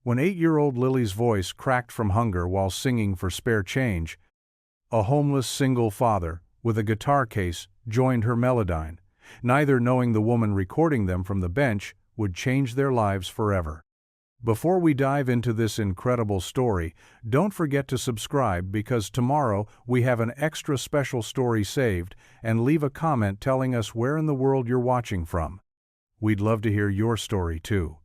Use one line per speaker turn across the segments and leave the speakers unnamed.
When 8-year-old Lily's voice cracked from hunger while singing for spare change, a homeless single father, with a guitar case, joined her melodyne, neither knowing the woman recording them from the bench would change their lives forever. Before we dive into this incredible story, don't forget to subscribe because tomorrow we have an extra special story saved, and leave a comment telling us where in the world you're watching from. We'd love to hear your story too.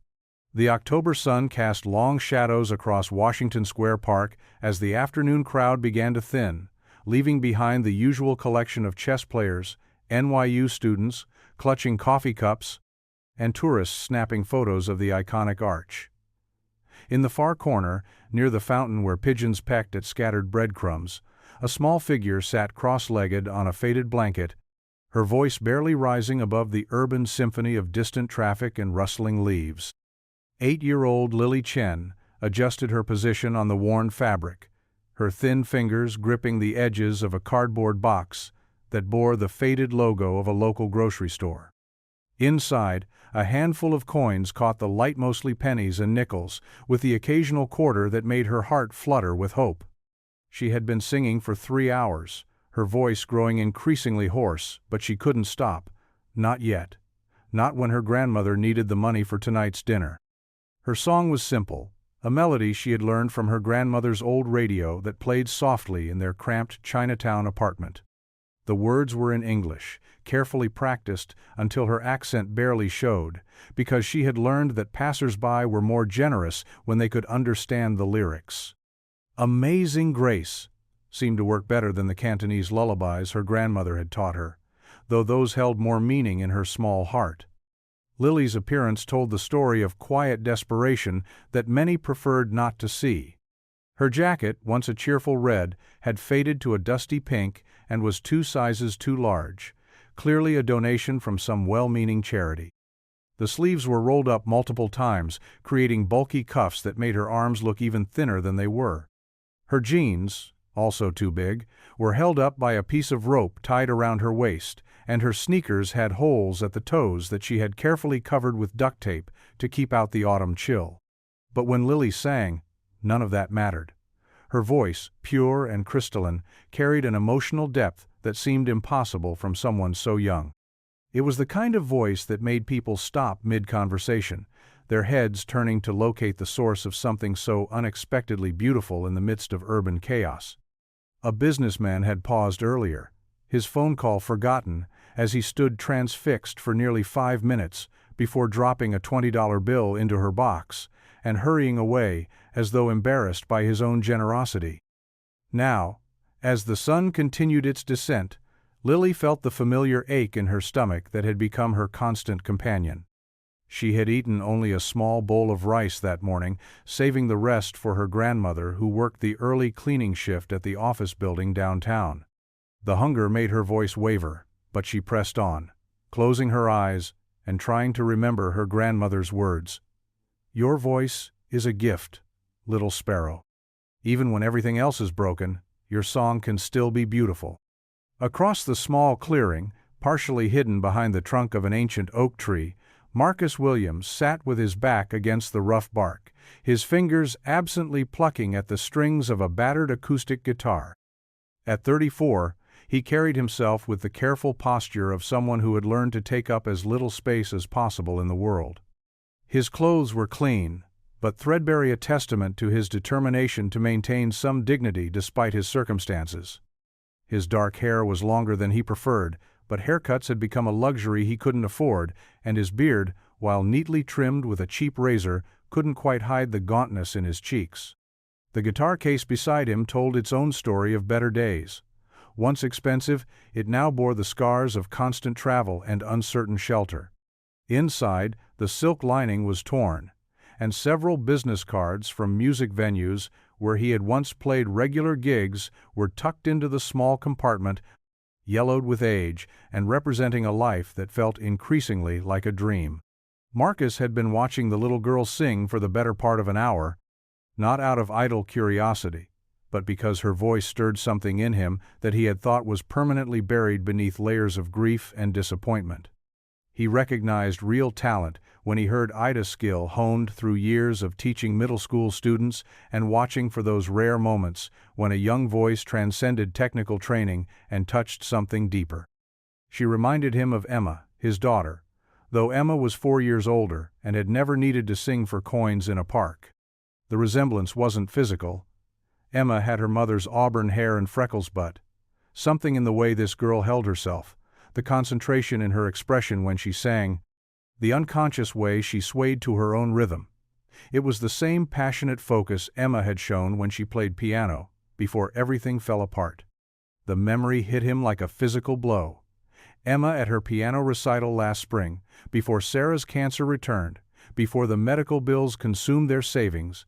The October sun cast long shadows across Washington Square Park as the afternoon crowd began to thin, leaving behind the usual collection of chess players, NYU students, clutching coffee cups, and tourists snapping photos of the iconic arch. In the far corner, near the fountain where pigeons pecked at scattered breadcrumbs, a small figure sat cross-legged on a faded blanket, her voice barely rising above the urban symphony of distant traffic and rustling leaves. 8-year-old Lily Chen adjusted her position on the worn fabric, her thin fingers gripping the edges of a cardboard box that bore the faded logo of a local grocery store. Inside, a handful of coins caught the light, mostly pennies and nickels, with the occasional quarter that made her heart flutter with hope. She had been singing for 3 hours, her voice growing increasingly hoarse, but she couldn't stop. Not yet. Not when her grandmother needed the money for tonight's dinner. Her song was simple, a melody she had learned from her grandmother's old radio that played softly in their cramped Chinatown apartment. The words were in English, carefully practiced until her accent barely showed, because she had learned that passers-by were more generous when they could understand the lyrics. Amazing Grace seemed to work better than the Cantonese lullabies her grandmother had taught her, though those held more meaning in her small heart. Lily's appearance told the story of quiet desperation that many preferred not to see. Her jacket, once a cheerful red, had faded to a dusty pink and was 2 sizes too large, clearly a donation from some well-meaning charity. The sleeves were rolled up multiple times, creating bulky cuffs that made her arms look even thinner than they were. Her jeans, also too big, were held up by a piece of rope tied around her waist, and her sneakers had holes at the toes that she had carefully covered with duct tape to keep out the autumn chill. But when Lily sang, none of that mattered. Her voice, pure and crystalline, carried an emotional depth that seemed impossible from someone so young. It was the kind of voice that made people stop mid-conversation, their heads turning to locate the source of something so unexpectedly beautiful in the midst of urban chaos. A businessman had paused earlier, his phone call forgotten, as he stood transfixed for nearly 5 minutes before dropping a $20 bill into her box and hurrying away as though embarrassed by his own generosity. Now, as the sun continued its descent, Lily felt the familiar ache in her stomach that had become her constant companion. She had eaten only a small bowl of rice that morning, saving the rest for her grandmother who worked the early cleaning shift at the office building downtown. The hunger made her voice waver, but she pressed on, closing her eyes and trying to remember her grandmother's words. "Your voice is a gift, little sparrow. Even when everything else is broken, your song can still be beautiful." Across the small clearing, partially hidden behind the trunk of an ancient oak tree, Marcus Williams sat with his back against the rough bark, his fingers absently plucking at the strings of a battered acoustic guitar. At 34, he carried himself with the careful posture of someone who had learned to take up as little space as possible in the world. His clothes were clean, but threadbare, a testament to his determination to maintain some dignity despite his circumstances. His dark hair was longer than he preferred, but haircuts had become a luxury he couldn't afford, and his beard, while neatly trimmed with a cheap razor, couldn't quite hide the gauntness in his cheeks. The guitar case beside him told its own story of better days. Once expensive, it now bore the scars of constant travel and uncertain shelter. Inside, the silk lining was torn, and several business cards from music venues where he had once played regular gigs were tucked into the small compartment, yellowed with age and representing a life that felt increasingly like a dream. Marcus had been watching the little girl sing for the better part of an hour, not out of idle curiosity, but because her voice stirred something in him that he had thought was permanently buried beneath layers of grief and disappointment. He recognized real talent when he heard Ida's skill honed through years of teaching middle school students and watching for those rare moments when a young voice transcended technical training and touched something deeper. She reminded him of Emma, his daughter, though Emma was 4 years older and had never needed to sing for coins in a park. The resemblance wasn't physical. Emma had her mother's auburn hair and freckles, but something in the way this girl held herself, the concentration in her expression when she sang, the unconscious way she swayed to her own rhythm. It was the same passionate focus Emma had shown when she played piano, before everything fell apart. The memory hit him like a physical blow. Emma at her piano recital last spring, before Sarah's cancer returned, before the medical bills consumed their savings,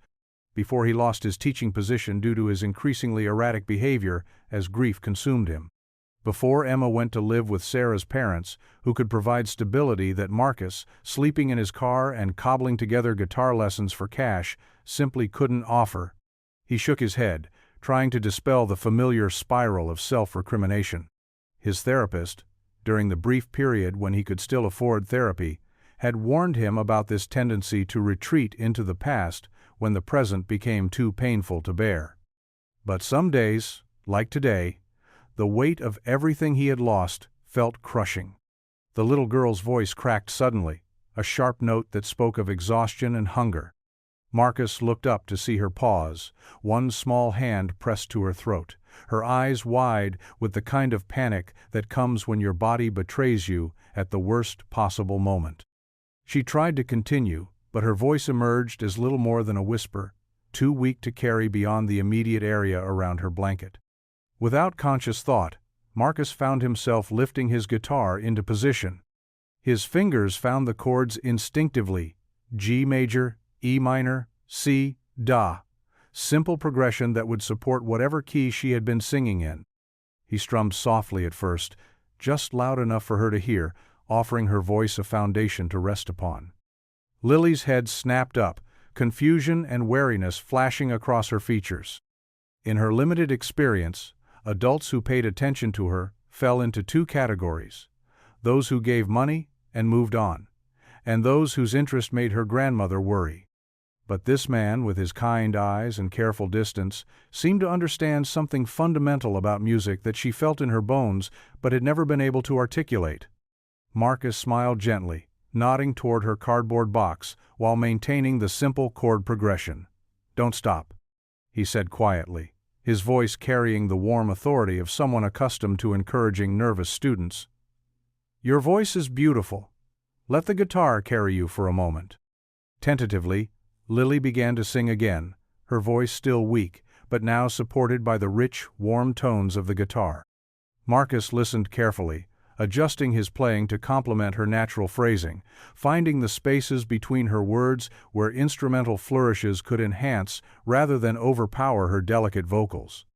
before he lost his teaching position due to his increasingly erratic behavior as grief consumed him. Before Emma went to live with Sarah's parents, who could provide stability that Marcus, sleeping in his car and cobbling together guitar lessons for cash, simply couldn't offer. He shook his head, trying to dispel the familiar spiral of self-recrimination. His therapist, during the brief period when he could still afford therapy, had warned him about this tendency to retreat into the past when the present became too painful to bear. But some days, like today, the weight of everything he had lost felt crushing. The little girl's voice cracked suddenly, a sharp note that spoke of exhaustion and hunger. Marcus looked up to see her pause, one small hand pressed to her throat, her eyes wide with the kind of panic that comes when your body betrays you at the worst possible moment. She tried to continue, but her voice emerged as little more than a whisper, too weak to carry beyond the immediate area around her blanket. Without conscious thought, Marcus found himself lifting his guitar into position. His fingers found the chords instinctively: G major, E minor, C, Da, simple progression that would support whatever key she had been singing in. He strummed softly at first, just loud enough for her to hear, offering her voice a foundation to rest upon. Lily's head snapped up, confusion and wariness flashing across her features. In her limited experience, adults who paid attention to her fell into two categories: those who gave money and moved on, and those whose interest made her grandmother worry. But this man, with his kind eyes and careful distance, seemed to understand something fundamental about music that she felt in her bones but had never been able to articulate. Marcus smiled gently, nodding toward her cardboard box while maintaining the simple chord progression. "Don't stop," he said quietly, his voice carrying the warm authority of someone accustomed to encouraging nervous students. "Your voice is beautiful. Let the guitar carry you for a moment." Tentatively, Lily began to sing again, her voice still weak, but now supported by the rich, warm tones of the guitar. Marcus listened carefully, adjusting his playing to complement her natural phrasing, finding the spaces between her words where instrumental flourishes could enhance rather than overpower her delicate vocals.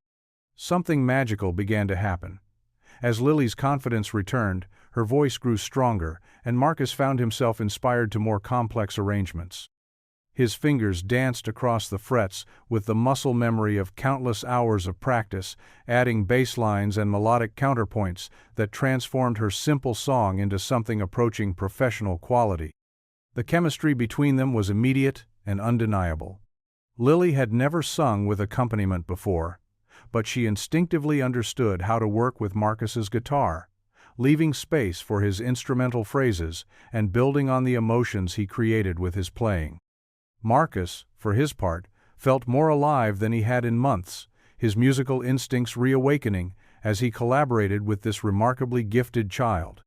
Something magical began to happen. As Lily's confidence returned, her voice grew stronger, and Marcus found himself inspired to more complex arrangements. His fingers danced across the frets with the muscle memory of countless hours of practice, adding bass lines and melodic counterpoints that transformed her simple song into something approaching professional quality. The chemistry between them was immediate and undeniable. Lily had never sung with accompaniment before, but she instinctively understood how to work with Marcus's guitar, leaving space for his instrumental phrases and building on the emotions he created with his playing. Marcus, for his part, felt more alive than he had in months, his musical instincts reawakening as he collaborated with this remarkably gifted child.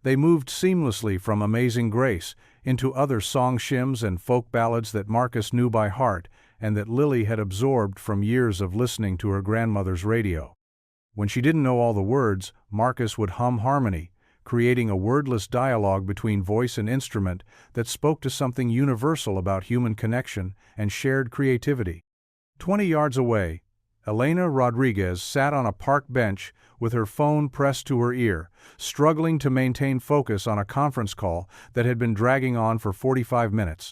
They moved seamlessly from Amazing Grace into other song shims and folk ballads that Marcus knew by heart and that Lily had absorbed from years of listening to her grandmother's radio. When she didn't know all the words, Marcus would hum harmony, creating a wordless dialogue between voice and instrument that spoke to something universal about human connection and shared creativity. 20 yards away, Elena Rodriguez sat on a park bench with her phone pressed to her ear, struggling to maintain focus on a conference call that had been dragging on for 45 minutes.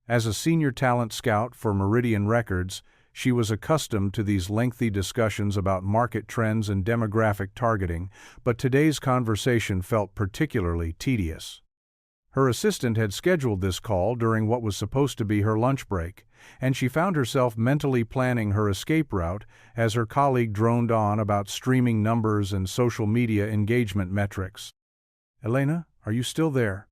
As a senior talent scout for Meridian Records, she was accustomed to these lengthy discussions about market trends and demographic targeting, but today's conversation felt particularly tedious. Her assistant had scheduled this call during what was supposed to be her lunch break, and she found herself mentally planning her escape route as her colleague droned on about streaming numbers and social media engagement metrics. "Elena, are you still there?"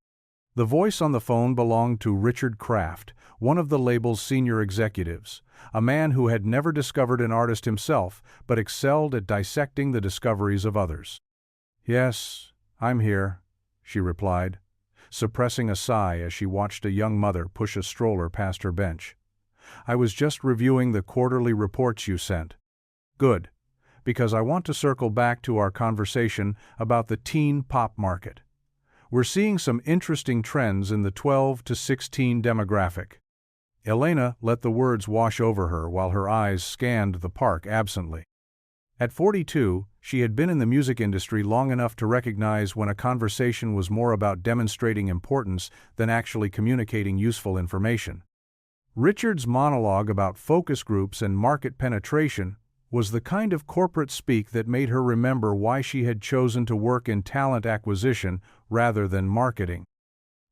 The voice on the phone belonged to Richard Kraft, one of the label's senior executives, a man who had never discovered an artist himself but excelled at dissecting the discoveries of others. "Yes, I'm here," she replied, suppressing a sigh as she watched a young mother push a stroller past her bench. "I was just reviewing the quarterly reports you sent." "Good, because I want to circle back to our conversation about the teen pop market. We're seeing some interesting trends in the 12 to 16 demographic." Elena let the words wash over her while her eyes scanned the park absently. At 42, she had been in the music industry long enough to recognize when a conversation was more about demonstrating importance than actually communicating useful information. Richard's monologue about focus groups and market penetration was the kind of corporate speak that made her remember why she had chosen to work in talent acquisition rather than marketing.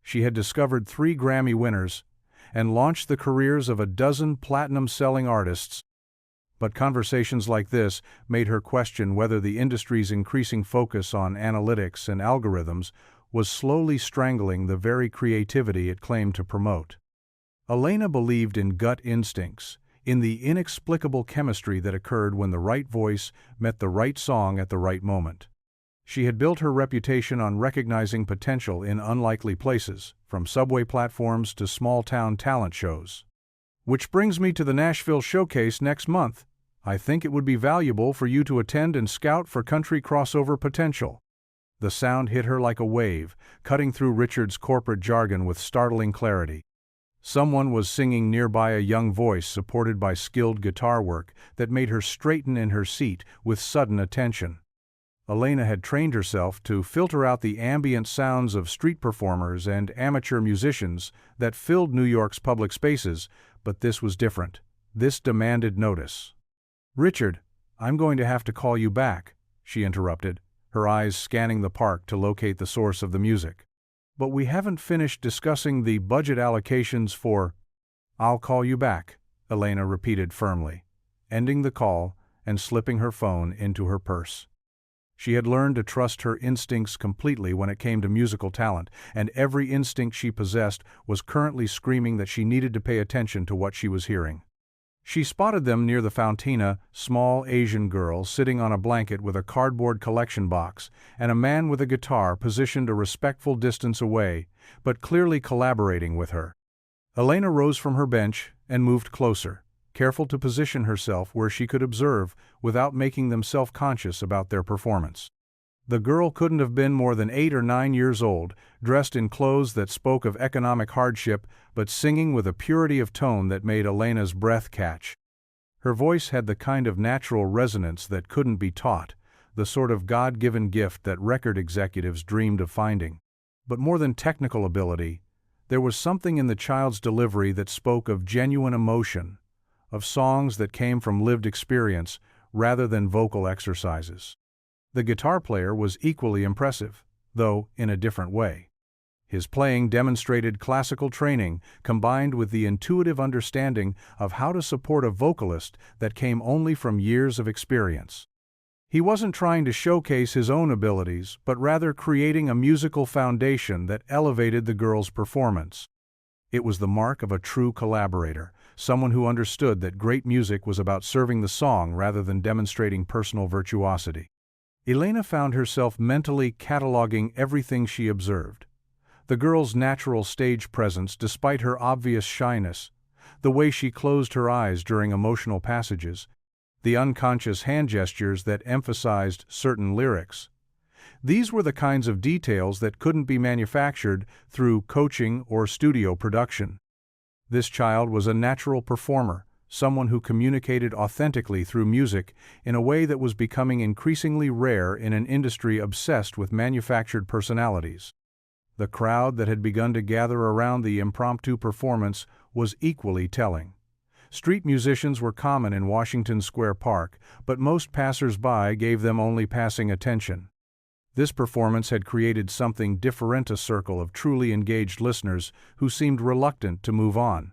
She had discovered 3 Grammy winners and launched the careers of a dozen platinum-selling artists. But conversations like this made her question whether the industry's increasing focus on analytics and algorithms was slowly strangling the very creativity it claimed to promote. Elena believed in gut instincts, in the inexplicable chemistry that occurred when the right voice met the right song at the right moment. She had built her reputation on recognizing potential in unlikely places, from subway platforms to small-town talent shows. "Which brings me to the Nashville Showcase next month. I think it would be valuable for you to attend and scout for country crossover potential." The sound hit her like a wave, cutting through Richard's corporate jargon with startling clarity. Someone was singing nearby, a young voice supported by skilled guitar work that made her straighten in her seat with sudden attention. Elena had trained herself to filter out the ambient sounds of street performers and amateur musicians that filled New York's public spaces, but this was different. This demanded notice. "Richard, I'm going to have to call you back," she interrupted, her eyes scanning the park to locate the source of the music. "But we haven't finished discussing the budget allocations for—" "I'll call you back," Elena repeated firmly, ending the call and slipping her phone into her purse. She had learned to trust her instincts completely when it came to musical talent, and every instinct she possessed was currently screaming that she needed to pay attention to what she was hearing. She spotted them near the Fountina, small Asian girl sitting on a blanket with a cardboard collection box, and a man with a guitar positioned a respectful distance away, but clearly collaborating with her. Elena rose from her bench and moved closer, careful to position herself where she could observe without making them self-conscious about their performance. The girl couldn't have been more than 8 or 9 years old, dressed in clothes that spoke of economic hardship, but singing with a purity of tone that made Elena's breath catch. Her voice had the kind of natural resonance that couldn't be taught, the sort of God-given gift that record executives dreamed of finding. But more than technical ability, there was something in the child's delivery that spoke of genuine emotion, of songs that came from lived experience rather than vocal exercises. The guitar player was equally impressive, though in a different way. His playing demonstrated classical training combined with the intuitive understanding of how to support a vocalist that came only from years of experience. He wasn't trying to showcase his own abilities, but rather creating a musical foundation that elevated the girl's performance. It was the mark of a true collaborator, someone who understood that great music was about serving the song rather than demonstrating personal virtuosity. Elena found herself mentally cataloging everything she observed. The girl's natural stage presence despite her obvious shyness, the way she closed her eyes during emotional passages, the unconscious hand gestures that emphasized certain lyrics. These were the kinds of details that couldn't be manufactured through coaching or studio production. This child was a natural performer, someone who communicated authentically through music in a way that was becoming increasingly rare in an industry obsessed with manufactured personalities. The crowd that had begun to gather around the impromptu performance was equally telling. Street musicians were common in Washington Square Park, but most passers-by gave them only passing attention. This performance had created something different, a circle of truly engaged listeners who seemed reluctant to move on.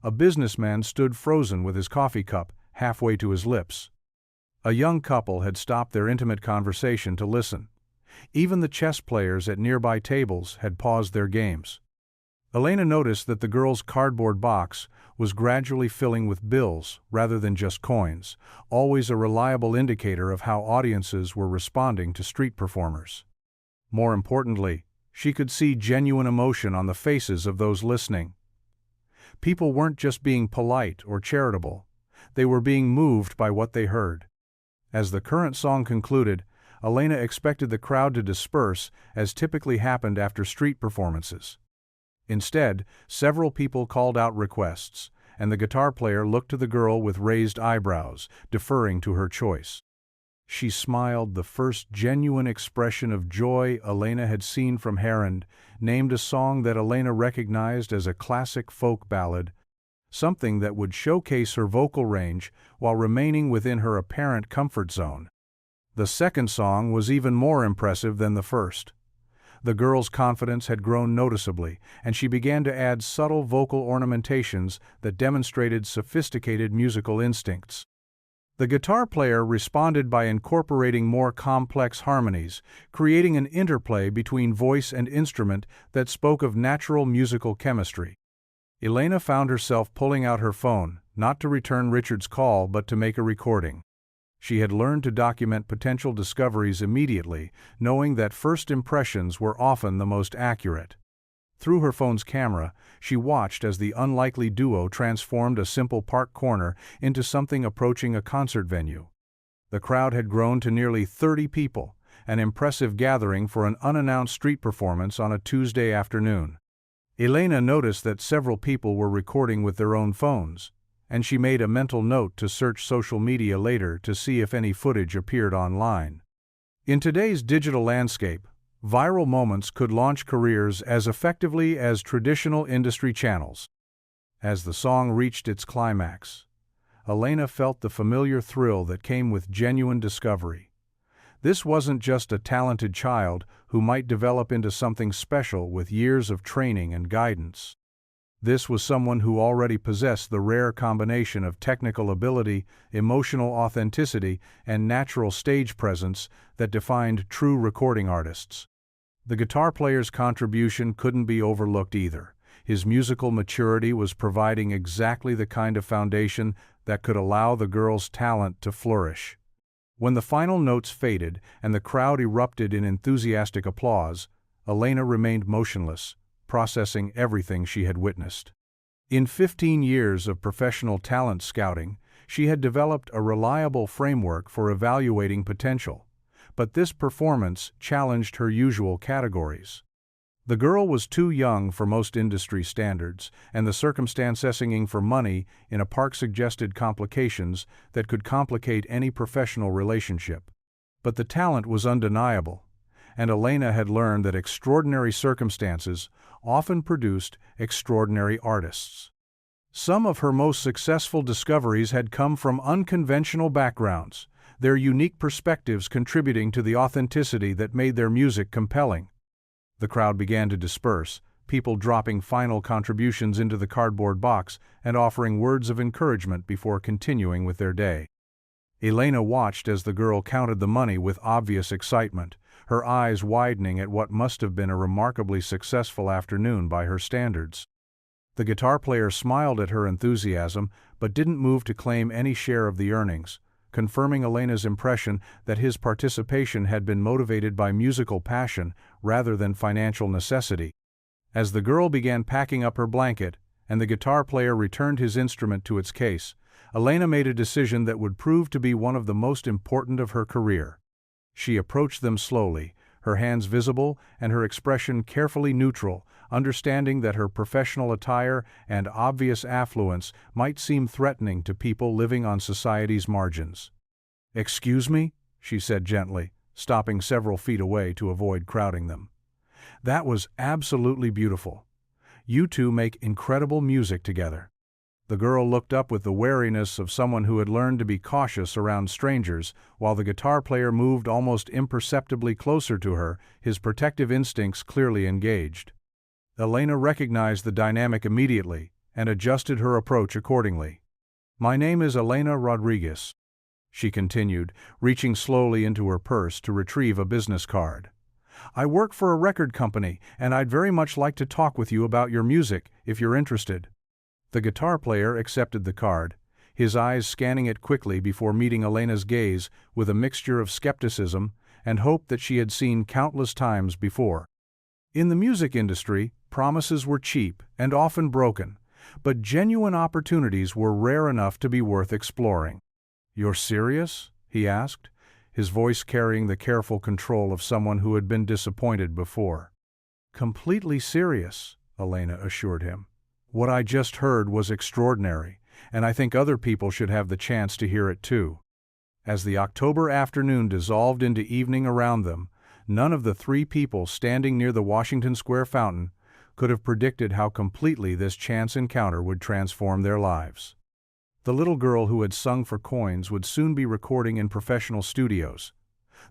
A businessman stood frozen with his coffee cup halfway to his lips. A young couple had stopped their intimate conversation to listen. Even the chess players at nearby tables had paused their games. Elena noticed that the girl's cardboard box was gradually filling with bills rather than just coins, always a reliable indicator of how audiences were responding to street performers. More importantly, she could see genuine emotion on the faces of those listening. People weren't just being polite or charitable, they were being moved by what they heard. As the current song concluded, Elena expected the crowd to disperse, as typically happened after street performances. Instead, several people called out requests, and the guitar player looked to the girl with raised eyebrows, deferring to her choice. She smiled, the first genuine expression of joy Elena had seen from Herond, named a song that Elena recognized as a classic folk ballad, something that would showcase her vocal range while remaining within her apparent comfort zone. The second song was even more impressive than the first. The girl's confidence had grown noticeably, and she began to add subtle vocal ornamentations that demonstrated sophisticated musical instincts. The guitar player responded by incorporating more complex harmonies, creating an interplay between voice and instrument that spoke of natural musical chemistry. Elena found herself pulling out her phone, not to return Richard's call but to make a recording. She had learned to document potential discoveries immediately, knowing that first impressions were often the most accurate. Through her phone's camera, she watched as the unlikely duo transformed a simple park corner into something approaching a concert venue. The crowd had grown to nearly 30 people, an impressive gathering for an unannounced street performance on a Tuesday afternoon. Elena noticed that several people were recording with their own phones, and she made a mental note to search social media later to see if any footage appeared online. In today's digital landscape, viral moments could launch careers as effectively as traditional industry channels. As the song reached its climax, Elena felt the familiar thrill that came with genuine discovery. This wasn't just a talented child who might develop into something special with years of training and guidance. This was someone who already possessed the rare combination of technical ability, emotional authenticity, and natural stage presence that defined true recording artists. The guitar player's contribution couldn't be overlooked either. His musical maturity was providing exactly the kind of foundation that could allow the girl's talent to flourish. When the final notes faded and the crowd erupted in enthusiastic applause, Elena remained motionless, processing everything she had witnessed. In 15 years of professional talent scouting, she had developed a reliable framework for evaluating potential, but this performance challenged her usual categories. The girl was too young for most industry standards, and the circumstance asking for money in a park suggested complications that could complicate any professional relationship. But the talent was undeniable, and Elena had learned that extraordinary circumstances often produced extraordinary artists. Some of her most successful discoveries had come from unconventional backgrounds, their unique perspectives contributing to the authenticity that made their music compelling. The crowd began to disperse, people dropping final contributions into the cardboard box and offering words of encouragement before continuing with their day. Elena watched as the girl counted the money with obvious excitement, her eyes widening at what must have been a remarkably successful afternoon by her standards. The guitar player smiled at her enthusiasm but didn't move to claim any share of the earnings, confirming Elena's impression that his participation had been motivated by musical passion rather than financial necessity. As the girl began packing up her blanket and the guitar player returned his instrument to its case, Elena made a decision that would prove to be one of the most important of her career. She approached them slowly, her hands visible and her expression carefully neutral, understanding that her professional attire and obvious affluence might seem threatening to people living on society's margins. "Excuse me?" she said gently, stopping several feet away to avoid crowding them. "That was absolutely beautiful. You two make incredible music together." The girl looked up with the wariness of someone who had learned to be cautious around strangers, while the guitar player moved almost imperceptibly closer to her, his protective instincts clearly engaged. Elena recognized the dynamic immediately and adjusted her approach accordingly. "My name is Elena Rodriguez," she continued, reaching slowly into her purse to retrieve a business card. "I work for a record company, and I'd very much like to talk with you about your music, if you're interested." The guitar player accepted the card, his eyes scanning it quickly before meeting Elena's gaze with a mixture of skepticism and hope that she had seen countless times before. In the music industry, promises were cheap and often broken, but genuine opportunities were rare enough to be worth exploring. "You're serious?" he asked, his voice carrying the careful control of someone who had been disappointed before. "Completely serious," Elena assured him. "What I just heard was extraordinary, and I think other people should have the chance to hear it too." As the October afternoon dissolved into evening around them, none of the three people standing near the Washington Square fountain could have predicted how completely this chance encounter would transform their lives. The little girl who had sung for coins would soon be recording in professional studios.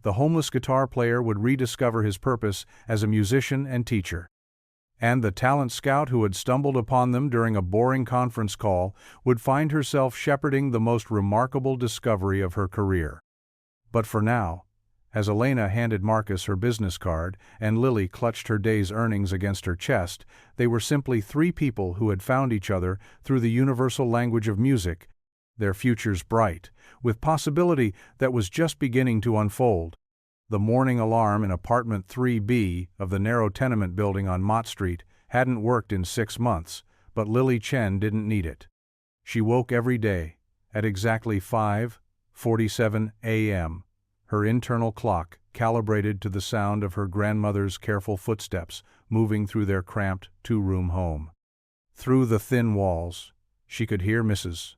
The homeless guitar player would rediscover his purpose as a musician and teacher. And the talent scout who had stumbled upon them during a boring conference call would find herself shepherding the most remarkable discovery of her career. But for now, as Elena handed Marcus her business card and Lily clutched her day's earnings against her chest, they were simply three people who had found each other through the universal language of music, their futures bright, with possibility that was just beginning to unfold. The morning alarm in apartment 3B of the narrow tenement building on Mott Street hadn't worked in 6 months, but Lily Chen didn't need it. She woke every day at exactly 5:47 a.m., her internal clock calibrated to the sound of her grandmother's careful footsteps moving through their cramped two-room home. Through the thin walls, she could hear Mrs.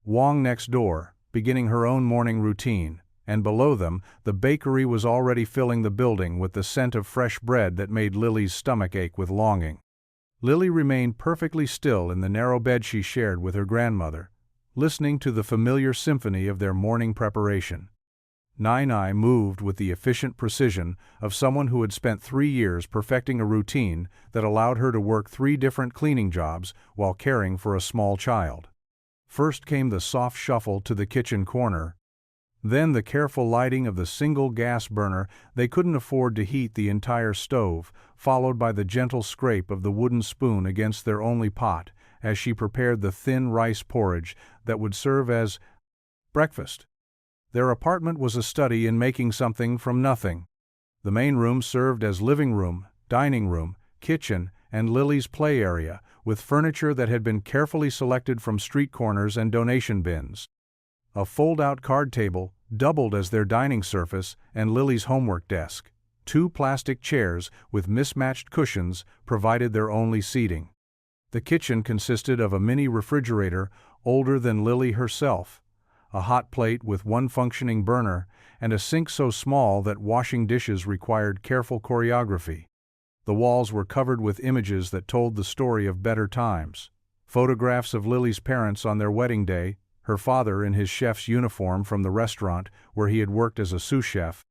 Wong next door, beginning her own morning routine, and below them, the bakery was already filling the building with the scent of fresh bread that made Lily's stomach ache with longing. Lily remained perfectly still in the narrow bed she shared with her grandmother, listening to the familiar symphony of their morning preparation. Nai moved with the efficient precision of someone who had spent 3 years perfecting a routine that allowed her to work 3 different cleaning jobs while caring for a small child. First came the soft shuffle to the kitchen corner, then the careful lighting of the single gas burner they couldn't afford to heat the entire stove, followed by the gentle scrape of the wooden spoon against their only pot as she prepared the thin rice porridge that would serve as breakfast. Their apartment was a study in making something from nothing. The main room served as living room, dining room, kitchen, and Lily's play area, with furniture that had been carefully selected from street corners and donation bins. A fold-out card table doubled as their dining surface and Lily's homework desk. 2 plastic chairs with mismatched cushions provided their only seating. The kitchen consisted of a mini refrigerator older than Lily herself, a hot plate with 1 functioning burner, and a sink so small that washing dishes required careful choreography. The walls were covered with images that told the story of better times. Photographs of Lily's parents on their wedding day, her father in his chef's uniform from the restaurant where he had worked as a sous chef,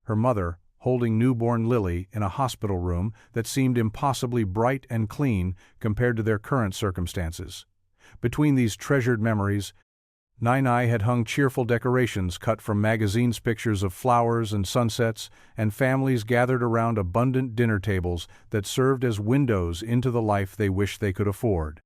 her mother holding newborn Lily in a hospital room that seemed impossibly bright and clean compared to their current circumstances. Between these treasured memories, Nai had hung cheerful decorations cut from magazines, pictures of flowers and sunsets, and families gathered around abundant dinner tables that served as windows into the life they wished they could afford.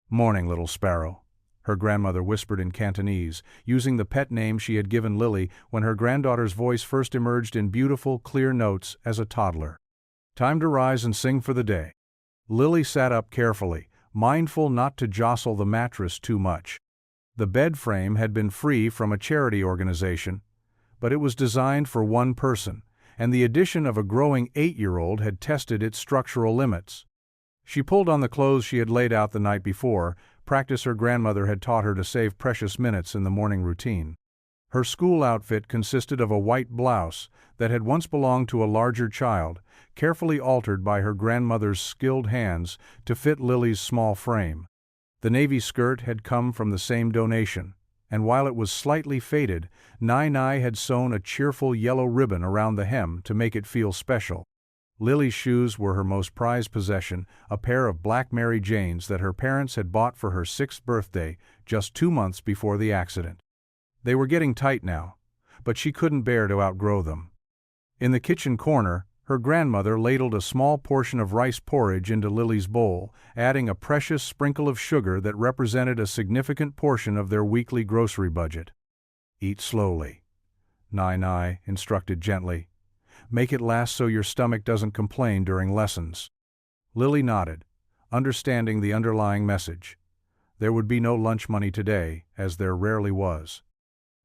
"Morning, little sparrow," her grandmother whispered in Cantonese, using the pet name she had given Lily when her granddaughter's voice first emerged in beautiful, clear notes as a toddler. "Time to rise and sing for the day." Lily sat up carefully, mindful not to jostle the mattress too much. The bed frame had been free from a charity organization, but it was designed for 1 person, and the addition of a growing 8-year-old had tested its structural limits. She pulled on the clothes she had laid out the night before, practice her grandmother had taught her to save precious minutes in the morning routine. Her school outfit consisted of a white blouse that had once belonged to a larger child, carefully altered by her grandmother's skilled hands to fit Lily's small frame. The navy skirt had come from the same donation, and while it was slightly faded, Nai had sewn a cheerful yellow ribbon around the hem to make it feel special. Lily's shoes were her most prized possession, a pair of black Mary Janes that her parents had bought for her 6th birthday, just 2 months before the accident. They were getting tight now, but she couldn't bear to outgrow them. In the kitchen corner, her grandmother ladled a small portion of rice porridge into Lily's bowl, adding a precious sprinkle of sugar that represented a significant portion of their weekly grocery budget. "Eat slowly," Nai instructed gently. "Make it last so your stomach doesn't complain during lessons." Lily nodded, understanding the underlying message. There would be no lunch money today, as there rarely was.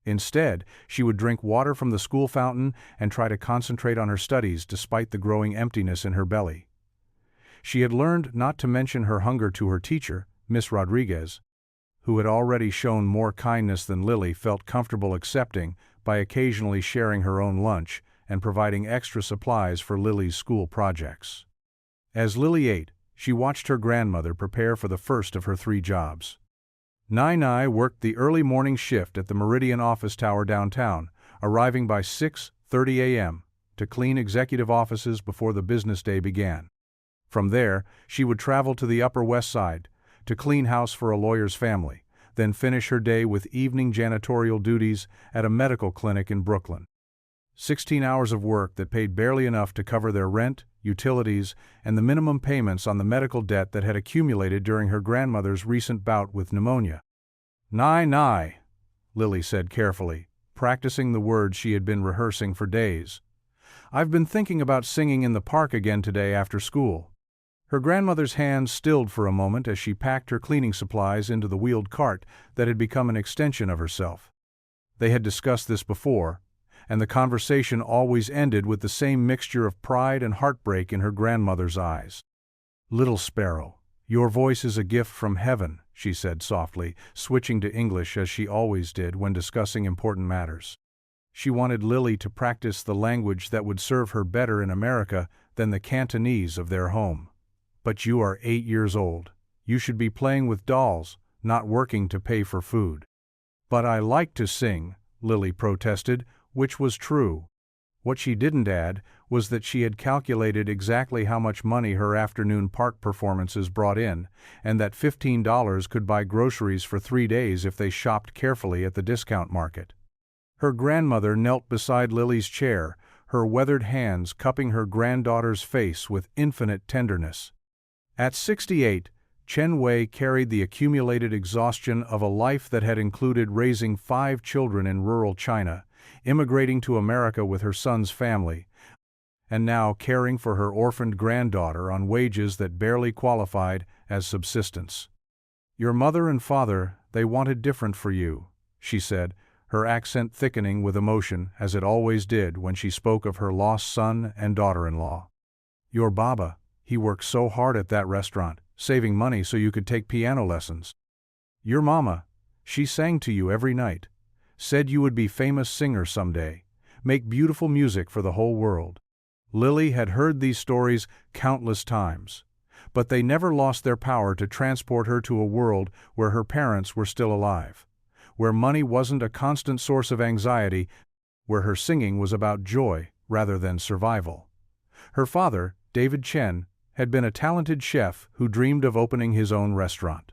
Instead, she would drink water from the school fountain and try to concentrate on her studies despite the growing emptiness in her belly. She had learned not to mention her hunger to her teacher, Miss Rodriguez, who had already shown more kindness than Lily felt comfortable accepting by occasionally sharing her own lunch and providing extra supplies for Lily's school projects. As Lily ate, she watched her grandmother prepare for the first of her 3 jobs. Nai worked the early morning shift at the Meridian office tower downtown, arriving by 6:30 a.m. to clean executive offices before the business day began. From there, she would travel to the Upper West Side to clean house for a lawyer's family, then finish her day with evening janitorial duties at a medical clinic in Brooklyn. 16 hours of work that paid barely enough to cover their rent, utilities, and the minimum payments on the medical debt that had accumulated during her grandmother's recent bout with pneumonia. "Nai," Lily said carefully, practicing the words she had been rehearsing for days. "I've been thinking about singing in the park again today after school." Her grandmother's hands stilled for a moment as she packed her cleaning supplies into the wheeled cart that had become an extension of herself. They had discussed this before, and the conversation always ended with the same mixture of pride and heartbreak in her grandmother's eyes. "Little sparrow, your voice is a gift from heaven," she said softly, switching to English as she always did when discussing important matters. She wanted Lily to practice the language that would serve her better in America than the Cantonese of their home. "But you are 8 years old. You should be playing with dolls, not working to pay for food." "But I like to sing," Lily protested, which was true. What she didn't add was that she had calculated exactly how much money her afternoon park performances brought in, and that $15 could buy groceries for 3 days if they shopped carefully at the discount market. Her grandmother knelt beside Lily's chair, her weathered hands cupping her granddaughter's face with infinite tenderness. At 68, Chen Wei carried the accumulated exhaustion of a life that had included raising 5 children in rural China, immigrating to America with her son's family, and now caring for her orphaned granddaughter on wages that barely qualified as subsistence. "Your mother and father, they wanted different for you," she said, her accent thickening with emotion as it always did when she spoke of her lost son and daughter-in-law. "Your Baba, he worked so hard at that restaurant, saving money so you could take piano lessons. Your mama, she sang to you every night, said you would be famous singer someday, make beautiful music for the whole world." Lily had heard these stories countless times, but they never lost their power to transport her to a world where her parents were still alive, where money wasn't a constant source of anxiety, where her singing was about joy rather than survival. Her father, David Chen, had been a talented chef who dreamed of opening his own restaurant.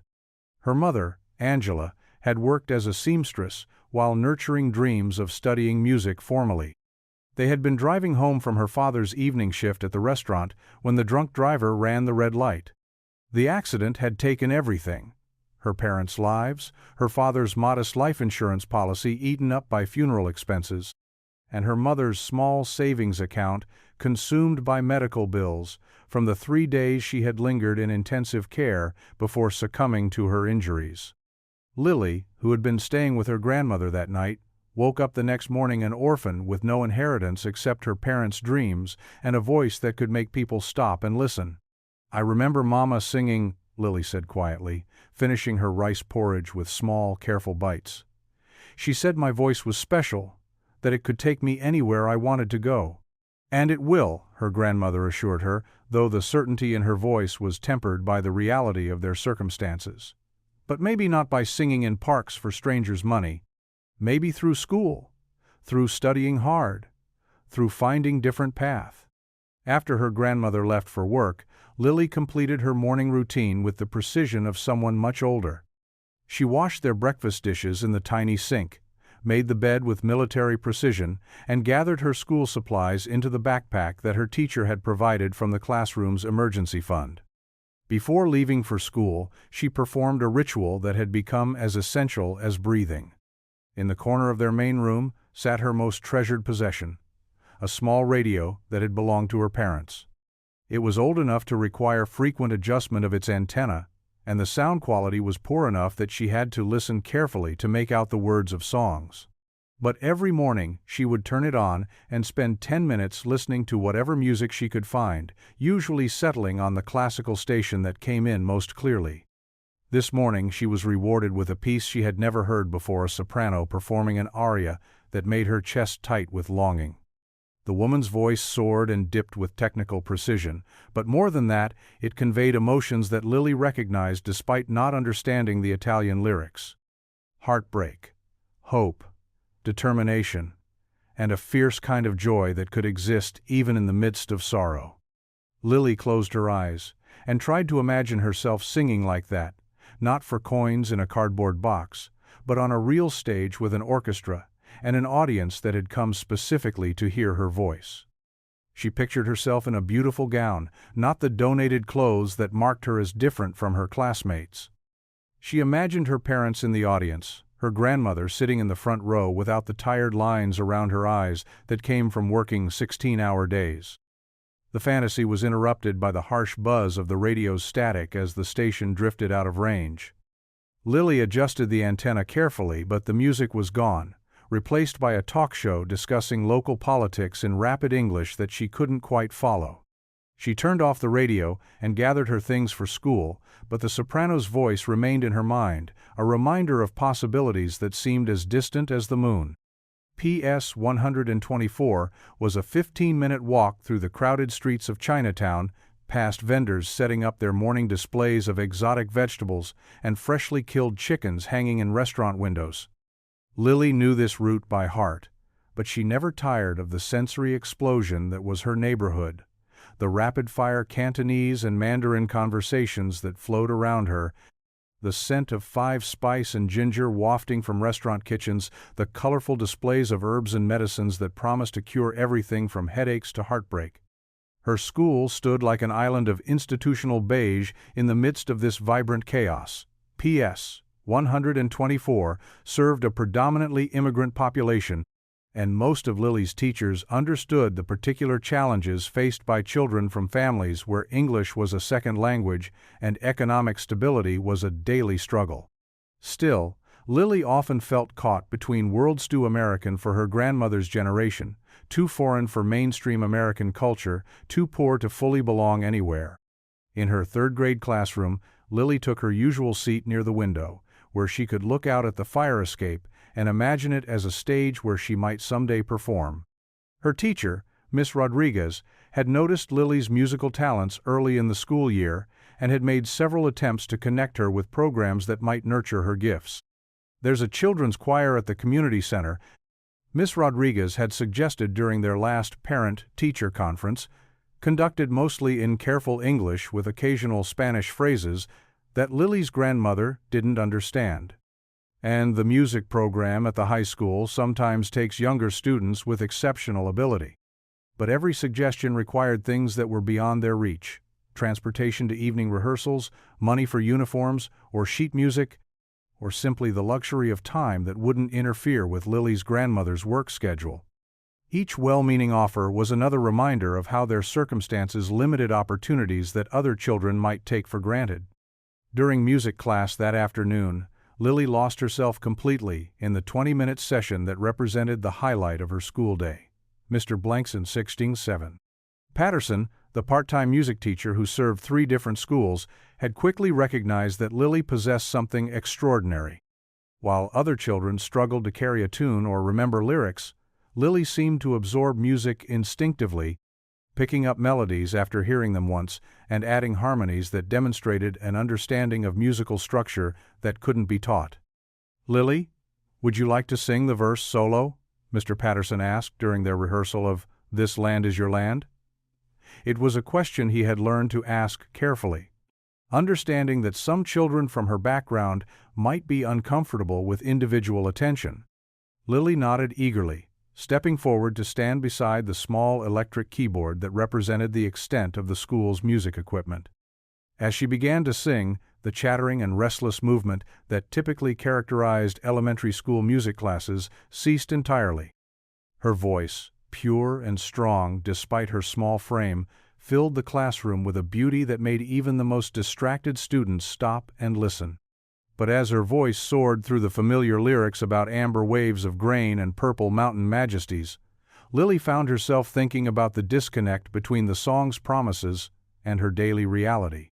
Her mother, Angela, had worked as a seamstress while nurturing dreams of studying music formally. They had been driving home from her father's evening shift at the restaurant when the drunk driver ran the red light. The accident had taken everything: her parents' lives, her father's modest life insurance policy eaten up by funeral expenses, and her mother's small savings account consumed by medical bills from the 3 days she had lingered in intensive care before succumbing to her injuries. Lily, who had been staying with her grandmother that night, woke up the next morning an orphan with no inheritance except her parents' dreams and a voice that could make people stop and listen. "I remember Mama singing," Lily said quietly, finishing her rice porridge with small, careful bites. "She said my voice was special, that it could take me anywhere I wanted to go." "And it will," her grandmother assured her, though the certainty in her voice was tempered by the reality of their circumstances. But maybe not by singing in parks for strangers' money. Maybe through school, through studying hard, through finding different path. After her grandmother left for work, Lily completed her morning routine with the precision of someone much older. She washed their breakfast dishes in the tiny sink, made the bed with military precision, and gathered her school supplies into the backpack that her teacher had provided from the classroom's emergency fund. Before leaving for school, she performed a ritual that had become as essential as breathing. In the corner of their main room sat her most treasured possession, a small radio that had belonged to her parents. It was old enough to require frequent adjustment of its antenna, and the sound quality was poor enough that she had to listen carefully to make out the words of songs. But every morning she would turn it on and spend 10 minutes listening to whatever music she could find, usually settling on the classical station that came in most clearly. This morning she was rewarded with a piece she had never heard before, a soprano performing an aria that made her chest tight with longing. The woman's voice soared and dipped with technical precision, but more than that, it conveyed emotions that Lily recognized despite not understanding the Italian lyrics. Heartbreak, hope, determination, and a fierce kind of joy that could exist even in the midst of sorrow. Lily closed her eyes and tried to imagine herself singing like that, not for coins in a cardboard box, but on a real stage with an orchestra and an audience that had come specifically to hear her voice. She pictured herself in a beautiful gown, not the donated clothes that marked her as different from her classmates. She imagined her parents in the audience, her grandmother sitting in the front row without the tired lines around her eyes that came from working 16-hour days. The fantasy was interrupted by the harsh buzz of the radio's static as the station drifted out of range. Lily adjusted the antenna carefully, but the music was gone, replaced by a talk show discussing local politics in rapid English that she couldn't quite follow. She turned off the radio and gathered her things for school, but the soprano's voice remained in her mind, a reminder of possibilities that seemed as distant as the moon. PS 124 was a 15-minute walk through the crowded streets of Chinatown, past vendors setting up their morning displays of exotic vegetables and freshly killed chickens hanging in restaurant windows. Lily knew this route by heart, but she never tired of the sensory explosion that was her neighborhood, the rapid-fire Cantonese and Mandarin conversations that flowed around her, the scent of five-spice and ginger wafting from restaurant kitchens, the colorful displays of herbs and medicines that promised to cure everything from headaches to heartbreak. Her school stood like an island of institutional beige in the midst of this vibrant chaos. P.S. 124 served a predominantly immigrant population, and most of Lily's teachers understood the particular challenges faced by children from families where English was a second language and economic stability was a daily struggle. Still, Lily often felt caught between world-stew American for her grandmother's generation, too foreign for mainstream American culture, too poor to fully belong anywhere. In her third-grade classroom, Lily took her usual seat near the window, where she could look out at the fire escape and imagine it as a stage where she might someday perform. Her teacher, Miss Rodriguez, had noticed Lily's musical talents early in the school year and had made several attempts to connect her with programs that might nurture her gifts. "There's a children's choir at the community center," Miss Rodriguez had suggested during their last parent-teacher conference, conducted mostly in careful English with occasional Spanish phrases that Lily's grandmother didn't understand. And the music program at the high school sometimes takes younger students with exceptional ability. But every suggestion required things that were beyond their reach: transportation to evening rehearsals, money for uniforms, or sheet music, or simply the luxury of time that wouldn't interfere with Lily's grandmother's work schedule. Each well-meaning offer was another reminder of how their circumstances limited opportunities that other children might take for granted. During music class that afternoon, Lily lost herself completely in the 20-minute session that represented the highlight of her school day. Mr. Blankson 16-7. Patterson, the part-time music teacher who served 3 different schools, had quickly recognized that Lily possessed something extraordinary. While other children struggled to carry a tune or remember lyrics, Lily seemed to absorb music instinctively, picking up melodies after hearing them once and adding harmonies that demonstrated an understanding of musical structure that couldn't be taught. "Lily, would you like to sing the verse solo?" Mr. Patterson asked during their rehearsal of "This Land Is Your Land." It was a question he had learned to ask carefully, understanding that some children from her background might be uncomfortable with individual attention. Lily nodded eagerly, stepping forward to stand beside the small electric keyboard that represented the extent of the school's music equipment. As she began to sing, the chattering and restless movement that typically characterized elementary school music classes ceased entirely. Her voice, pure and strong despite her small frame, filled the classroom with a beauty that made even the most distracted students stop and listen. But as her voice soared through the familiar lyrics about amber waves of grain and purple mountain majesties, Lily found herself thinking about the disconnect between the song's promises and her daily reality.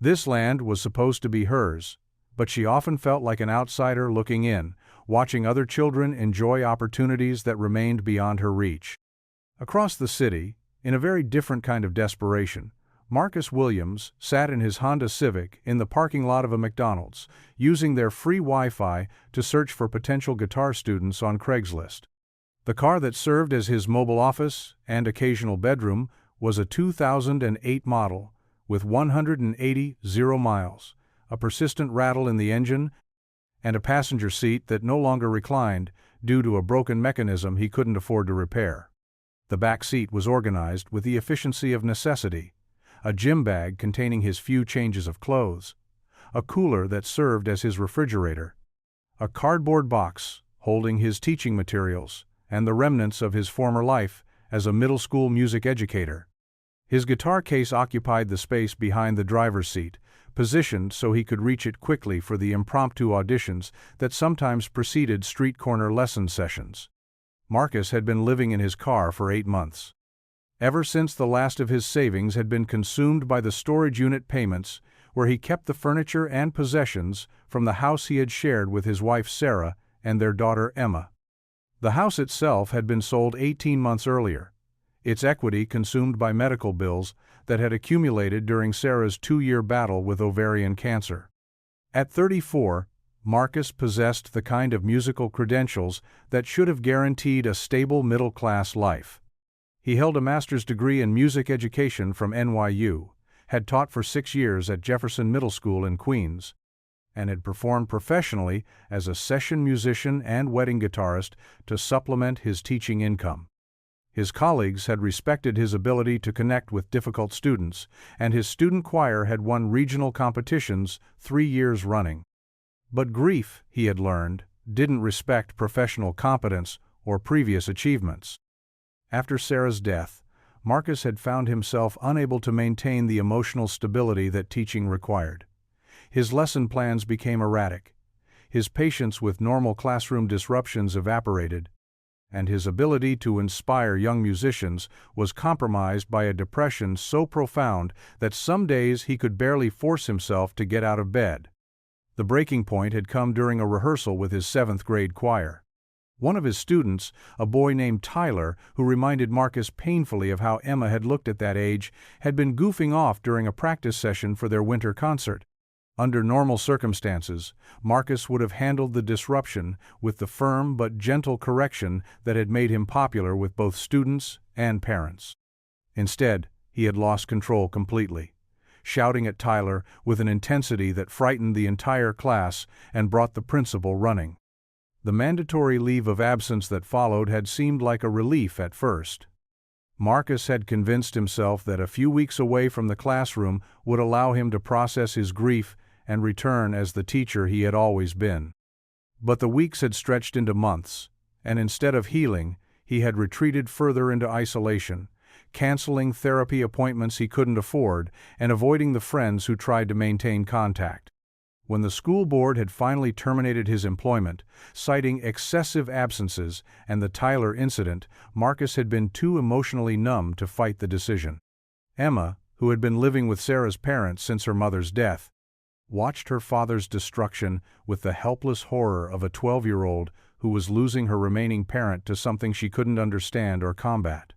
This land was supposed to be hers, but she often felt like an outsider looking in, watching other children enjoy opportunities that remained beyond her reach. Across the city, in a very different kind of desperation, Marcus Williams sat in his Honda Civic in the parking lot of a McDonald's, using their free Wi-Fi to search for potential guitar students on Craigslist. The car that served as his mobile office and occasional bedroom was a 2008 model with 180 miles, a persistent rattle in the engine, and a passenger seat that no longer reclined due to a broken mechanism he couldn't afford to repair. The back seat was organized with the efficiency of necessity: a gym bag containing his few changes of clothes, a cooler that served as his refrigerator, a cardboard box holding his teaching materials and the remnants of his former life as a middle school music educator. His guitar case occupied the space behind the driver's seat, positioned so he could reach it quickly for the impromptu auditions that sometimes preceded street corner lesson sessions. Marcus had been living in his car for 8 months. Ever since the last of his savings had been consumed by the storage unit payments, where he kept the furniture and possessions from the house he had shared with his wife Sarah and their daughter Emma. The house itself had been sold 18 months earlier, its equity consumed by medical bills that had accumulated during Sarah's 2-year battle with ovarian cancer. At 34, Marcus possessed the kind of musical credentials that should have guaranteed a stable middle-class life. He held a master's degree in music education from NYU, had taught for 6 years at Jefferson Middle School in Queens, and had performed professionally as a session musician and wedding guitarist to supplement his teaching income. His colleagues had respected his ability to connect with difficult students, and his student choir had won regional competitions 3 years running. But grief, he had learned, didn't respect professional competence or previous achievements. After Sarah's death, Marcus had found himself unable to maintain the emotional stability that teaching required. His lesson plans became erratic, his patience with normal classroom disruptions evaporated, and his ability to inspire young musicians was compromised by a depression so profound that some days he could barely force himself to get out of bed. The breaking point had come during a rehearsal with his 7th grade choir. One of his students, a boy named Tyler, who reminded Marcus painfully of how Emma had looked at that age, had been goofing off during a practice session for their winter concert. Under normal circumstances, Marcus would have handled the disruption with the firm but gentle correction that had made him popular with both students and parents. Instead, he had lost control completely, shouting at Tyler with an intensity that frightened the entire class and brought the principal running. The mandatory leave of absence that followed had seemed like a relief at first. Marcus had convinced himself that a few weeks away from the classroom would allow him to process his grief and return as the teacher he had always been. But the weeks had stretched into months, and instead of healing, he had retreated further into isolation, canceling therapy appointments he couldn't afford and avoiding the friends who tried to maintain contact. When the school board had finally terminated his employment, citing excessive absences and the Tyler incident, Marcus had been too emotionally numb to fight the decision. Emma, who had been living with Sarah's parents since her mother's death, watched her father's destruction with the helpless horror of a 12-year-old who was losing her remaining parent to something she couldn't understand or combat.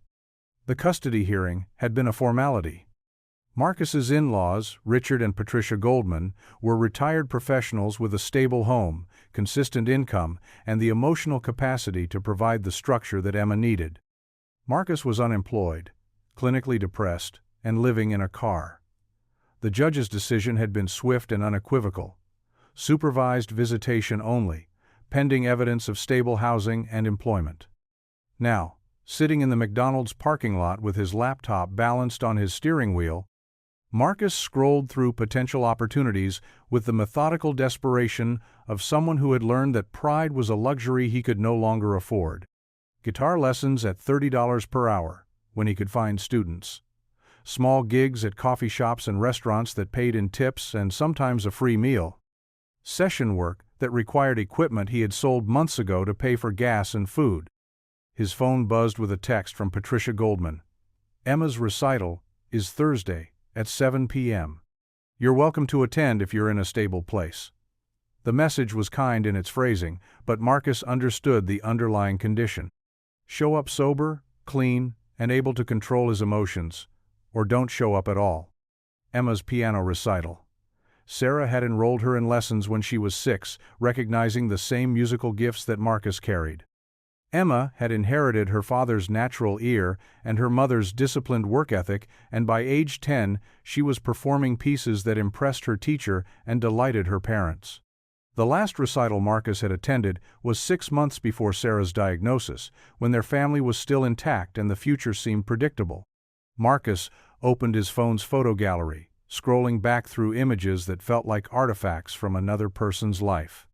The custody hearing had been a formality. Marcus's in-laws, Richard and Patricia Goldman, were retired professionals with a stable home, consistent income, and the emotional capacity to provide the structure that Emma needed. Marcus was unemployed, clinically depressed, and living in a car. The judge's decision had been swift and unequivocal. Supervised visitation only, pending evidence of stable housing and employment. Now, sitting in the McDonald's parking lot with his laptop balanced on his steering wheel, Marcus scrolled through potential opportunities with the methodical desperation of someone who had learned that pride was a luxury he could no longer afford. Guitar lessons at $30 per hour, when he could find students. Small gigs at coffee shops and restaurants that paid in tips and sometimes a free meal. Session work that required equipment he had sold months ago to pay for gas and food. His phone buzzed with a text from Patricia Goldman. Emma's recital is Thursday at 7 p.m. You're welcome to attend if you're in a stable place. The message was kind in its phrasing, but Marcus understood the underlying condition. Show up sober, clean, and able to control his emotions, or don't show up at all. Emma's piano recital. Sarah had enrolled her in lessons when she was 6, recognizing the same musical gifts that Marcus carried. Emma had inherited her father's natural ear and her mother's disciplined work ethic, and by age 10, she was performing pieces that impressed her teacher and delighted her parents. The last recital Marcus had attended was 6 months before Sarah's diagnosis, when their family was still intact and the future seemed predictable. Marcus opened his phone's photo gallery, scrolling back through images that felt like artifacts from another person's life.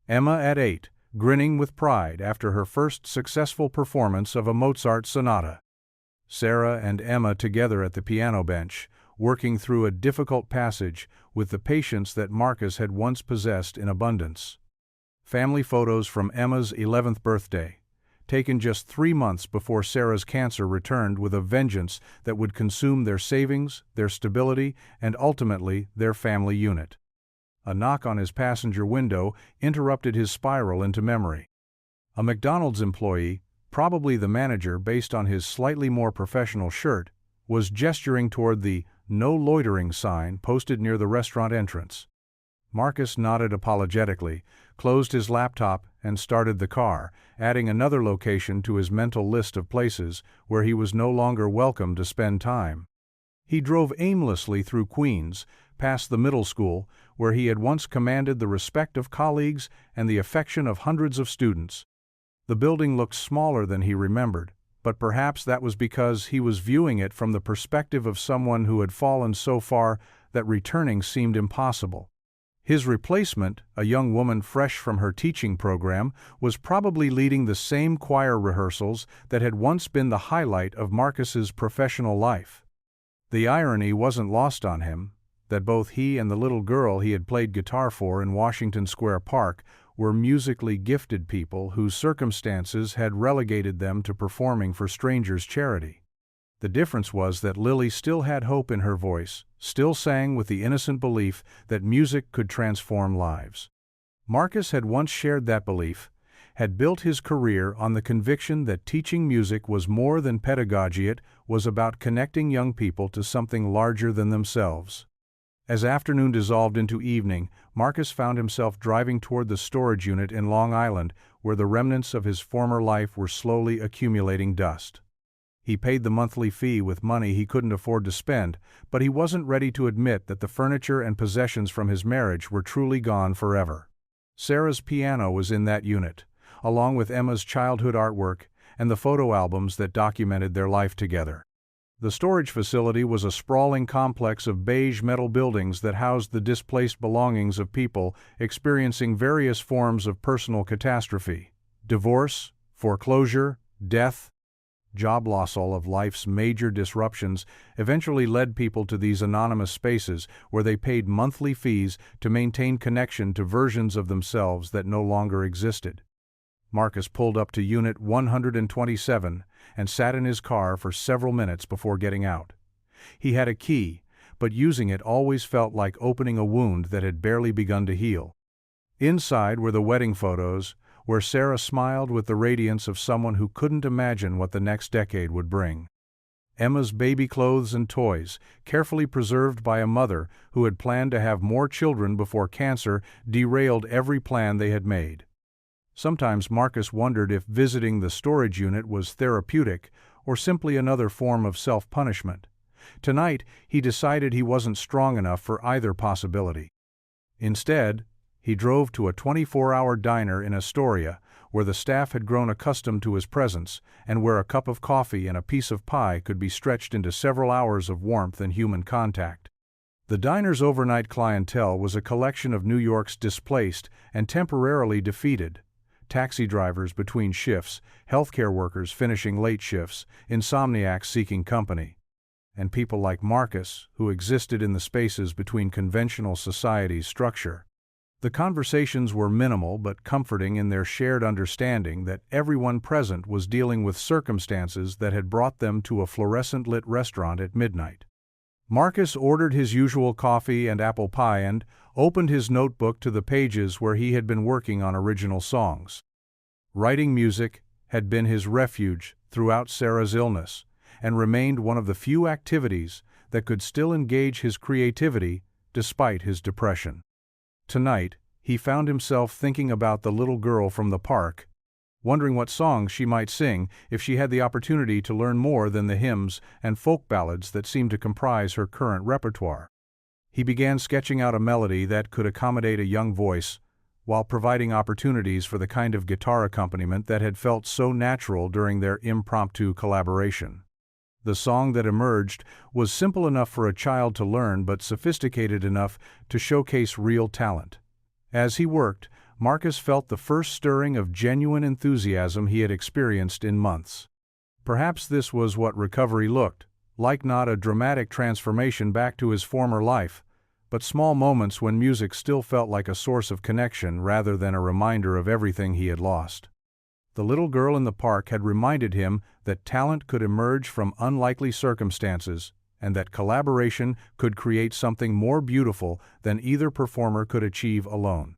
Emma at 8, grinning with pride after her first successful performance of a Mozart sonata. Sarah and Emma together at the piano bench, working through a difficult passage with the patience that Marcus had once possessed in abundance. Family photos from Emma's 11th birthday, taken just 3 months before Sarah's cancer returned with a vengeance that would consume their savings, their stability, and ultimately their family unit. A knock on his passenger window interrupted his spiral into memory. A McDonald's employee, probably the manager based on his slightly more professional shirt, was gesturing toward the "No Loitering" sign posted near the restaurant entrance. Marcus nodded apologetically, closed his laptop, and started the car, adding another location to his mental list of places where he was no longer welcome to spend time. He drove aimlessly through Queens, past the middle school, where he had once commanded the respect of colleagues and the affection of hundreds of students. The building looked smaller than he remembered, but perhaps that was because he was viewing it from the perspective of someone who had fallen so far that returning seemed impossible. His replacement, a young woman fresh from her teaching program, was probably leading the same choir rehearsals that had once been the highlight of Marcus's professional life. The irony wasn't lost on him, that both he and the little girl he had played guitar for in Washington Square Park were musically gifted people whose circumstances had relegated them to performing for strangers' charity. The difference was that Lily still had hope in her voice, still sang with the innocent belief that music could transform lives. Marcus had once shared that belief, had built his career on the conviction that teaching music was more than pedagogy, it was about connecting young people to something larger than themselves. As afternoon dissolved into evening, Marcus found himself driving toward the storage unit in Long Island, where the remnants of his former life were slowly accumulating dust. He paid the monthly fee with money he couldn't afford to spend, but he wasn't ready to admit that the furniture and possessions from his marriage were truly gone forever. Sarah's piano was in that unit, along with Emma's childhood artwork and the photo albums that documented their life together. The storage facility was a sprawling complex of beige metal buildings that housed the displaced belongings of people experiencing various forms of personal catastrophe: divorce, foreclosure, death, job loss. All of life's major disruptions eventually led people to these anonymous spaces where they paid monthly fees to maintain connection to versions of themselves that no longer existed. Marcus pulled up to Unit 127 and sat in his car for several minutes before getting out. He had a key, but using it always felt like opening a wound that had barely begun to heal. Inside were the wedding photos, where Sarah smiled with the radiance of someone who couldn't imagine what the next decade would bring. Emma's baby clothes and toys, carefully preserved by a mother who had planned to have more children before cancer derailed every plan they had made. Sometimes Marcus wondered if visiting the storage unit was therapeutic or simply another form of self-punishment. Tonight, he decided he wasn't strong enough for either possibility. Instead, he drove to a 24-hour diner in Astoria, where the staff had grown accustomed to his presence, and where a cup of coffee and a piece of pie could be stretched into several hours of warmth and human contact. The diner's overnight clientele was a collection of New York's displaced and temporarily defeated. Taxi drivers between shifts, healthcare workers finishing late shifts, insomniacs seeking company. And people like Marcus, who existed in the spaces between conventional society's structure. The conversations were minimal but comforting in their shared understanding that everyone present was dealing with circumstances that had brought them to a fluorescent-lit restaurant at midnight. Marcus ordered his usual coffee and apple pie and opened his notebook to the pages where he had been working on original songs. Writing music had been his refuge throughout Sarah's illness, and remained one of the few activities that could still engage his creativity despite his depression. Tonight, he found himself thinking about the little girl from the park, wondering what songs she might sing if she had the opportunity to learn more than the hymns and folk ballads that seemed to comprise her current repertoire. He began sketching out a melody that could accommodate a young voice, while providing opportunities for the kind of guitar accompaniment that had felt so natural during their impromptu collaboration. The song that emerged was simple enough for a child to learn but sophisticated enough to showcase real talent. As he worked, Marcus felt the first stirring of genuine enthusiasm he had experienced in months. Perhaps this was what recovery looked like, not a dramatic transformation back to his former life, but small moments when music still felt like a source of connection rather than a reminder of everything he had lost. The little girl in the park had reminded him that talent could emerge from unlikely circumstances, and that collaboration could create something more beautiful than either performer could achieve alone.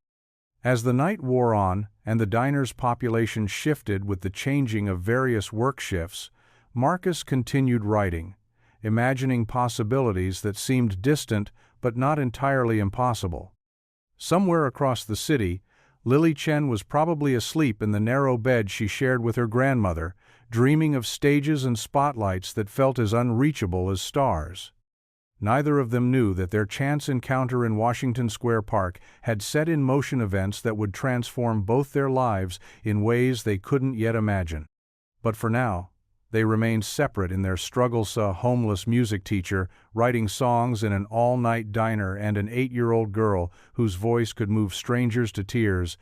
As the night wore on and the diner's population shifted with the changing of various work shifts, Marcus continued writing, imagining possibilities that seemed distant but not entirely impossible. Somewhere across the city, Lily Chen was probably asleep in the narrow bed she shared with her grandmother, dreaming of stages and spotlights that felt as unreachable as stars. Neither of them knew that their chance encounter in Washington Square Park had set in motion events that would transform both their lives in ways they couldn't yet imagine. But for now, they remained separate in their struggles: a homeless music teacher writing songs in an all-night diner and an 8-year-old girl whose voice could move strangers to tears,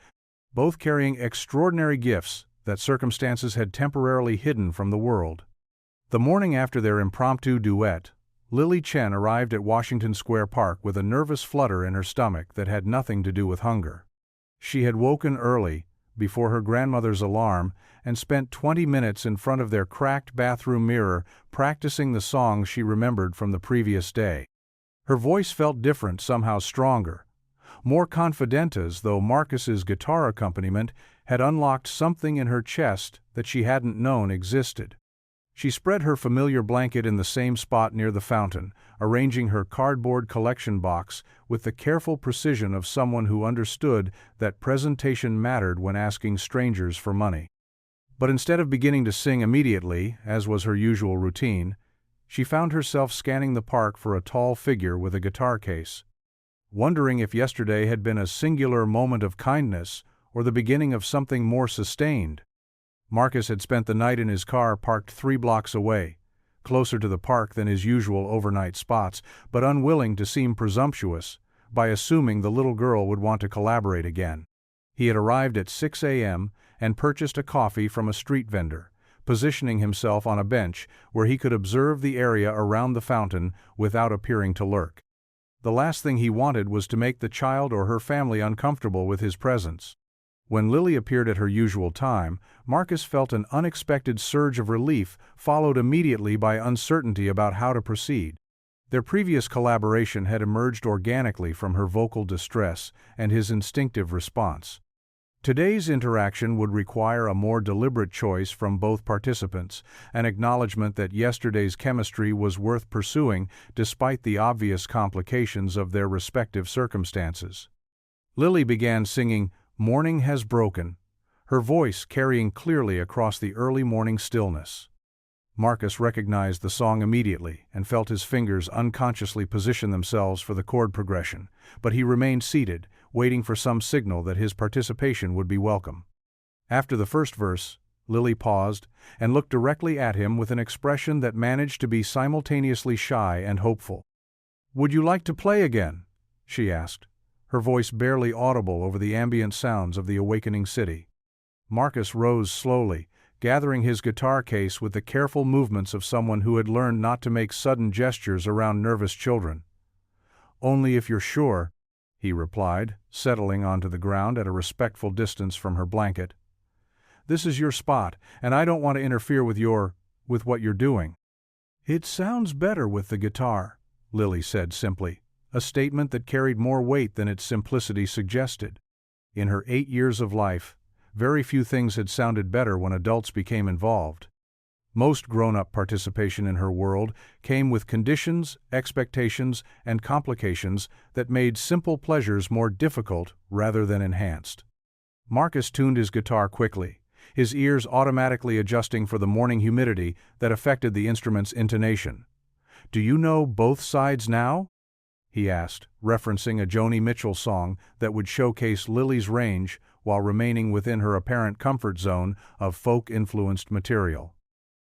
both carrying extraordinary gifts that circumstances had temporarily hidden from the world. The morning after their impromptu duet, Lily Chen arrived at Washington Square Park with a nervous flutter in her stomach that had nothing to do with hunger. She had woken early, before her grandmother's alarm, and spent 20 minutes in front of their cracked bathroom mirror practicing the songs she remembered from the previous day. Her voice felt different, somehow stronger, more confident, as though Marcus's guitar accompaniment had unlocked something in her chest that she hadn't known existed. She spread her familiar blanket in the same spot near the fountain, arranging her cardboard collection box with the careful precision of someone who understood that presentation mattered when asking strangers for money. But instead of beginning to sing immediately, as was her usual routine, she found herself scanning the park for a tall figure with a guitar case, wondering if yesterday had been a singular moment of kindness or the beginning of something more sustained. Marcus had spent the night in his car parked 3 blocks away, closer to the park than his usual overnight spots, but unwilling to seem presumptuous by assuming the little girl would want to collaborate again. He had arrived at 6 a.m. and purchased a coffee from a street vendor, positioning himself on a bench where he could observe the area around the fountain without appearing to lurk. The last thing he wanted was to make the child or her family uncomfortable with his presence. When Lily appeared at her usual time, Marcus felt an unexpected surge of relief, followed immediately by uncertainty about how to proceed. Their previous collaboration had emerged organically from her vocal distress and his instinctive response. Today's interaction would require a more deliberate choice from both participants, an acknowledgement that yesterday's chemistry was worth pursuing despite the obvious complications of their respective circumstances. Lily began singing "Morning Has Broken," her voice carrying clearly across the early morning stillness. Marcus recognized the song immediately and felt his fingers unconsciously position themselves for the chord progression, but he remained seated, waiting for some signal that his participation would be welcome. After the first verse, Lily paused and looked directly at him with an expression that managed to be simultaneously shy and hopeful. "Would you like to play again?" she asked, her voice barely audible over the ambient sounds of the awakening city. Marcus rose slowly, gathering his guitar case with the careful movements of someone who had learned not to make sudden gestures around nervous children. "Only if you're sure," he replied, settling onto the ground at a respectful distance from her blanket. "This is your spot, and I don't want to interfere with what you're doing." "It sounds better with the guitar," Lily said simply, a statement that carried more weight than its simplicity suggested. In her 8 years of life, very few things had sounded better when adults became involved. Most grown-up participation in her world came with conditions, expectations, and complications that made simple pleasures more difficult rather than enhanced. Marcus tuned his guitar quickly, his ears automatically adjusting for the morning humidity that affected the instrument's intonation. "Do you know both sides now?" he asked, referencing a Joni Mitchell song that would showcase Lily's range while remaining within her apparent comfort zone of folk-influenced material.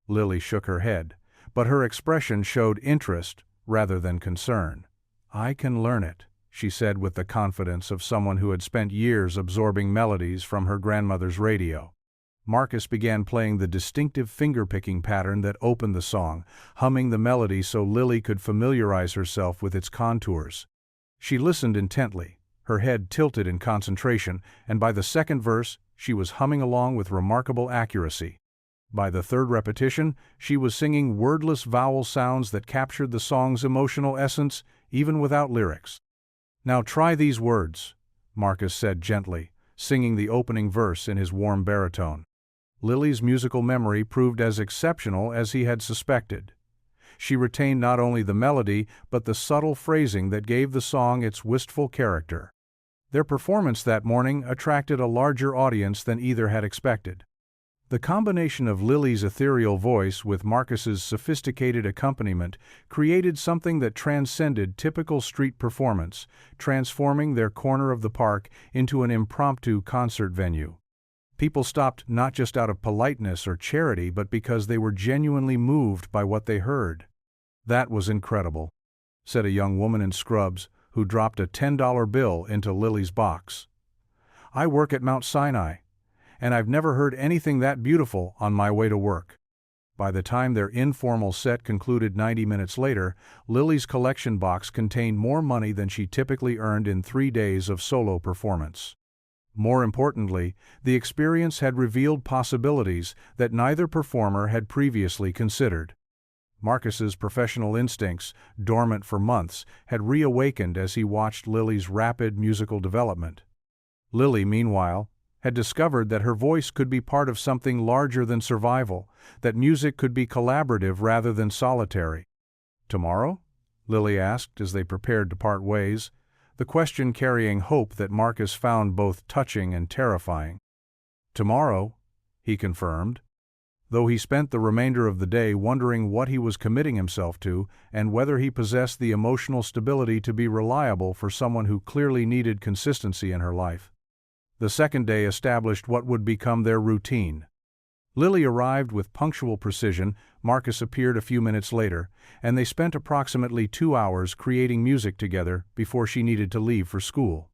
Lily shook her head, but her expression showed interest rather than concern. "I can learn it," she said with the confidence of someone who had spent years absorbing melodies from her grandmother's radio. Marcus began playing the distinctive finger-picking pattern that opened the song, humming the melody so Lily could familiarize herself with its contours. She listened intently, her head tilted in concentration, and by the second verse, she was humming along with remarkable accuracy. By the third repetition, she was singing wordless vowel sounds that captured the song's emotional essence, even without lyrics. "Now try these words," Marcus said gently, singing the opening verse in his warm baritone. Lily's musical memory proved as exceptional as he had suspected. She retained not only the melody, but the subtle phrasing that gave the song its wistful character. Their performance that morning attracted a larger audience than either had expected. The combination of Lily's ethereal voice with Marcus's sophisticated accompaniment created something that transcended typical street performance, transforming their corner of the park into an impromptu concert venue. People stopped not just out of politeness or charity, but because they were genuinely moved by what they heard. "That was incredible," said a young woman in scrubs who dropped a $10 bill into Lily's box. "I work at Mount Sinai, and I've never heard anything that beautiful on my way to work." By the time their informal set concluded 90 minutes later, Lily's collection box contained more money than she typically earned in 3 days of solo performance. More importantly, the experience had revealed possibilities that neither performer had previously considered. Marcus's professional instincts, dormant for months, had reawakened as he watched Lily's rapid musical development. Lily, meanwhile, had discovered that her voice could be part of something larger than survival, that music could be collaborative rather than solitary. "Tomorrow?" Lily asked as they prepared to part ways, the question carrying hope that Marcus found both touching and terrifying. "Tomorrow," he confirmed, though he spent the remainder of the day wondering what he was committing himself to and whether he possessed the emotional stability to be reliable for someone who clearly needed consistency in her life. The second day established what would become their routine. Lily arrived with punctual precision, Marcus appeared a few minutes later, and they spent approximately 2 hours creating music together before she needed to leave for school.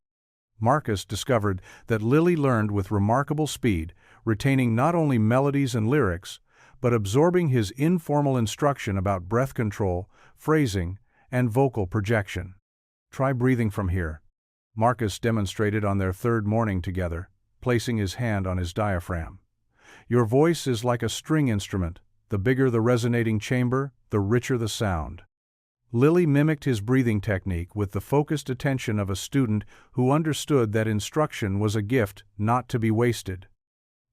Marcus discovered that Lily learned with remarkable speed, retaining not only melodies and lyrics, but absorbing his informal instruction about breath control, phrasing, and vocal projection. "Try breathing from here," Marcus demonstrated on their third morning together, placing his hand on his diaphragm. "Your voice is like a string instrument. The bigger the resonating chamber, the richer the sound." Lily mimicked his breathing technique with the focused attention of a student who understood that instruction was a gift not to be wasted.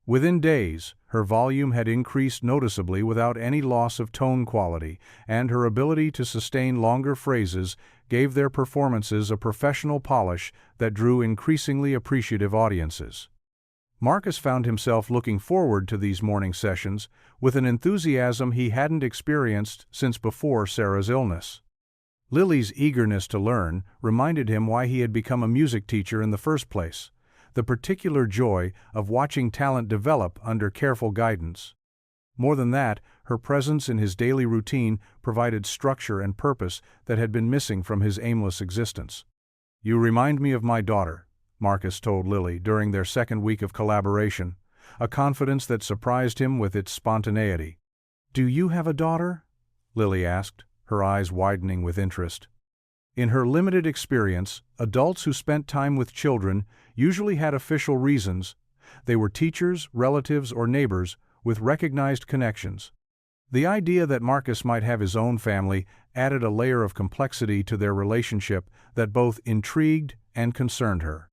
Within days, her volume had increased noticeably without any loss of tone quality, and her ability to sustain longer phrases gave their performances a professional polish that drew increasingly appreciative audiences. Marcus found himself looking forward to these morning sessions with an enthusiasm he hadn't experienced since before Sarah's illness. Lily's eagerness to learn reminded him why he had become a music teacher in the first place, the particular joy of watching talent develop under careful guidance. More than that, her presence in his daily routine provided structure and purpose that had been missing from his aimless existence. "You remind me of my daughter," Marcus told Lily during their second week of collaboration, a confidence that surprised him with its spontaneity. "Do you have a daughter?" Lily asked, her eyes widening with interest. In her limited experience, adults who spent time with children usually had official reasons. They were teachers, relatives, or neighbors with recognized connections. The idea that Marcus might have his own family added a layer of complexity to their relationship that both intrigued and concerned her.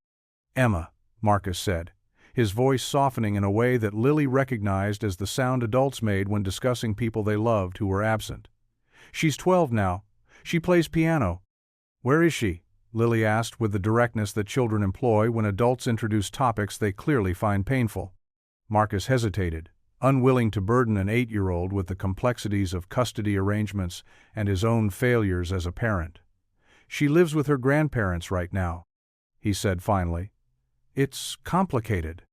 "Emma," Marcus said, his voice softening in a way that Lily recognized as the sound adults made when discussing people they loved who were absent. "She's 12 now. She plays piano." "Where is she?" Lily asked with the directness that children employ when adults introduce topics they clearly find painful. Marcus hesitated, unwilling to burden an 8-year-old with the complexities of custody arrangements and his own failures as a parent. "She lives with her grandparents right now," he said finally. "It's complicated."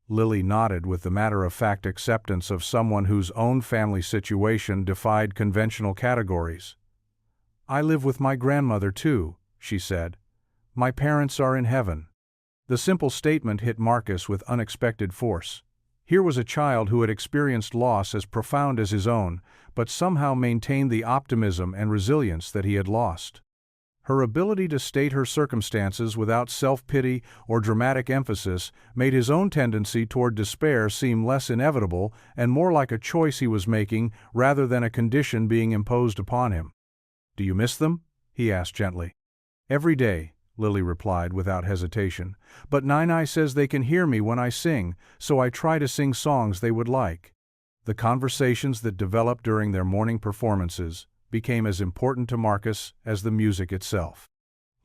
Lily nodded with the matter-of-fact acceptance of someone whose own family situation defied conventional categories. "I live with my grandmother too," she said. "My parents are in heaven." The simple statement hit Marcus with unexpected force. Here was a child who had experienced loss as profound as his own, but somehow maintained the optimism and resilience that he had lost. Her ability to state her circumstances without self-pity or dramatic emphasis made his own tendency toward despair seem less inevitable and more like a choice he was making rather than a condition being imposed upon him. "Do you miss them?" he asked gently. "Every day," Lily replied without hesitation, "but Nai says they can hear me when I sing, so I try to sing songs they would like." The conversations that developed during their morning performances became as important to Marcus as the music itself.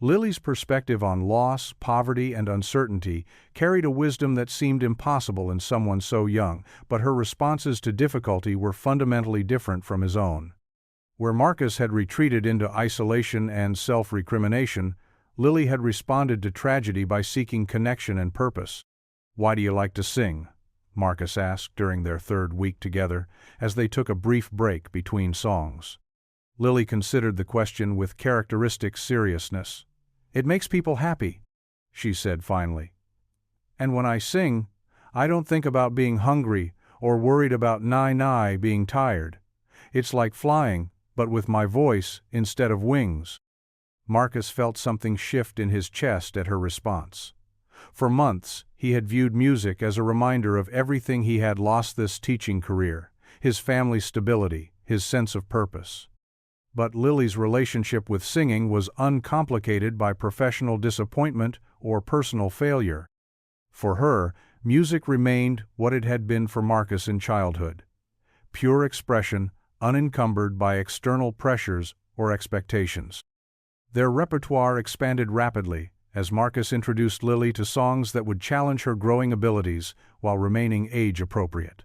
Lily's perspective on loss, poverty, and uncertainty carried a wisdom that seemed impossible in someone so young, but her responses to difficulty were fundamentally different from his own. Where Marcus had retreated into isolation and self-recrimination, Lily had responded to tragedy by seeking connection and purpose. "Why do you like to sing?" Marcus asked during their third week together, as they took a brief break between songs. Lily considered the question with characteristic seriousness. "It makes people happy," she said finally. "And when I sing, I don't think about being hungry or worried about Nai being tired. It's like flying, but with my voice instead of wings." Marcus felt something shift in his chest at her response. For months, he had viewed music as a reminder of everything he had lost this teaching career, his family's stability, his sense of purpose. But Lily's relationship with singing was uncomplicated by professional disappointment or personal failure. For her, music remained what it had been for Marcus in childhood: pure expression, unencumbered by external pressures or expectations. Their repertoire expanded rapidly as Marcus introduced Lily to songs that would challenge her growing abilities while remaining age-appropriate.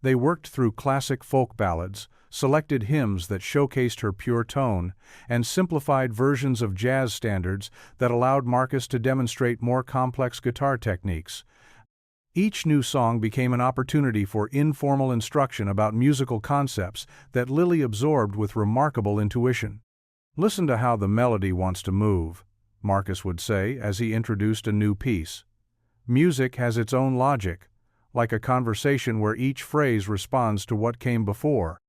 They worked through classic folk ballads, selected hymns that showcased her pure tone, and simplified versions of jazz standards that allowed Marcus to demonstrate more complex guitar techniques. Each new song became an opportunity for informal instruction about musical concepts that Lily absorbed with remarkable intuition. "Listen to how the melody wants to move," Marcus would say as he introduced a new piece. "Music has its own logic, like a conversation where each phrase responds to what came before."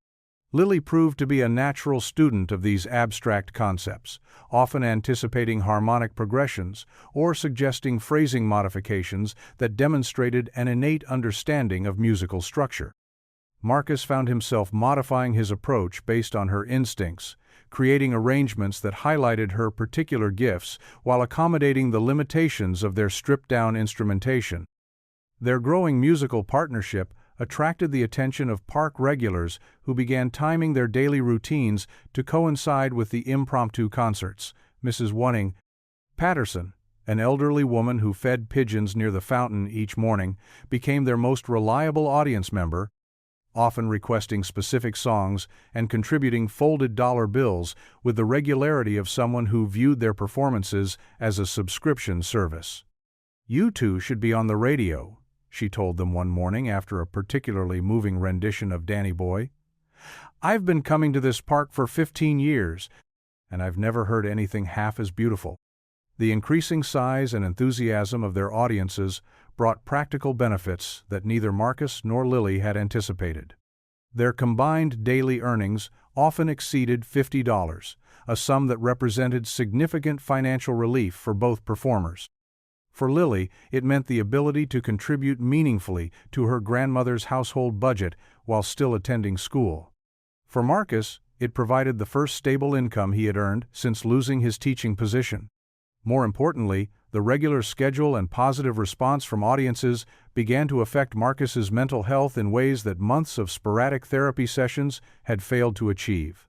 Lily proved to be a natural student of these abstract concepts, often anticipating harmonic progressions or suggesting phrasing modifications that demonstrated an innate understanding of musical structure. Marcus found himself modifying his approach based on her instincts, creating arrangements that highlighted her particular gifts while accommodating the limitations of their stripped-down instrumentation. Their growing musical partnership attracted the attention of park regulars who began timing their daily routines to coincide with the impromptu concerts. Mrs. Wunning Patterson, an elderly woman who fed pigeons near the fountain each morning, became their most reliable audience member, often requesting specific songs and contributing folded dollar bills with the regularity of someone who viewed their performances as a subscription service. "You two should be on the radio," she told them one morning after a particularly moving rendition of Danny Boy. "I've been coming to this park for 15 years, and I've never heard anything half as beautiful." The increasing size and enthusiasm of their audiences brought practical benefits that neither Marcus nor Lily had anticipated. Their combined daily earnings often exceeded $50, a sum that represented significant financial relief for both performers. For Lily, it meant the ability to contribute meaningfully to her grandmother's household budget while still attending school. For Marcus, it provided the first stable income he had earned since losing his teaching position. More importantly, the regular schedule and positive response from audiences began to affect Marcus's mental health in ways that months of sporadic therapy sessions had failed to achieve.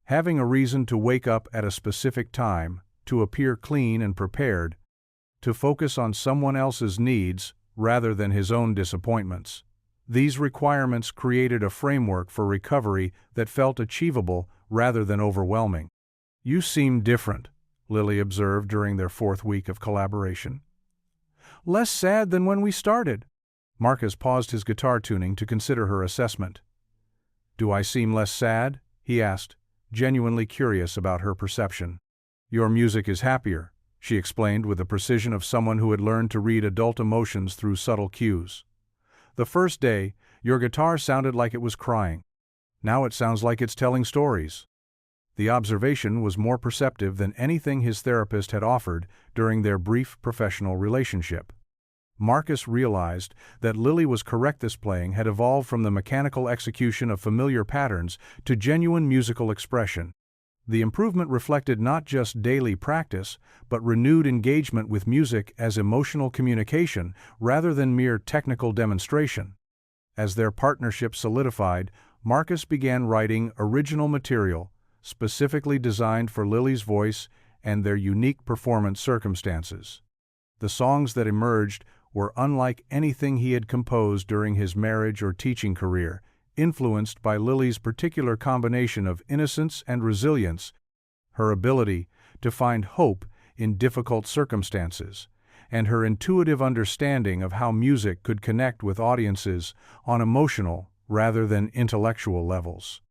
Having a reason to wake up at a specific time, to appear clean and prepared, to focus on someone else's needs rather than his own disappointments. These requirements created a framework for recovery that felt achievable rather than overwhelming. "You seem different," Lily observed during their 4th week of collaboration. "Less sad than when we started." Marcus paused his guitar tuning to consider her assessment. "Do I seem less sad?" he asked, genuinely curious about her perception. "Your music is happier," she explained with the precision of someone who had learned to read adult emotions through subtle cues. "The first day, your guitar sounded like it was crying. Now it sounds like it's telling stories." The observation was more perceptive than anything his therapist had offered during their brief professional relationship. Marcus realized that Lily was correct. This playing had evolved from the mechanical execution of familiar patterns to genuine musical expression. The improvement reflected not just daily practice, but renewed engagement with music as emotional communication rather than mere technical demonstration. As their partnership solidified, Marcus began writing original material, specifically designed for Lily's voice and their unique performance circumstances. The songs that emerged were unlike anything he had composed during his marriage or teaching career, influenced by Lily's particular combination of innocence and resilience, her ability to find hope in difficult circumstances, and her intuitive understanding of how music could connect with audiences on emotional rather than intellectual levels.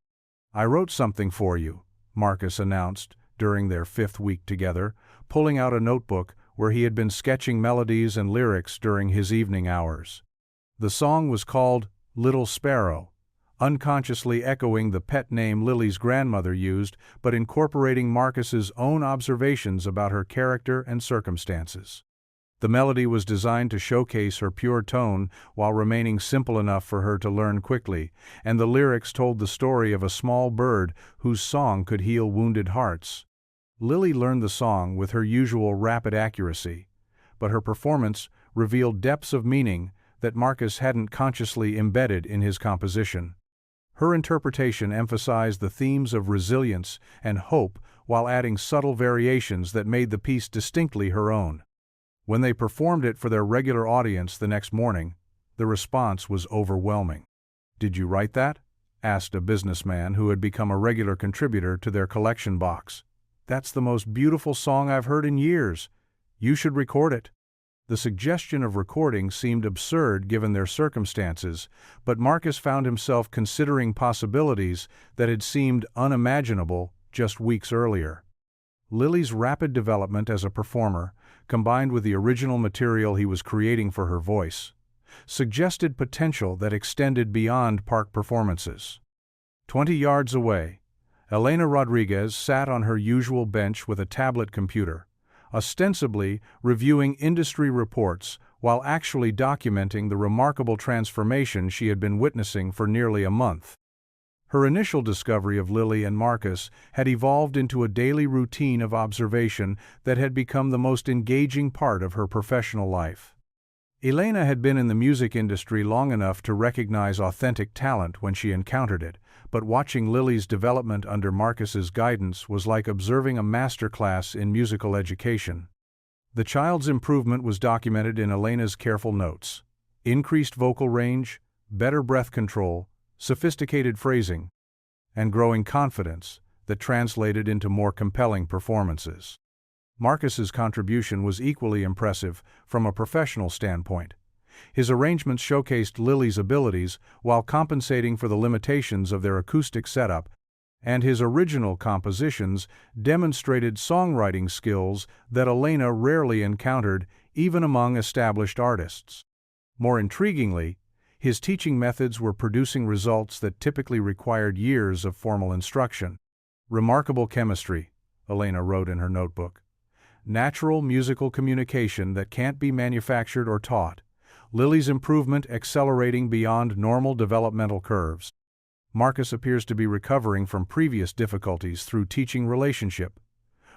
"I wrote something for you," Marcus announced during their 5th week together, pulling out a notebook where he had been sketching melodies and lyrics during his evening hours. The song was called "Little Sparrow," unconsciously echoing the pet name Lily's grandmother used, but incorporating Marcus's own observations about her character and circumstances. The melody was designed to showcase her pure tone while remaining simple enough for her to learn quickly, and the lyrics told the story of a small bird whose song could heal wounded hearts. Lily learned the song with her usual rapid accuracy, but her performance revealed depths of meaning that Marcus hadn't consciously embedded in his composition. Her interpretation emphasized the themes of resilience and hope while adding subtle variations that made the piece distinctly her own. When they performed it for their regular audience the next morning, the response was overwhelming. "Did you write that?" asked a businessman who had become a regular contributor to their collection box. "That's the most beautiful song I've heard in years. You should record it." The suggestion of recording seemed absurd given their circumstances, but Marcus found himself considering possibilities that had seemed unimaginable just weeks earlier. Lily's rapid development as a performer, combined with the original material he was creating for her voice, suggested potential that extended beyond park performances. 20 yards away, Elena Rodriguez sat on her usual bench with a tablet computer, ostensibly reviewing industry reports while actually documenting the remarkable transformation she had been witnessing for nearly a month. Her initial discovery of Lily and Marcus had evolved into a daily routine of observation that had become the most engaging part of her professional life. Elena had been in the music industry long enough to recognize authentic talent when she encountered it, but watching Lily's development under Marcus's guidance was like observing a masterclass in musical education. The child's improvement was documented in Elena's careful notes: increased vocal range, better breath control, sophisticated phrasing, and growing confidence that translated into more compelling performances. Marcus's contribution was equally impressive from a professional standpoint. His arrangements showcased Lily's abilities while compensating for the limitations of their acoustic setup, and his original compositions demonstrated songwriting skills that Elena rarely encountered even among established artists. More intriguingly, his teaching methods were producing results that typically required years of formal instruction. Remarkable chemistry, Elena wrote in her notebook. Natural musical communication that can't be manufactured or taught. Lily's improvement accelerating beyond normal developmental curves. Marcus appears to be recovering from previous difficulties through teaching relationship.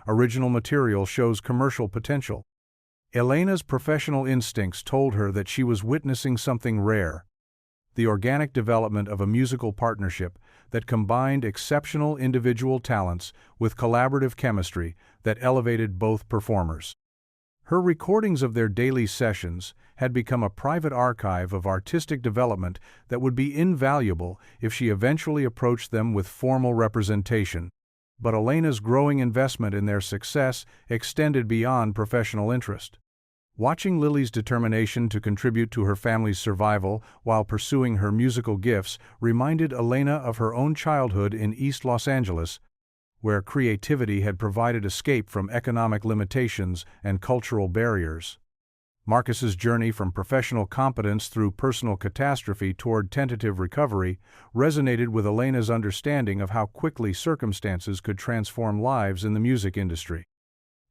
Original material shows commercial potential. Elena's professional instincts told her that she was witnessing something rare: the organic development of a musical partnership that combined exceptional individual talents with collaborative chemistry that elevated both performers. Her recordings of their daily sessions had become a private archive of artistic development that would be invaluable if she eventually approached them with formal representation. But Elena's growing investment in their success extended beyond professional interest. Watching Lily's determination to contribute to her family's survival while pursuing her musical gifts reminded Elena of her own childhood in East Los Angeles, where creativity had provided escape from economic limitations and cultural barriers. Marcus's journey from professional competence through personal catastrophe toward tentative recovery resonated with Elena's understanding of how quickly circumstances could transform lives in the music industry.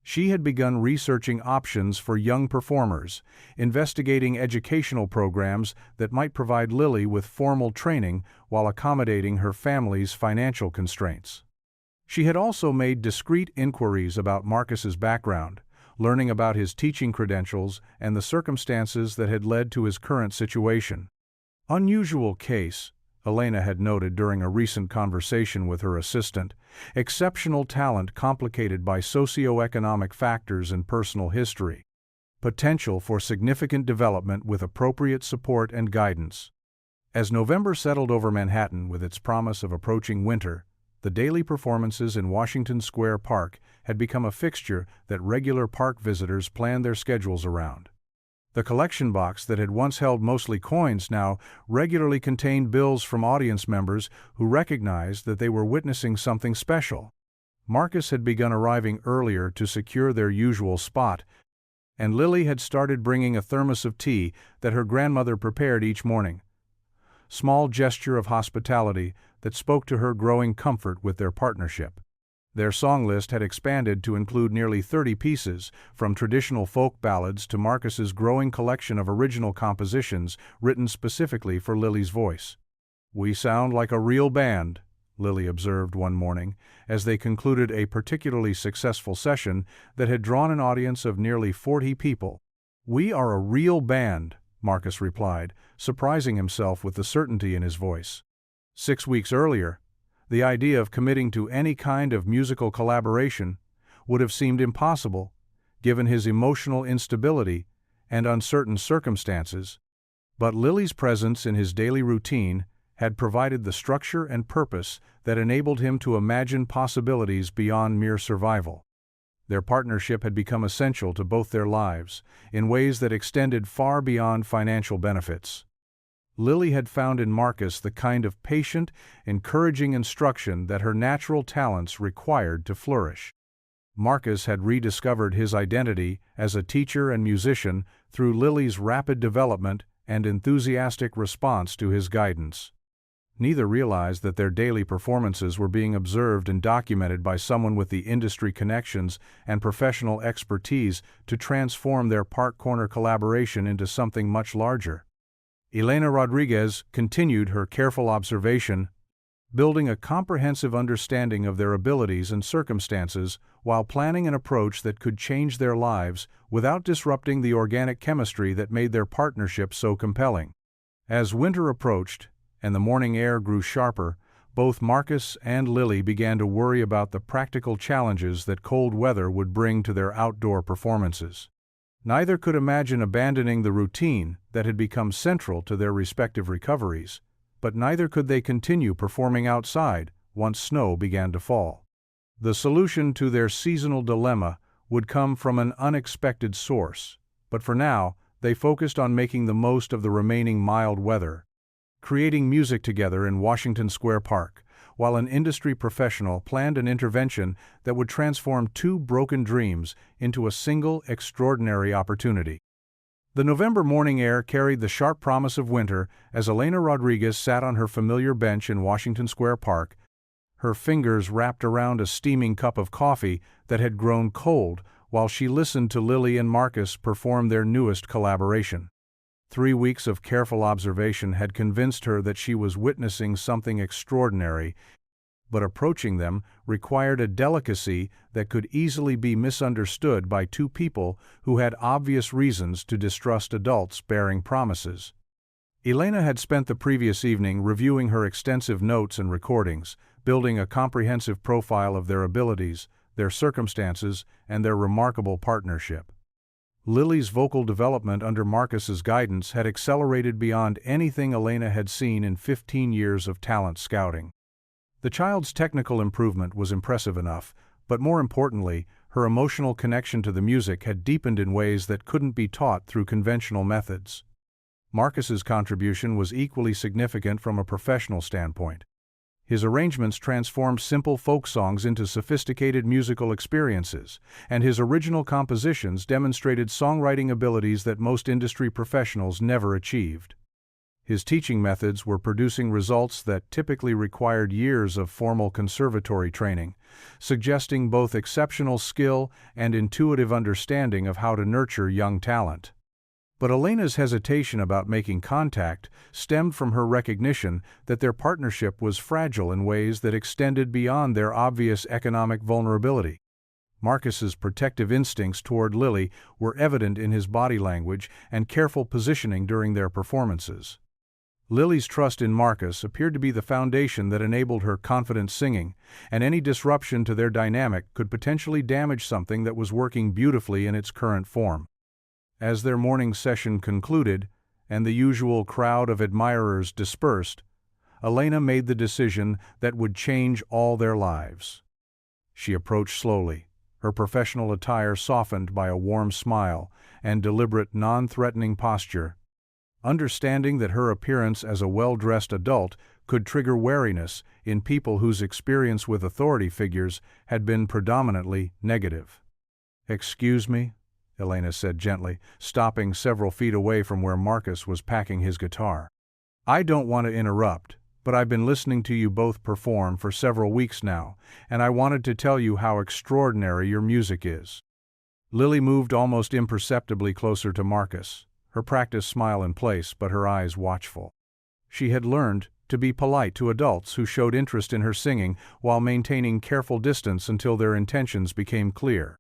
She had begun researching options for young performers, investigating educational programs that might provide Lily with formal training while accommodating her family's financial constraints. She had also made discreet inquiries about Marcus's background, learning about his teaching credentials and the circumstances that had led to his current situation. Unusual case, Elena had noted during a recent conversation with her assistant: exceptional talent complicated by socioeconomic factors and personal history. Potential for significant development with appropriate support and guidance. As November settled over Manhattan with its promise of approaching winter, the daily performances in Washington Square Park had become a fixture that regular park visitors planned their schedules around. The collection box that had once held mostly coins now regularly contained bills from audience members who recognized that they were witnessing something special. Marcus had begun arriving earlier to secure their usual spot, and Lily had started bringing a thermos of tea that her grandmother prepared each morning. Small gesture of hospitality that spoke to her growing comfort with their partnership. Their song list had expanded to include nearly 30 pieces, from traditional folk ballads to Marcus's growing collection of original compositions written specifically for Lily's voice. "We sound like a real band," Lily observed one morning, as they concluded a particularly successful session that had drawn an audience of nearly 40 people. "We are a real band," Marcus replied, surprising himself with the certainty in his voice. 6 weeks earlier, the idea of committing to any kind of musical collaboration would have seemed impossible, given his emotional instability and uncertain circumstances, but Lily's presence in his daily routine had provided the structure and purpose that enabled him to imagine possibilities beyond mere survival. Their partnership had become essential to both their lives, in ways that extended far beyond financial benefits. Lily had found in Marcus the kind of patient, encouraging instruction that her natural talents required to flourish. Marcus had rediscovered his identity as a teacher and musician through Lily's rapid development and enthusiastic response to his guidance. Neither realized that their daily performances were being observed and documented by someone with the industry connections and professional expertise to transform their park corner collaboration into something much larger. Elena Rodriguez continued her careful observation. building a comprehensive understanding of their abilities and circumstances while planning an approach that could change their lives without disrupting the organic chemistry that made their partnership so compelling. As winter approached and the morning air grew sharper, both Marcus and Lily began to worry about the practical challenges that cold weather would bring to their outdoor performances. Neither could imagine abandoning the routine that had become central to their respective recoveries, but neither could they continue performing outside once snow began to fall. The solution to their seasonal dilemma would come from an unexpected source, but for now, they focused on making the most of the remaining mild weather, creating music together in Washington Square Park, while an industry professional planned an intervention that would transform two broken dreams into a single extraordinary opportunity. The November morning air carried the sharp promise of winter as Elena Rodriguez sat on her familiar bench in Washington Square Park, her fingers wrapped around a steaming cup of coffee that had grown cold while she listened to Lily and Marcus perform their newest collaboration. 3 weeks of careful observation had convinced her that she was witnessing something extraordinary, but approaching them required a delicacy that could easily be misunderstood by two people who had obvious reasons to distrust adults bearing promises. Elena had spent the previous evening reviewing her extensive notes and recordings, building a comprehensive profile of their abilities, their circumstances, and their remarkable partnership. Lily's vocal development under Marcus's guidance had accelerated beyond anything Elena had seen in 15 years of talent scouting. The child's technical improvement was impressive enough, but more importantly, her emotional connection to the music had deepened in ways that couldn't be taught through conventional methods. Marcus's contribution was equally significant from a professional standpoint. His arrangements transformed simple folk songs into sophisticated musical experiences, and his original compositions demonstrated songwriting abilities that most industry professionals never achieved. His teaching methods were producing results that typically required years of formal conservatory training, suggesting both exceptional skill and intuitive understanding of how to nurture young talent. But Elena's hesitation about making contact stemmed from her recognition that their partnership was fragile in ways that extended beyond their obvious economic vulnerability. Marcus's protective instincts toward Lily were evident in his body language and careful positioning during their performances. Lily's trust in Marcus appeared to be the foundation that enabled her confident singing, and any disruption to their dynamic could potentially damage something that was working beautifully in its current form. As their morning session concluded, and the usual crowd of admirers dispersed, Elena made the decision that would change all their lives. She approached slowly, her professional attire softened by a warm smile and deliberate, non-threatening posture, understanding that her appearance as a well-dressed adult could trigger wariness in people whose experience with authority figures had been predominantly negative. "Excuse me," Elena said gently, stopping several feet away from where Marcus was packing his guitar. "I don't want to interrupt, but I've been listening to you both perform for several weeks now, and I wanted to tell you how extraordinary your music is." Lily moved almost imperceptibly closer to Marcus, her practiced smile in place but her eyes watchful. She had learned to be polite to adults who showed interest in her singing while maintaining careful distance until their intentions became clear.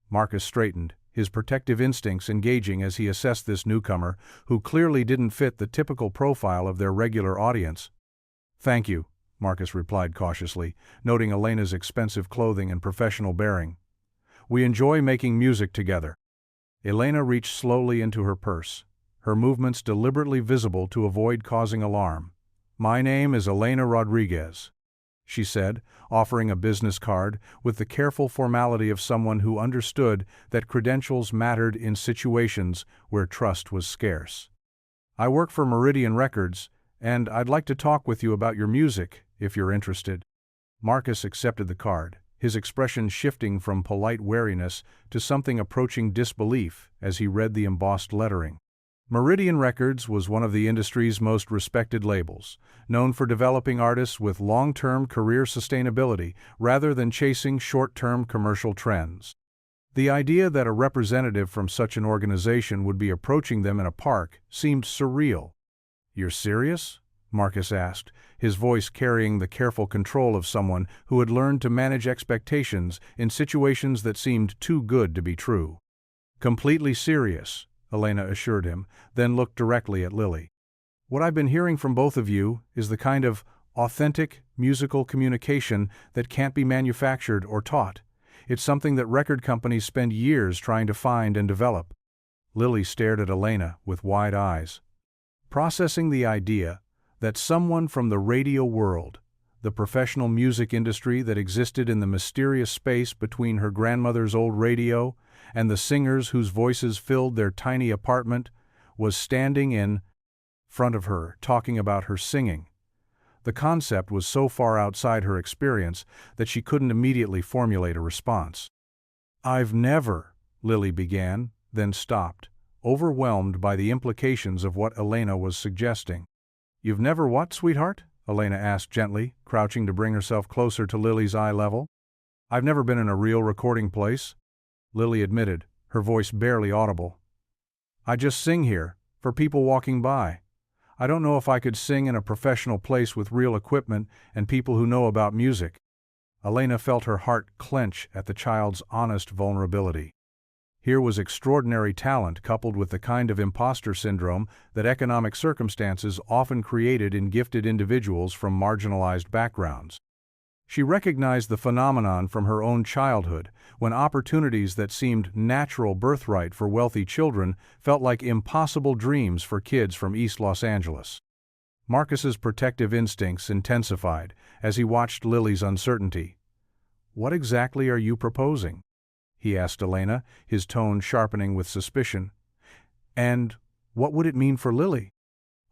Marcus straightened, his protective instincts engaging as he assessed this newcomer, who clearly didn't fit the typical profile of their regular audience. "Thank you," Marcus replied cautiously, noting Elena's expensive clothing and professional bearing. "We enjoy making music together." Elena reached slowly into her purse, her movements deliberately visible to avoid causing alarm. "My name is Elena Rodriguez," she said, offering a business card with the careful formality of someone who understood that credentials mattered in situations where trust was scarce. "I work for Meridian Records, and I'd like to talk with you about your music, if you're interested." Marcus accepted the card, his expression shifting from polite wariness to something approaching disbelief as he read the embossed lettering. Meridian Records was one of the industry's most respected labels, known for developing artists with long-term career sustainability rather than chasing short-term commercial trends. The idea that a representative from such an organization would be approaching them in a park seemed surreal. "You're serious?" Marcus asked, his voice carrying the careful control of someone who had learned to manage expectations in situations that seemed too good to be true. Completely serious, Elena assured him, then looked directly at Lily. What I've been hearing from both of you is the kind of authentic, musical communication that can't be manufactured or taught. It's something that record companies spend years trying to find and develop. Lily stared at Elena with wide eyes, processing the idea that someone from the radio world, the professional music industry that existed in the mysterious space between her grandmother's old radio and the singers whose voices filled their tiny apartment, was standing in front of her talking about her singing. The concept was so far outside her experience that she couldn't immediately formulate a response. "I've never," Lily began, then stopped, overwhelmed by the implications of what Elena was suggesting. "You've never what, sweetheart?" Elena asked gently, crouching to bring herself closer to Lily's eye level. "I've never been in a real recording place," Lily admitted, her voice barely audible. "I just sing here, for people walking by. I don't know if I could sing in a professional place with real equipment and people who know about music." Elena felt her heart clench at the child's honest vulnerability. Here was extraordinary talent coupled with the kind of imposter syndrome that economic circumstances often created in gifted individuals from marginalized backgrounds. She recognized the phenomenon from her own childhood, when opportunities that seemed natural birthright for wealthy children felt like impossible dreams for kids from East Los Angeles. Marcus's protective instincts intensified as he watched Lily's uncertainty. "What exactly are you proposing?" he asked Elena, his tone sharpening with suspicion. "And what would it mean for Lily?"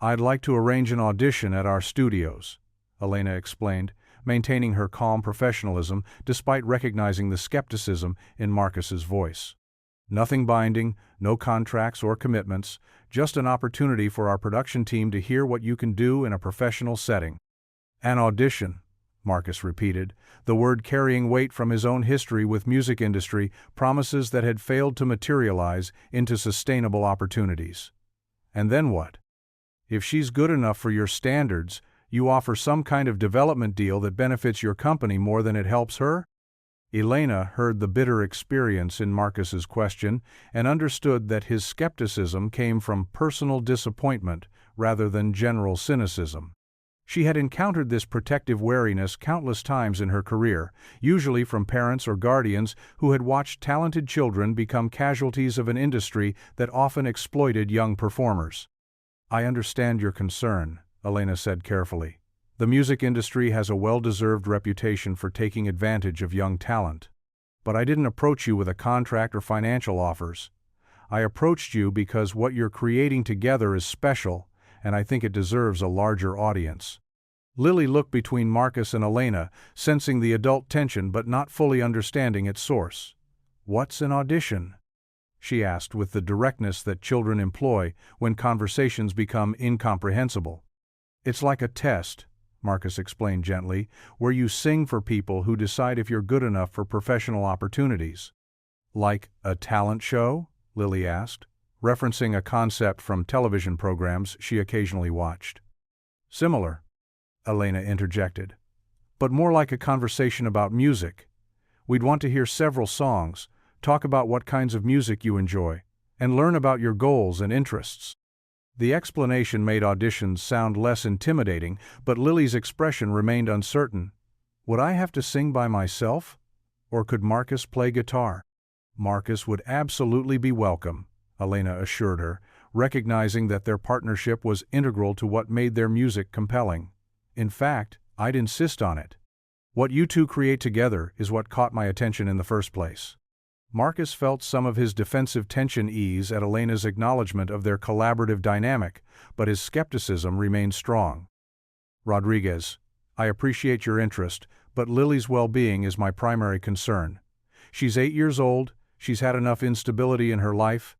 "I'd like to arrange an audition at our studios," Elena explained, maintaining her calm professionalism despite recognizing the skepticism in Marcus's voice. "Nothing binding, no contracts or commitments, just an opportunity for our production team to hear what you can do in a professional setting." "An audition," Marcus repeated, the word carrying weight from his own history with music industry, promises that had failed to materialize into sustainable opportunities. "And then what? If she's good enough for your standards, you offer some kind of development deal that benefits your company more than it helps her?" Elena heard the bitter experience in Marcus's question and understood that his skepticism came from personal disappointment rather than general cynicism. She had encountered this protective wariness countless times in her career, usually from parents or guardians who had watched talented children become casualties of an industry that often exploited young performers. "I understand your concern," Elena said carefully. "The music industry has a well-deserved reputation for taking advantage of young talent. But I didn't approach you with a contract or financial offers. I approached you because what you're creating together is special, and I think it deserves a larger audience." Lily looked between Marcus and Elena, sensing the adult tension but not fully understanding its source. "What's an audition?" she asked with the directness that children employ when conversations become incomprehensible. "It's like a test," Marcus explained gently, "where you sing for people who decide if you're good enough for professional opportunities." "Like a talent show?" Lily asked, referencing a concept from television programs she occasionally watched. "Similar," Elena interjected, "but more like a conversation about music. We'd want to hear several songs, talk about what kinds of music you enjoy, and learn about your goals and interests." The explanation made auditions sound less intimidating, but Lily's expression remained uncertain. "Would I have to sing by myself? Or could Marcus play guitar?" "Marcus would absolutely be welcome," Elena assured her, recognizing that their partnership was integral to what made their music compelling. "In fact, I'd insist on it. What you two create together is what caught my attention in the first place." Marcus felt some of his defensive tension ease at Elena's acknowledgement of their collaborative dynamic, but his skepticism remained strong. "Rodriguez, I appreciate your interest, but Lily's well-being is my primary concern. She's 8 years old, she's had enough instability in her life,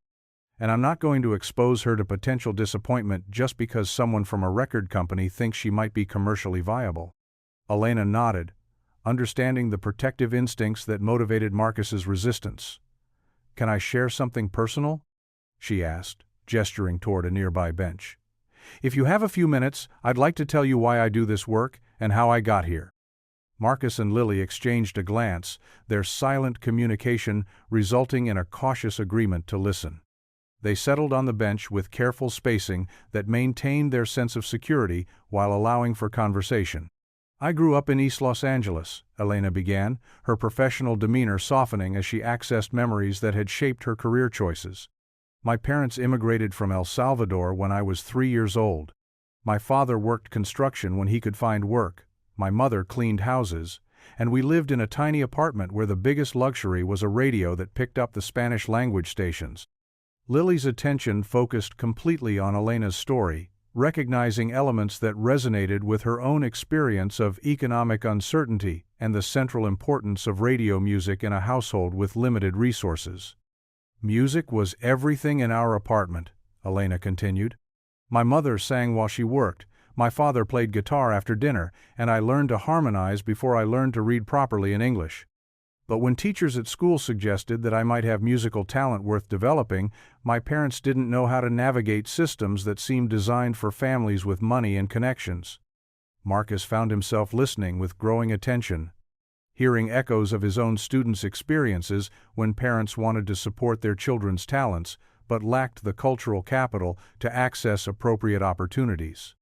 and I'm not going to expose her to potential disappointment just because someone from a record company thinks she might be commercially viable." Elena nodded, understanding the protective instincts that motivated Marcus's resistance. "Can I share something personal?" she asked, gesturing toward a nearby bench. If you have a few minutes, I'd like to tell you why I do this work and how I got here. Marcus and Lily exchanged a glance, their silent communication resulting in a cautious agreement to listen. They settled on the bench with careful spacing that maintained their sense of security while allowing for conversation. I grew up in East Los Angeles, Elena began, her professional demeanor softening as she accessed memories that had shaped her career choices. My parents immigrated from El Salvador when I was 3 years old. My father worked construction when he could find work, my mother cleaned houses, and we lived in a tiny apartment where the biggest luxury was a radio that picked up the Spanish language stations. Lily's attention focused completely on Elena's story, recognizing elements that resonated with her own experience of economic uncertainty and the central importance of radio music in a household with limited resources. Music was everything in our apartment, Elena continued. My mother sang while she worked, my father played guitar after dinner, and I learned to harmonize before I learned to read properly in English. But when teachers at school suggested that I might have musical talent worth developing, my parents didn't know how to navigate systems that seemed designed for families with money and connections. Marcus found himself listening with growing attention, hearing echoes of his own students' experiences when parents wanted to support their children's talents, but lacked the cultural capital to access appropriate opportunities.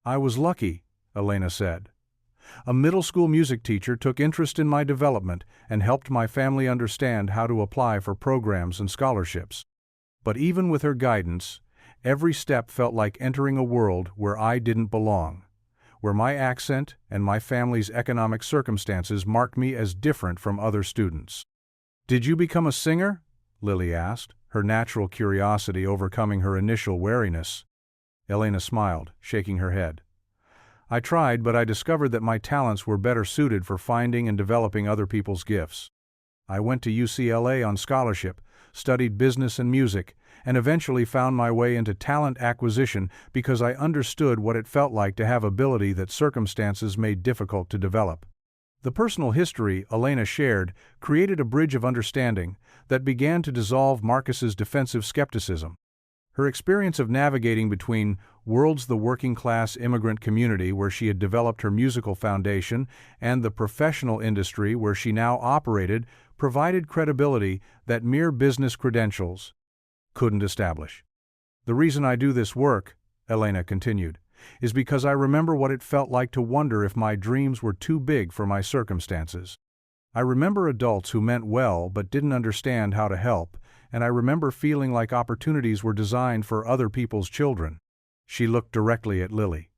I was lucky, Elena said. A middle school music teacher took interest in my development and helped my family understand how to apply for programs and scholarships. But even with her guidance, every step felt like entering a world where I didn't belong, where my accent and my family's economic circumstances marked me as different from other students. Did you become a singer? Lily asked, her natural curiosity overcoming her initial wariness. Elena smiled, shaking her head. I tried, but I discovered that my talents were better suited for finding and developing other people's gifts. I went to UCLA on scholarship, studied business and music, and eventually found my way into talent acquisition because I understood what it felt like to have ability that circumstances made difficult to develop. The personal history Elena shared created a bridge of understanding that began to dissolve Marcus's defensive skepticism. Her experience of navigating between worlds, the working-class immigrant community where she had developed her musical foundation, and the professional industry where she now operated, provided credibility that mere business credentials couldn't establish. The reason I do this work, Elena continued, is because I remember what it felt like to wonder if my dreams were too big for my circumstances. I remember adults who meant well but didn't understand how to help, and I remember feeling like opportunities were designed for other people's children. She looked directly at Lily.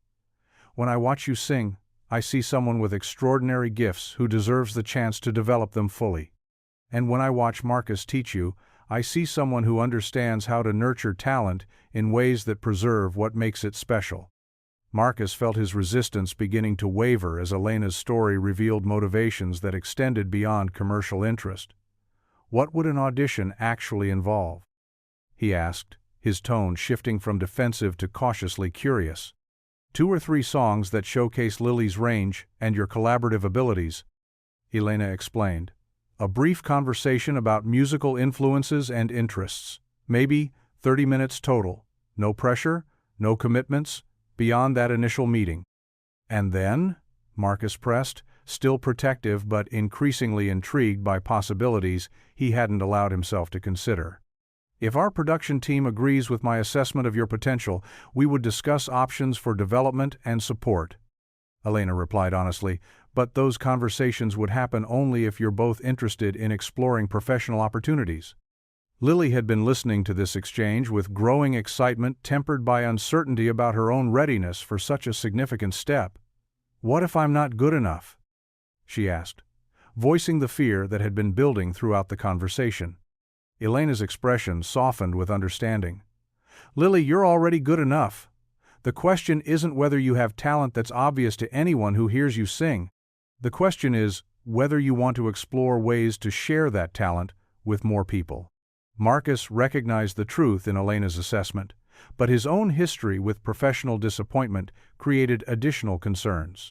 When I watch you sing, I see someone with extraordinary gifts who deserves the chance to develop them fully. And when I watch Marcus teach you, I see someone who understands how to nurture talent in ways that preserve what makes it special. Marcus felt his resistance beginning to waver as Elena's story revealed motivations that extended beyond commercial interest. What would an audition actually involve? He asked, his tone shifting from defensive to cautiously curious. 2 or 3 songs that showcase Lily's range and your collaborative abilities, Elena explained. A brief conversation about musical influences and interests. Maybe 30 minutes total. No pressure, no commitments, beyond that initial meeting. And then? Marcus pressed, still protective but increasingly intrigued by possibilities he hadn't allowed himself to consider. If our production team agrees with my assessment of your potential, we would discuss options for development and support. Elena replied honestly, but those conversations would happen only if you're both interested in exploring professional opportunities. Lily had been listening to this exchange with growing excitement tempered by uncertainty about her own readiness for such a significant step. What if I'm not good enough? She asked, voicing the fear that had been building throughout the conversation. Elena's expression softened with understanding. Lily, you're already good enough. The question isn't whether you have talent that's obvious to anyone who hears you sing. The question is whether you want to explore ways to share that talent with more people. Marcus recognized the truth in Elena's assessment, but his own history with professional disappointment created additional concerns.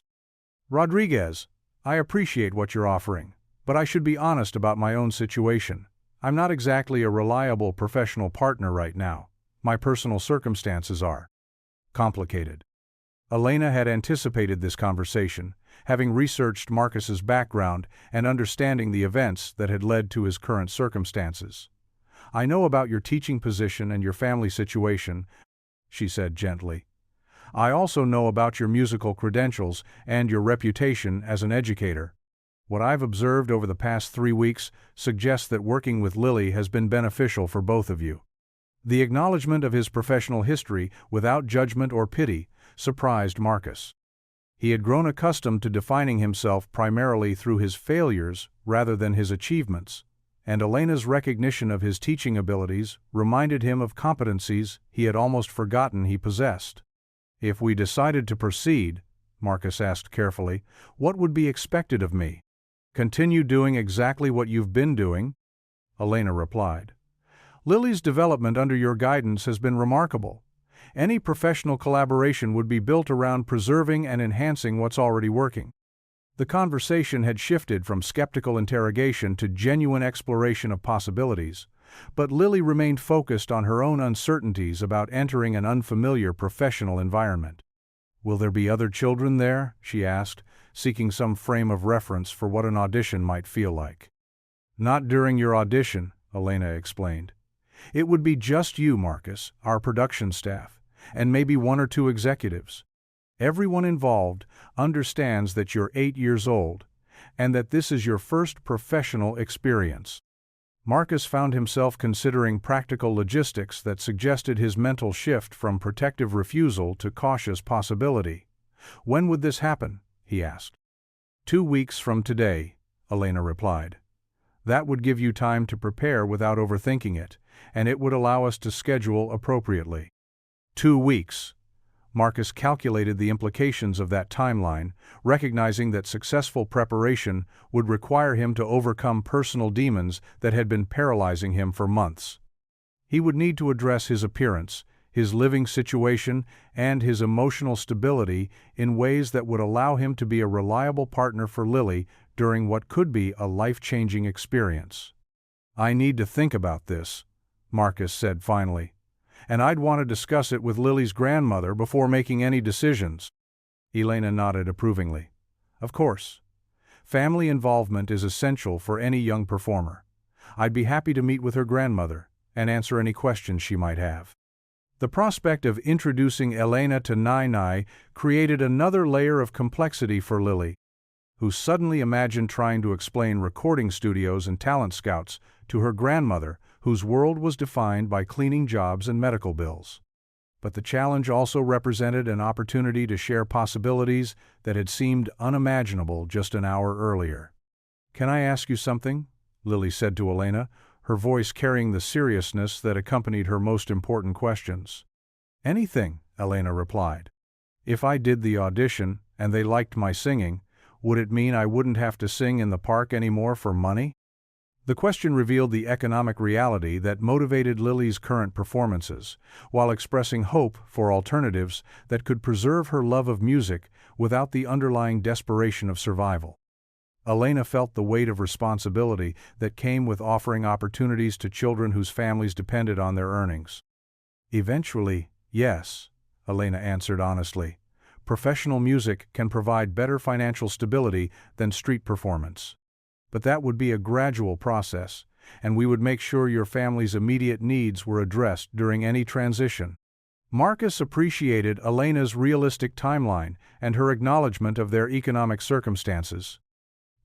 Rodriguez, I appreciate what you're offering, but I should be honest about my own situation. I'm not exactly a reliable professional partner right now. My personal circumstances are complicated. Elena had anticipated this conversation, having researched Marcus's background and understanding the events that had led to his current circumstances. "I know about your teaching position and your family situation," she said gently. "I also know about your musical credentials and your reputation as an educator. What I've observed over the past 3 weeks suggests that working with Lily has been beneficial for both of you." The acknowledgement of his professional history, without judgment or pity, surprised Marcus. He had grown accustomed to defining himself primarily through his failures rather than his achievements, and Elena's recognition of his teaching abilities reminded him of competencies he had almost forgotten he possessed. "If we decided to proceed," Marcus asked carefully, "what would be expected of me?" "Continue doing exactly what you've been doing," Elena replied. "Lily's development under your guidance has been remarkable. Any professional collaboration would be built around preserving and enhancing what's already working." The conversation had shifted from skeptical interrogation to genuine exploration of possibilities, but Lily remained focused on her own uncertainties about entering an unfamiliar professional environment. "Will there be other children there?" she asked, seeking some frame of reference for what an audition might feel like. "Not during your audition," Elena explained. "It would be just you, Marcus, our production staff, and maybe 1 or 2 executives. Everyone involved understands that you're 8 years old, and that this is your first professional experience." Marcus found himself considering practical logistics that suggested his mental shift from protective refusal to cautious possibility. "When would this happen?" he asked. 2 weeks from today," Elena replied. "That would give you time to prepare without overthinking it, and it would allow us to schedule appropriately." 2 weeks. Marcus calculated the implications of that timeline, recognizing that successful preparation would require him to overcome personal demons that had been paralyzing him for months. He would need to address his appearance, his living situation, and his emotional stability in ways that would allow him to be a reliable partner for Lily during what could be a life-changing experience. "I need to think about this," Marcus said finally, "and I'd want to discuss it with Lily's grandmother before making any decisions." Elena nodded approvingly. "Of course. Family involvement is essential for any young performer. I'd be happy to meet with her grandmother and answer any questions she might have." The prospect of introducing Elena to Nai created another layer of complexity for Lily, who suddenly imagined trying to explain recording studios and talent scouts to her grandmother, whose world was defined by cleaning jobs and medical bills. But the challenge also represented an opportunity to share possibilities that had seemed unimaginable just an hour earlier. "Can I ask you something?" Lily said to Elena, her voice carrying the seriousness that accompanied her most important questions. "Anything," Elena replied. "If I did the audition and they liked my singing, would it mean I wouldn't have to sing in the park anymore for money?" The question revealed the economic reality that motivated Lily's current performances, while expressing hope for alternatives that could preserve her love of music without the underlying desperation of survival. Elena felt the weight of responsibility that came with offering opportunities to children whose families depended on their earnings. "Eventually, yes," Elena answered honestly. "Professional music can provide better financial stability than street performance. But that would be a gradual process, and we would make sure your family's immediate needs were addressed during any transition." Marcus appreciated Elena's realistic timeline and her acknowledgement of their economic circumstances.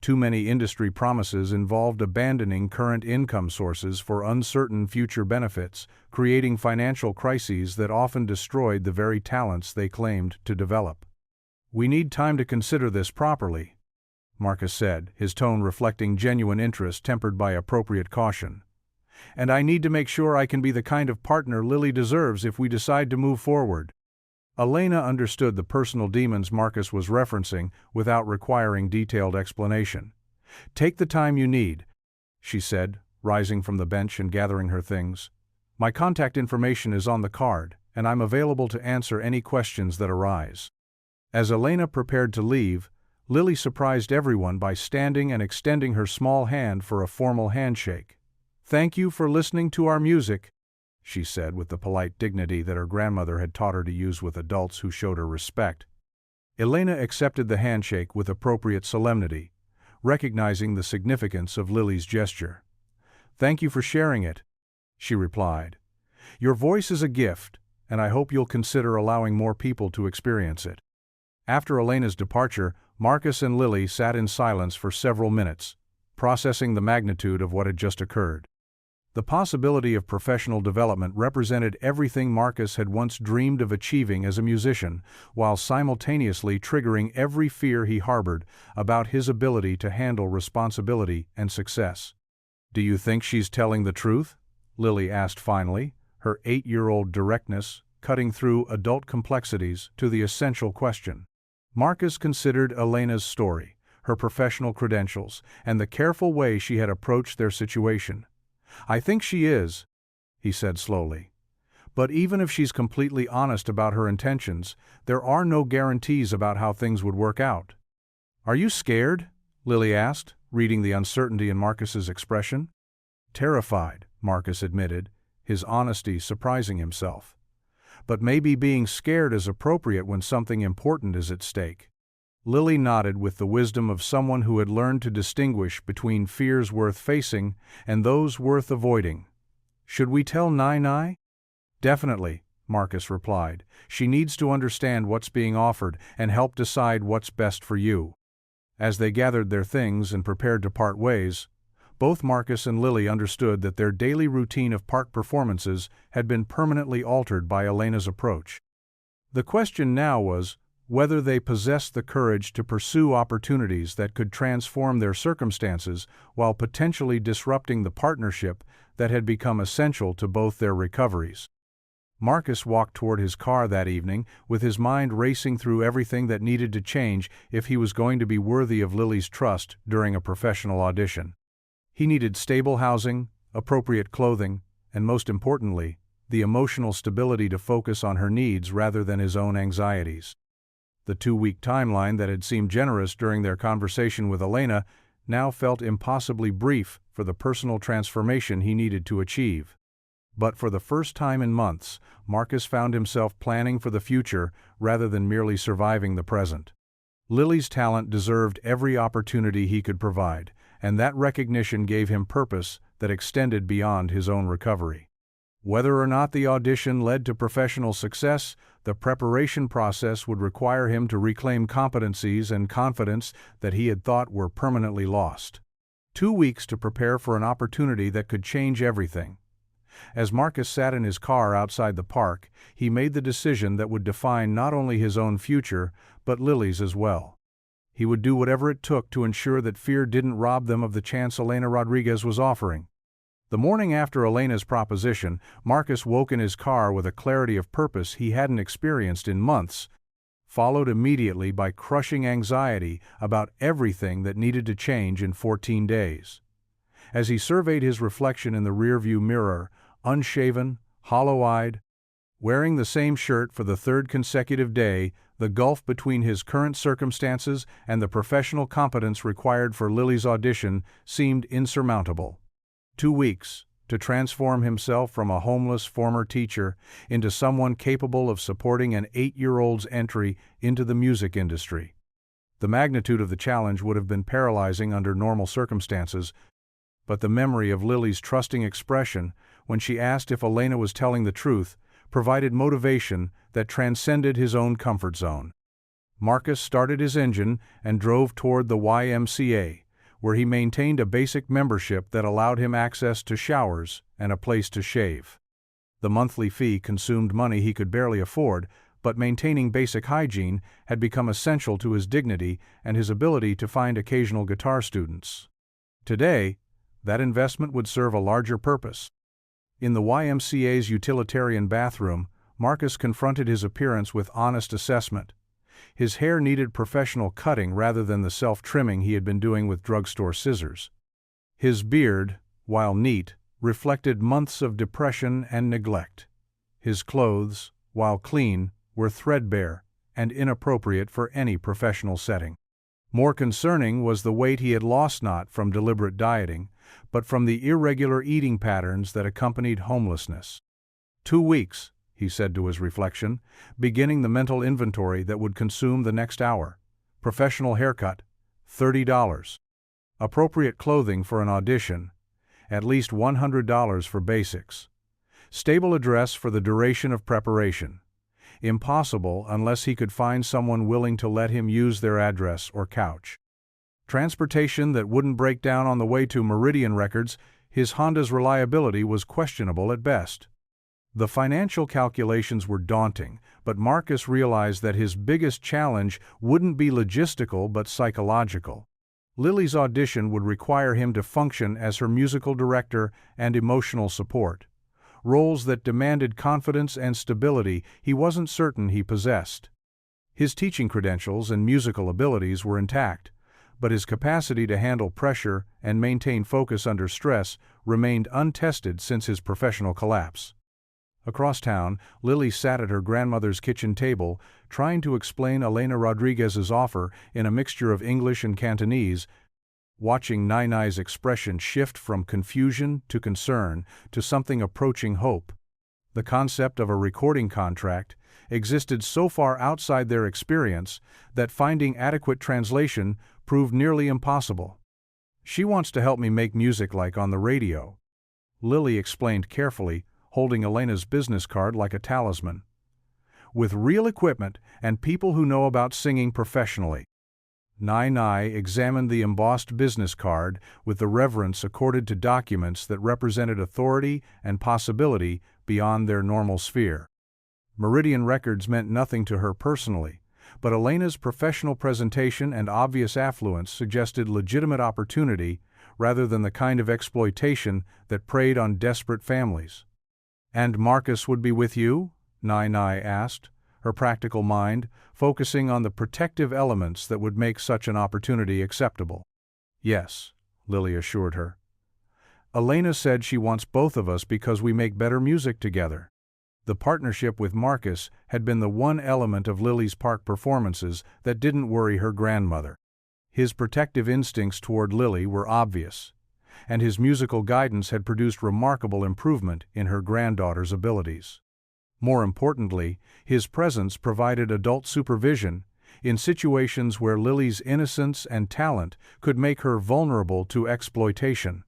Too many industry promises involved abandoning current income sources for uncertain future benefits, creating financial crises that often destroyed the very talents they claimed to develop. "We need time to consider this properly," Marcus said, his tone reflecting genuine interest tempered by appropriate caution. "And I need to make sure I can be the kind of partner Lily deserves if we decide to move forward." Elena understood the personal demons Marcus was referencing without requiring detailed explanation. "Take the time you need," she said, rising from the bench and gathering her things. "My contact information is on the card, and I'm available to answer any questions that arise." As Elena prepared to leave, Lily surprised everyone by standing and extending her small hand for a formal handshake. "Thank you for listening to our music," she said with the polite dignity that her grandmother had taught her to use with adults who showed her respect. Elena accepted the handshake with appropriate solemnity, recognizing the significance of Lily's gesture. "Thank you for sharing it," she replied. "Your voice is a gift, and I hope you'll consider allowing more people to experience it." After Elena's departure, Marcus and Lily sat in silence for several minutes, processing the magnitude of what had just occurred. The possibility of professional development represented everything Marcus had once dreamed of achieving as a musician, while simultaneously triggering every fear he harbored about his ability to handle responsibility and success. "Do you think she's telling the truth?" Lily asked finally, her 8-year-old directness cutting through adult complexities to the essential question. Marcus considered Elena's story, her professional credentials, and the careful way she had approached their situation. "I think she is," he said slowly. "But even if she's completely honest about her intentions, there are no guarantees about how things would work out." "Are you scared?" Lily asked, reading the uncertainty in Marcus's expression. "Terrified," Marcus admitted, his honesty surprising himself. "But maybe being scared is appropriate when something important is at stake." Lily nodded with the wisdom of someone who had learned to distinguish between fears worth facing and those worth avoiding. "Should we tell Nai?" "Definitely," Marcus replied. "She needs to understand what's being offered and help decide what's best for you." As they gathered their things and prepared to part ways, both Marcus and Lily understood that their daily routine of park performances had been permanently altered by Elena's approach. The question now was whether they possessed the courage to pursue opportunities that could transform their circumstances while potentially disrupting the partnership that had become essential to both their recoveries. Marcus walked toward his car that evening, with his mind racing through everything that needed to change if he was going to be worthy of Lily's trust during a professional audition. He needed stable housing, appropriate clothing, and most importantly, the emotional stability to focus on her needs rather than his own anxieties. The 2-week timeline that had seemed generous during their conversation with Elena now felt impossibly brief for the personal transformation he needed to achieve. But for the first time in months, Marcus found himself planning for the future rather than merely surviving the present. Lily's talent deserved every opportunity he could provide, and that recognition gave him purpose that extended beyond his own recovery. Whether or not the audition led to professional success, the preparation process would require him to reclaim competencies and confidence that he had thought were permanently lost. 2 weeks to prepare for an opportunity that could change everything. As Marcus sat in his car outside the park, he made the decision that would define not only his own future, but Lily's as well. He would do whatever it took to ensure that fear didn't rob them of the chance Elena Rodriguez was offering. The morning after Elena's proposition, Marcus woke in his car with a clarity of purpose he hadn't experienced in months, followed immediately by crushing anxiety about everything that needed to change in 14 days. As he surveyed his reflection in the rearview mirror, unshaven, hollow-eyed, wearing the same shirt for the 3rd consecutive day, the gulf between his current circumstances and the professional competence required for Lily's audition seemed insurmountable. 2 weeks to transform himself from a homeless former teacher into someone capable of supporting an 8-year-old's entry into the music industry. The magnitude of the challenge would have been paralyzing under normal circumstances, but the memory of Lily's trusting expression when she asked if Elena was telling the truth provided motivation that transcended his own comfort zone. Marcus started his engine and drove toward the YMCA, where he maintained a basic membership that allowed him access to showers and a place to shave. The monthly fee consumed money he could barely afford, but maintaining basic hygiene had become essential to his dignity and his ability to find occasional guitar students. Today, that investment would serve a larger purpose. In the YMCA's utilitarian bathroom, Marcus confronted his appearance with honest assessment. His hair needed professional cutting rather than the self-trimming he had been doing with drugstore scissors. His beard, while neat, reflected months of depression and neglect. His clothes, while clean, were threadbare and inappropriate for any professional setting. More concerning was the weight he had lost not from deliberate dieting, but from the irregular eating patterns that accompanied homelessness. 2 weeks, he said to his reflection, beginning the mental inventory that would consume the next hour. Professional haircut, $30. Appropriate clothing for an audition, at least $100 for basics. Stable address for the duration of preparation. Impossible unless he could find someone willing to let him use their address or couch. Transportation that wouldn't break down on the way to Meridian Records. His Honda's reliability was questionable at best. The financial calculations were daunting, but Marcus realized that his biggest challenge wouldn't be logistical but psychological. Lily's audition would require him to function as her musical director and emotional support, roles that demanded confidence and stability he wasn't certain he possessed. His teaching credentials and musical abilities were intact, but his capacity to handle pressure and maintain focus under stress remained untested since his professional collapse. Across town, Lily sat at her grandmother's kitchen table, trying to explain Elena Rodriguez's offer in a mixture of English and Cantonese, watching Nai's expression shift from confusion to concern to something approaching hope. The concept of a recording contract existed so far outside their experience that finding adequate translation proved nearly impossible. "She wants to help me make music like on the radio," Lily explained carefully, holding Elena's business card like a talisman. "With real equipment and people who know about singing professionally." Nai examined the embossed business card with the reverence accorded to documents that represented authority and possibility beyond their normal sphere. Meridian Records meant nothing to her personally, but Elena's professional presentation and obvious affluence suggested legitimate opportunity rather than the kind of exploitation that preyed on desperate families. "And Marcus would be with you?" Nai asked, her practical mind focusing on the protective elements that would make such an opportunity acceptable. "Yes," Lily assured her. "Elena said she wants both of us because we make better music together." The partnership with Marcus had been the one element of Lily's park performances that didn't worry her grandmother. His protective instincts toward Lily were obvious, and his musical guidance had produced remarkable improvement in her granddaughter's abilities. More importantly, his presence provided adult supervision in situations where Lily's innocence and talent could make her vulnerable to exploitation.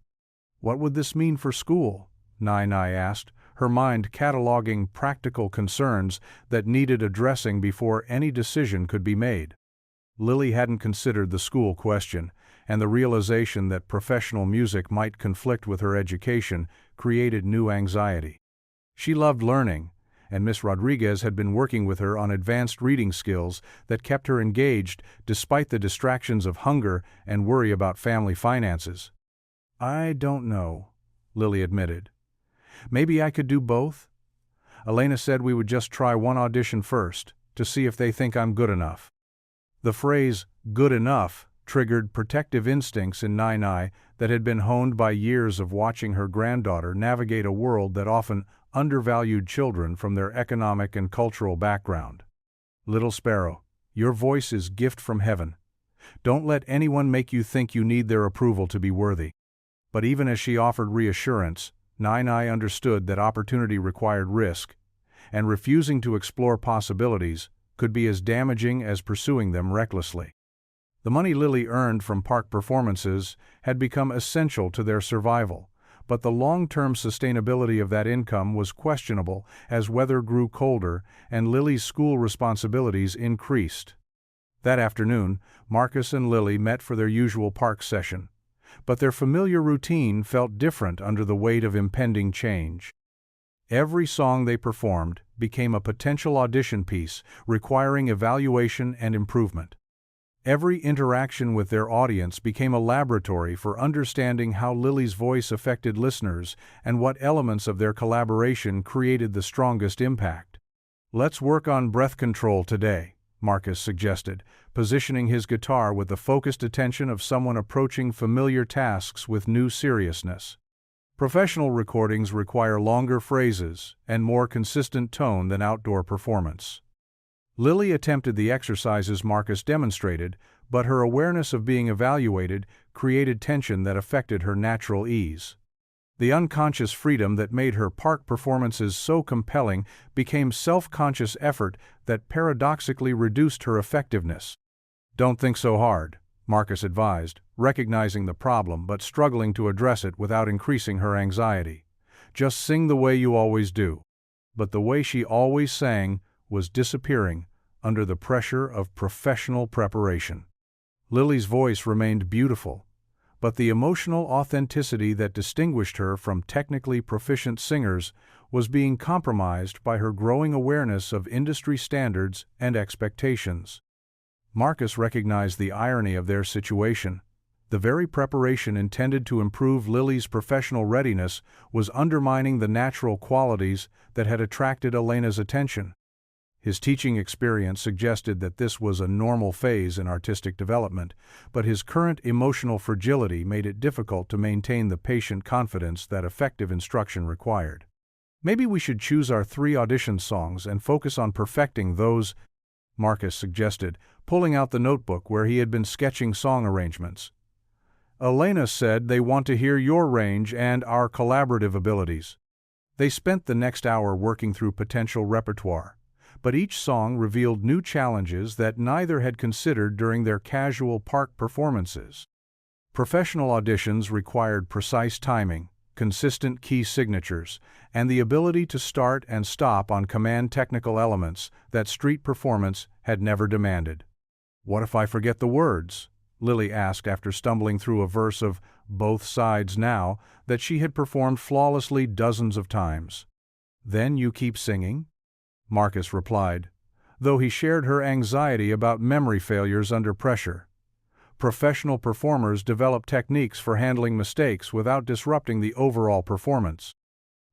"What would this mean for school?" Nai asked, her mind cataloging practical concerns that needed addressing before any decision could be made. Lily hadn't considered the school question, and the realization that professional music might conflict with her education created new anxiety. She loved learning, and Miss Rodriguez had been working with her on advanced reading skills that kept her engaged despite the distractions of hunger and worry about family finances. "I don't know," Lily admitted. "Maybe I could do both? Elena said we would just try one audition first, to see if they think I'm good enough." The phrase, "good enough," triggered protective instincts in Nai that had been honed by years of watching her granddaughter navigate a world that often undervalued children from their economic and cultural background. "Little sparrow, your voice is gift from heaven. Don't let anyone make you think you need their approval to be worthy." But even as she offered reassurance, Nai understood that opportunity required risk, and refusing to explore possibilities could be as damaging as pursuing them recklessly. The money Lily earned from park performances had become essential to their survival, but the long-term sustainability of that income was questionable as weather grew colder and Lily's school responsibilities increased. That afternoon, Marcus and Lily met for their usual park session, but their familiar routine felt different under the weight of impending change. Every song they performed became a potential audition piece requiring evaluation and improvement. Every interaction with their audience became a laboratory for understanding how Lily's voice affected listeners and what elements of their collaboration created the strongest impact. "Let's work on breath control today," Marcus suggested, positioning his guitar with the focused attention of someone approaching familiar tasks with new seriousness. Professional recordings require longer phrases and more consistent tone than outdoor performance. Lily attempted the exercises Marcus demonstrated, but her awareness of being evaluated created tension that affected her natural ease. The unconscious freedom that made her park performances so compelling became self-conscious effort that paradoxically reduced her effectiveness. "Don't think so hard," Marcus advised, recognizing the problem but struggling to address it without increasing her anxiety. "Just sing the way you always do." But the way she always sang was disappearing under the pressure of professional preparation. Lily's voice remained beautiful, but the emotional authenticity that distinguished her from technically proficient singers was being compromised by her growing awareness of industry standards and expectations. Marcus recognized the irony of their situation. The very preparation intended to improve Lily's professional readiness was undermining the natural qualities that had attracted Elena's attention. His teaching experience suggested that this was a normal phase in artistic development, but his current emotional fragility made it difficult to maintain the patient confidence that effective instruction required. "Maybe we should choose our 3 audition songs and focus on perfecting those," Marcus suggested, pulling out the notebook where he had been sketching song arrangements. "Elena said they want to hear your range and our collaborative abilities." They spent the next hour working through potential repertoire, but each song revealed new challenges that neither had considered during their casual park performances. Professional auditions required precise timing, consistent key signatures, and the ability to start and stop on command technical elements that street performance had never demanded. "What if I forget the words?" Lily asked after stumbling through a verse of "Both Sides Now" that she had performed flawlessly dozens of times. "Then you keep singing?" Marcus replied, though he shared her anxiety about memory failures under pressure. Professional performers develop techniques for handling mistakes without disrupting the overall performance.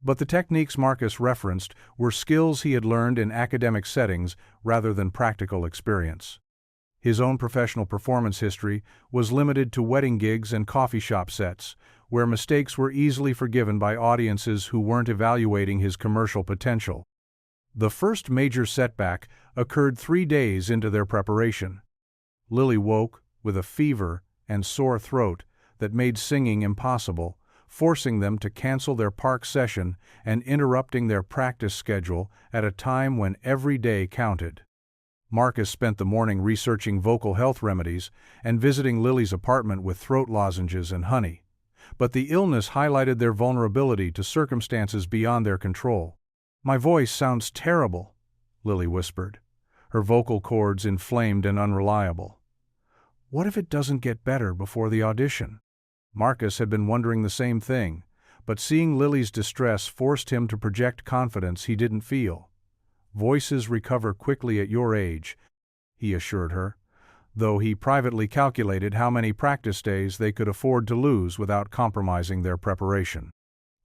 But the techniques Marcus referenced were skills he had learned in academic settings rather than practical experience. His own professional performance history was limited to wedding gigs and coffee shop sets, where mistakes were easily forgiven by audiences who weren't evaluating his commercial potential. The first major setback occurred 3 days into their preparation. Lily woke with a fever and sore throat that made singing impossible, forcing them to cancel their park session and interrupting their practice schedule at a time when every day counted. Marcus spent the morning researching vocal health remedies and visiting Lily's apartment with throat lozenges and honey. But the illness highlighted their vulnerability to circumstances beyond their control. "My voice sounds terrible," Lily whispered, her vocal cords inflamed and unreliable. "What if it doesn't get better before the audition?" Marcus had been wondering the same thing, but seeing Lily's distress forced him to project confidence he didn't feel. "Voices recover quickly at your age," he assured her, though he privately calculated how many practice days they could afford to lose without compromising their preparation.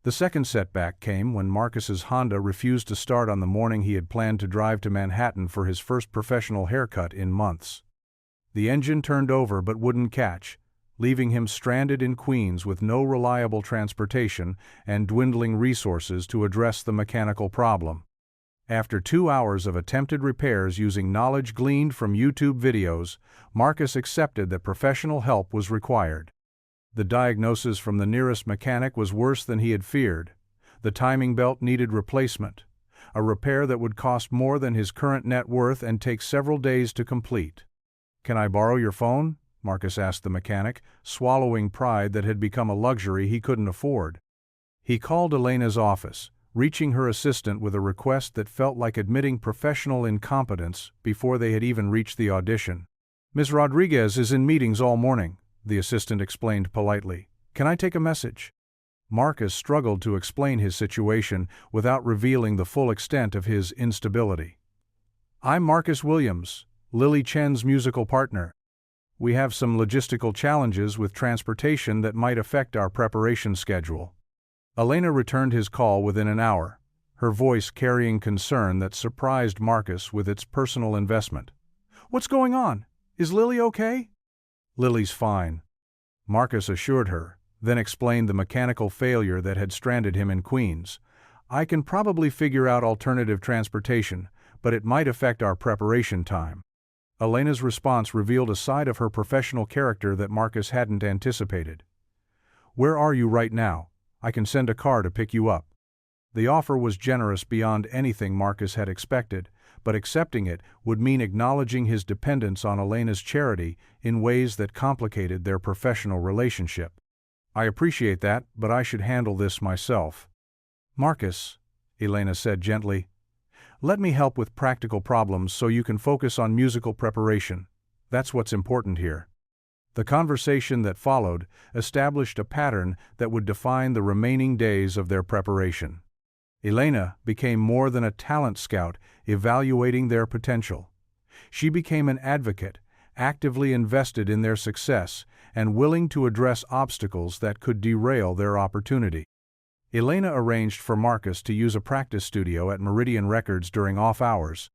The second setback came when Marcus's Honda refused to start on the morning he had planned to drive to Manhattan for his first professional haircut in months. The engine turned over but wouldn't catch, leaving him stranded in Queens with no reliable transportation and dwindling resources to address the mechanical problem. After 2 hours of attempted repairs using knowledge gleaned from YouTube videos, Marcus accepted that professional help was required. The diagnosis from the nearest mechanic was worse than he had feared. The timing belt needed replacement, a repair that would cost more than his current net worth and take several days to complete. "Can I borrow your phone?" Marcus asked the mechanic, swallowing pride that had become a luxury he couldn't afford. He called Elena's office, reaching her assistant with a request that felt like admitting professional incompetence before they had even reached the audition. "Ms. Rodriguez is in meetings all morning," the assistant explained politely. "Can I take a message?" Marcus struggled to explain his situation without revealing the full extent of his instability. "I'm Marcus Williams, Lily Chen's musical partner. We have some logistical challenges with transportation that might affect our preparation schedule." Elena returned his call within an hour, her voice carrying concern that surprised Marcus with its personal investment. "What's going on? Is Lily okay?" "Lily's fine," Marcus assured her, then explained the mechanical failure that had stranded him in Queens. "I can probably figure out alternative transportation, but it might affect our preparation time." Elena's response revealed a side of her professional character that Marcus hadn't anticipated. "Where are you right now? I can send a car to pick you up." The offer was generous beyond anything Marcus had expected, but accepting it would mean acknowledging his dependence on Elena's charity in ways that complicated their professional relationship. "I appreciate that, but I should handle this myself." "Marcus," Elena said gently, "let me help with practical problems so you can focus on musical preparation. That's what's important here." The conversation that followed established a pattern that would define the remaining days of their preparation. Elena became more than a talent scout evaluating their potential. She became an advocate, actively invested in their success and willing to address obstacles that could derail their opportunity. Elena arranged for Marcus to use a practice studio at Meridian Records during off hours,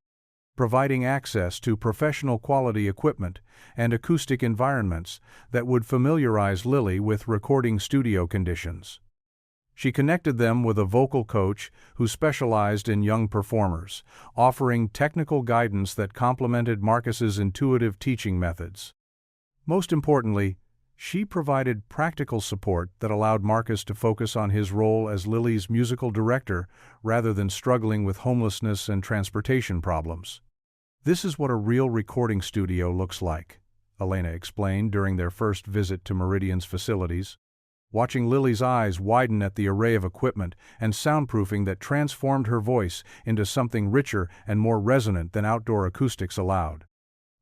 providing access to professional quality equipment and acoustic environments that would familiarize Lily with recording studio conditions. She connected them with a vocal coach who specialized in young performers, offering technical guidance that complemented Marcus's intuitive teaching methods. Most importantly, she provided practical support that allowed Marcus to focus on his role as Lily's musical director rather than struggling with homelessness and transportation problems. "This is what a real recording studio looks like," Elena explained during their first visit to Meridian's facilities. Watching Lily's eyes widen at the array of equipment and soundproofing that transformed her voice into something richer and more resonant than outdoor acoustics allowed.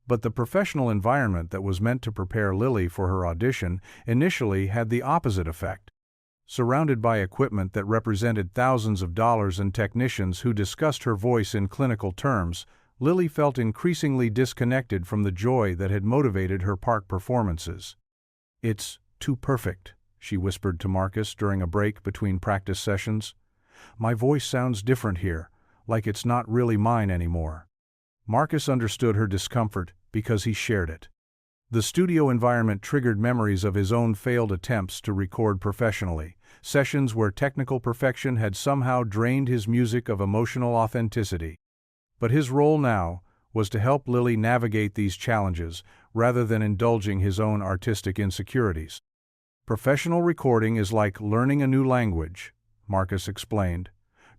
But the professional environment that was meant to prepare Lily for her audition initially had the opposite effect. Surrounded by equipment that represented thousands of dollars and technicians who discussed her voice in clinical terms, Lily felt increasingly disconnected from the joy that had motivated her park performances. "It's too perfect," she whispered to Marcus during a break between practice sessions. "My voice sounds different here, like it's not really mine anymore." Marcus understood her discomfort because he shared it. The studio environment triggered memories of his own failed attempts to record professionally, sessions where technical perfection had somehow drained his music of emotional authenticity. But his role now was to help Lily navigate these challenges rather than indulging his own artistic insecurities. "Professional recording is like learning a new language," Marcus explained,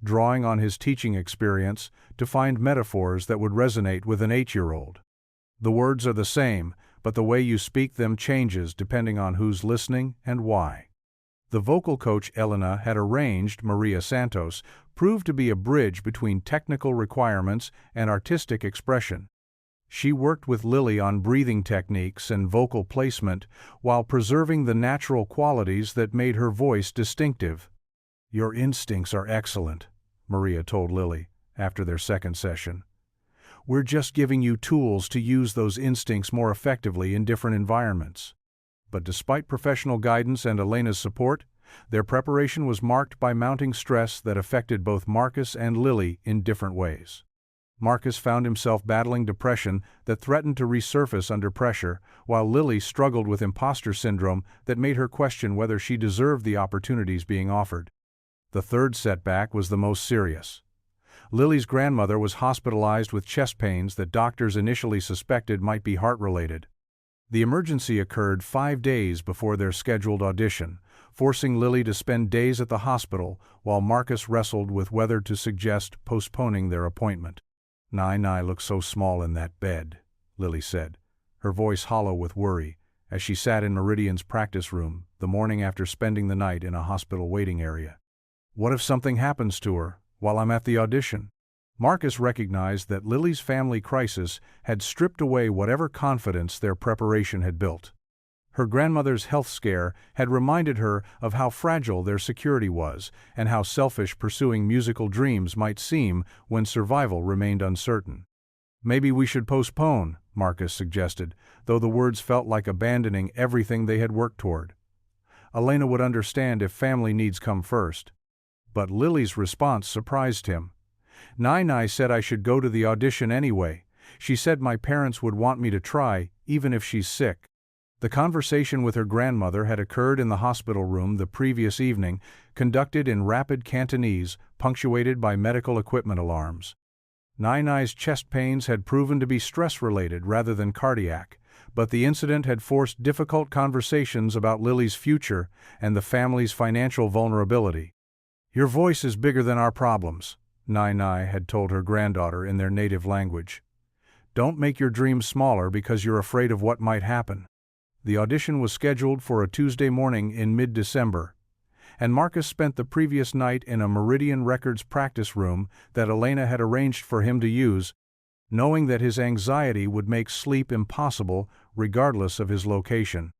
drawing on his teaching experience to find metaphors that would resonate with an 8-year-old. "The words are the same, but the way you speak them changes depending on who's listening and why." The vocal coach Elena had arranged, Maria Santos, proved to be a bridge between technical requirements and artistic expression. She worked with Lily on breathing techniques and vocal placement while preserving the natural qualities that made her voice distinctive. "Your instincts are excellent," Maria told Lily after their second session. "We're just giving you tools to use those instincts more effectively in different environments." But despite professional guidance and Elena's support, their preparation was marked by mounting stress that affected both Marcus and Lily in different ways. Marcus found himself battling depression that threatened to resurface under pressure, while Lily struggled with imposter syndrome that made her question whether she deserved the opportunities being offered. The third setback was the most serious. Lily's grandmother was hospitalized with chest pains that doctors initially suspected might be heart-related. The emergency occurred 5 days before their scheduled audition, forcing Lily to spend days at the hospital while Marcus wrestled with whether to suggest postponing their appointment. "Nai looks so small in that bed," Lily said, her voice hollow with worry, as she sat in Meridian's practice room the morning after spending the night in a hospital waiting area. "What if something happens to her while I'm at the audition?" Marcus recognized that Lily's family crisis had stripped away whatever confidence their preparation had built. Her grandmother's health scare had reminded her of how fragile their security was and how selfish pursuing musical dreams might seem when survival remained uncertain. "Maybe we should postpone," Marcus suggested, though the words felt like abandoning everything they had worked toward. Elena would understand if family needs come first. But Lily's response surprised him. "Nai said I should go to the audition anyway. She said my parents would want me to try, even if she's sick." The conversation with her grandmother had occurred in the hospital room the previous evening, conducted in rapid Cantonese, punctuated by medical equipment alarms. Nai's chest pains had proven to be stress-related rather than cardiac, but the incident had forced difficult conversations about Lily's future and the family's financial vulnerability. "Your voice is bigger than our problems," Nai had told her granddaughter in their native language. "Don't make your dreams smaller because you're afraid of what might happen." The audition was scheduled for a Tuesday morning in mid-December, and Marcus spent the previous night in a Meridian Records practice room that Elena had arranged for him to use, knowing that his anxiety would make sleep impossible regardless of his location.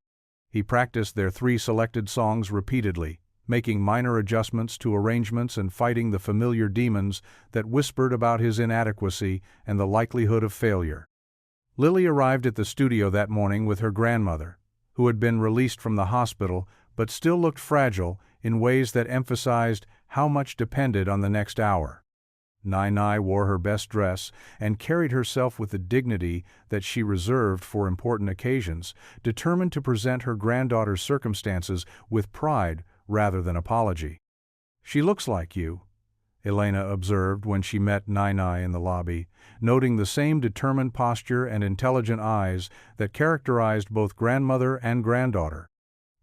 He practiced their 3 selected songs repeatedly, making minor adjustments to arrangements and fighting the familiar demons that whispered about his inadequacy and the likelihood of failure. Lily arrived at the studio that morning with her grandmother, who had been released from the hospital but still looked fragile in ways that emphasized how much depended on the next hour. Nai wore her best dress and carried herself with the dignity that she reserved for important occasions, determined to present her granddaughter's circumstances with pride rather than apology. "She looks like you," Elena observed when she met Nai in the lobby, noting the same determined posture and intelligent eyes that characterized both grandmother and granddaughter.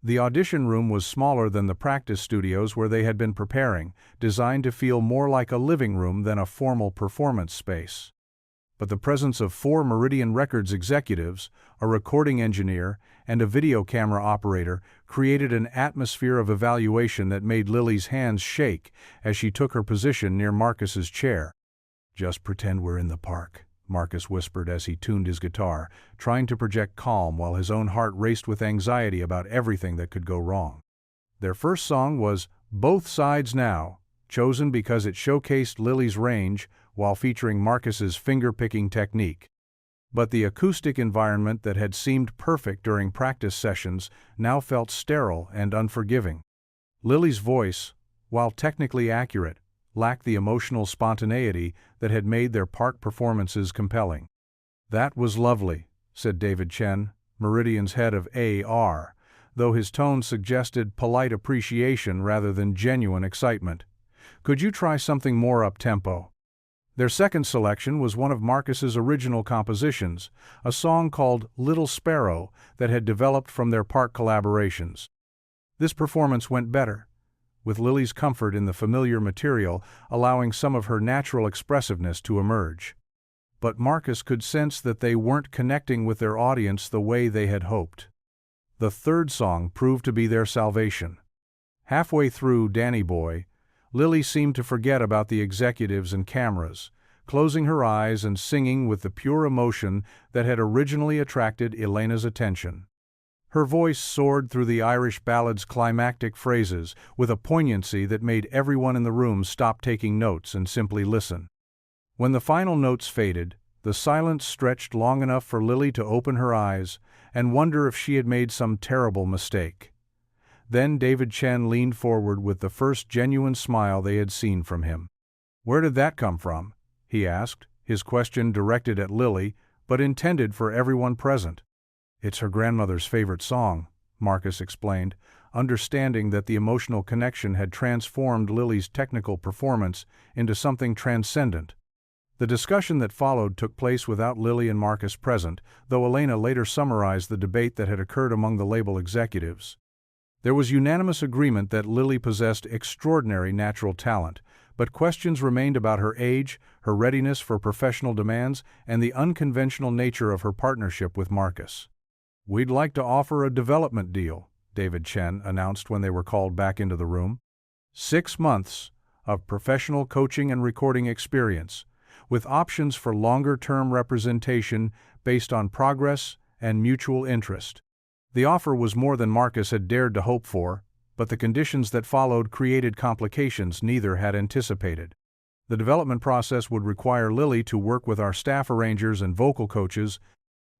The audition room was smaller than the practice studios where they had been preparing, designed to feel more like a living room than a formal performance space. But the presence of 4 Meridian Records executives, a recording engineer, and a video camera operator created an atmosphere of evaluation that made Lily's hands shake as she took her position near Marcus's chair. "Just pretend we're in the park," Marcus whispered as he tuned his guitar, trying to project calm while his own heart raced with anxiety about everything that could go wrong. Their first song was "Both Sides Now," chosen because it showcased Lily's range while featuring Marcus's finger-picking technique. But the acoustic environment that had seemed perfect during practice sessions now felt sterile and unforgiving. Lily's voice, while technically accurate, lacked the emotional spontaneity that had made their park performances compelling. "That was lovely," said David Chen, Meridian's head of AR, though his tone suggested polite appreciation rather than genuine excitement. "Could you try something more up-tempo?" Their second selection was one of Marcus's original compositions, a song called "Little Sparrow" that had developed from their park collaborations. This performance went better, with Lily's comfort in the familiar material allowing some of her natural expressiveness to emerge. But Marcus could sense that they weren't connecting with their audience the way they had hoped. The third song proved to be their salvation. Halfway through "Danny Boy," Lily seemed to forget about the executives and cameras, closing her eyes and singing with the pure emotion that had originally attracted Elena's attention. Her voice soared through the Irish ballad's climactic phrases with a poignancy that made everyone in the room stop taking notes and simply listen. When the final notes faded, the silence stretched long enough for Lily to open her eyes and wonder if she had made some terrible mistake. Then David Chen leaned forward with the first genuine smile they had seen from him. "Where did that come from?" he asked, his question directed at Lily, but intended for everyone present. "It's her grandmother's favorite song," Marcus explained, understanding that the emotional connection had transformed Lily's technical performance into something transcendent. The discussion that followed took place without Lily and Marcus present, though Elena later summarized the debate that had occurred among the label executives. There was unanimous agreement that Lily possessed extraordinary natural talent, but questions remained about her age, her readiness for professional demands, and the unconventional nature of her partnership with Marcus. "We'd like to offer a development deal," David Chen announced when they were called back into the room. 6 months of professional coaching and recording experience, with options for longer-term representation based on progress and mutual interest. The offer was more than Marcus had dared to hope for, but the conditions that followed created complications neither had anticipated. The development process would require Lily to work with our staff arrangers and vocal coaches,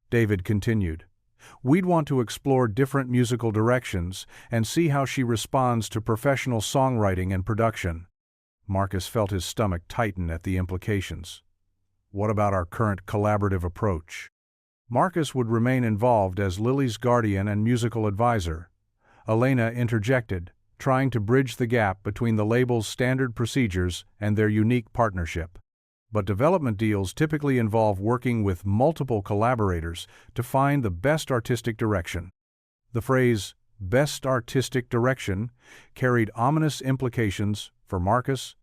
David continued. "We'd want to explore different musical directions and see how she responds to professional songwriting and production." Marcus felt his stomach tighten at the implications. "What about our current collaborative approach?" Marcus would remain involved as Lily's guardian and musical advisor. Elena interjected, trying to bridge the gap between the label's standard procedures and their unique partnership. But development deals typically involve working with multiple collaborators to find the best artistic direction. The phrase, best artistic direction, carried ominous implications for Marcus,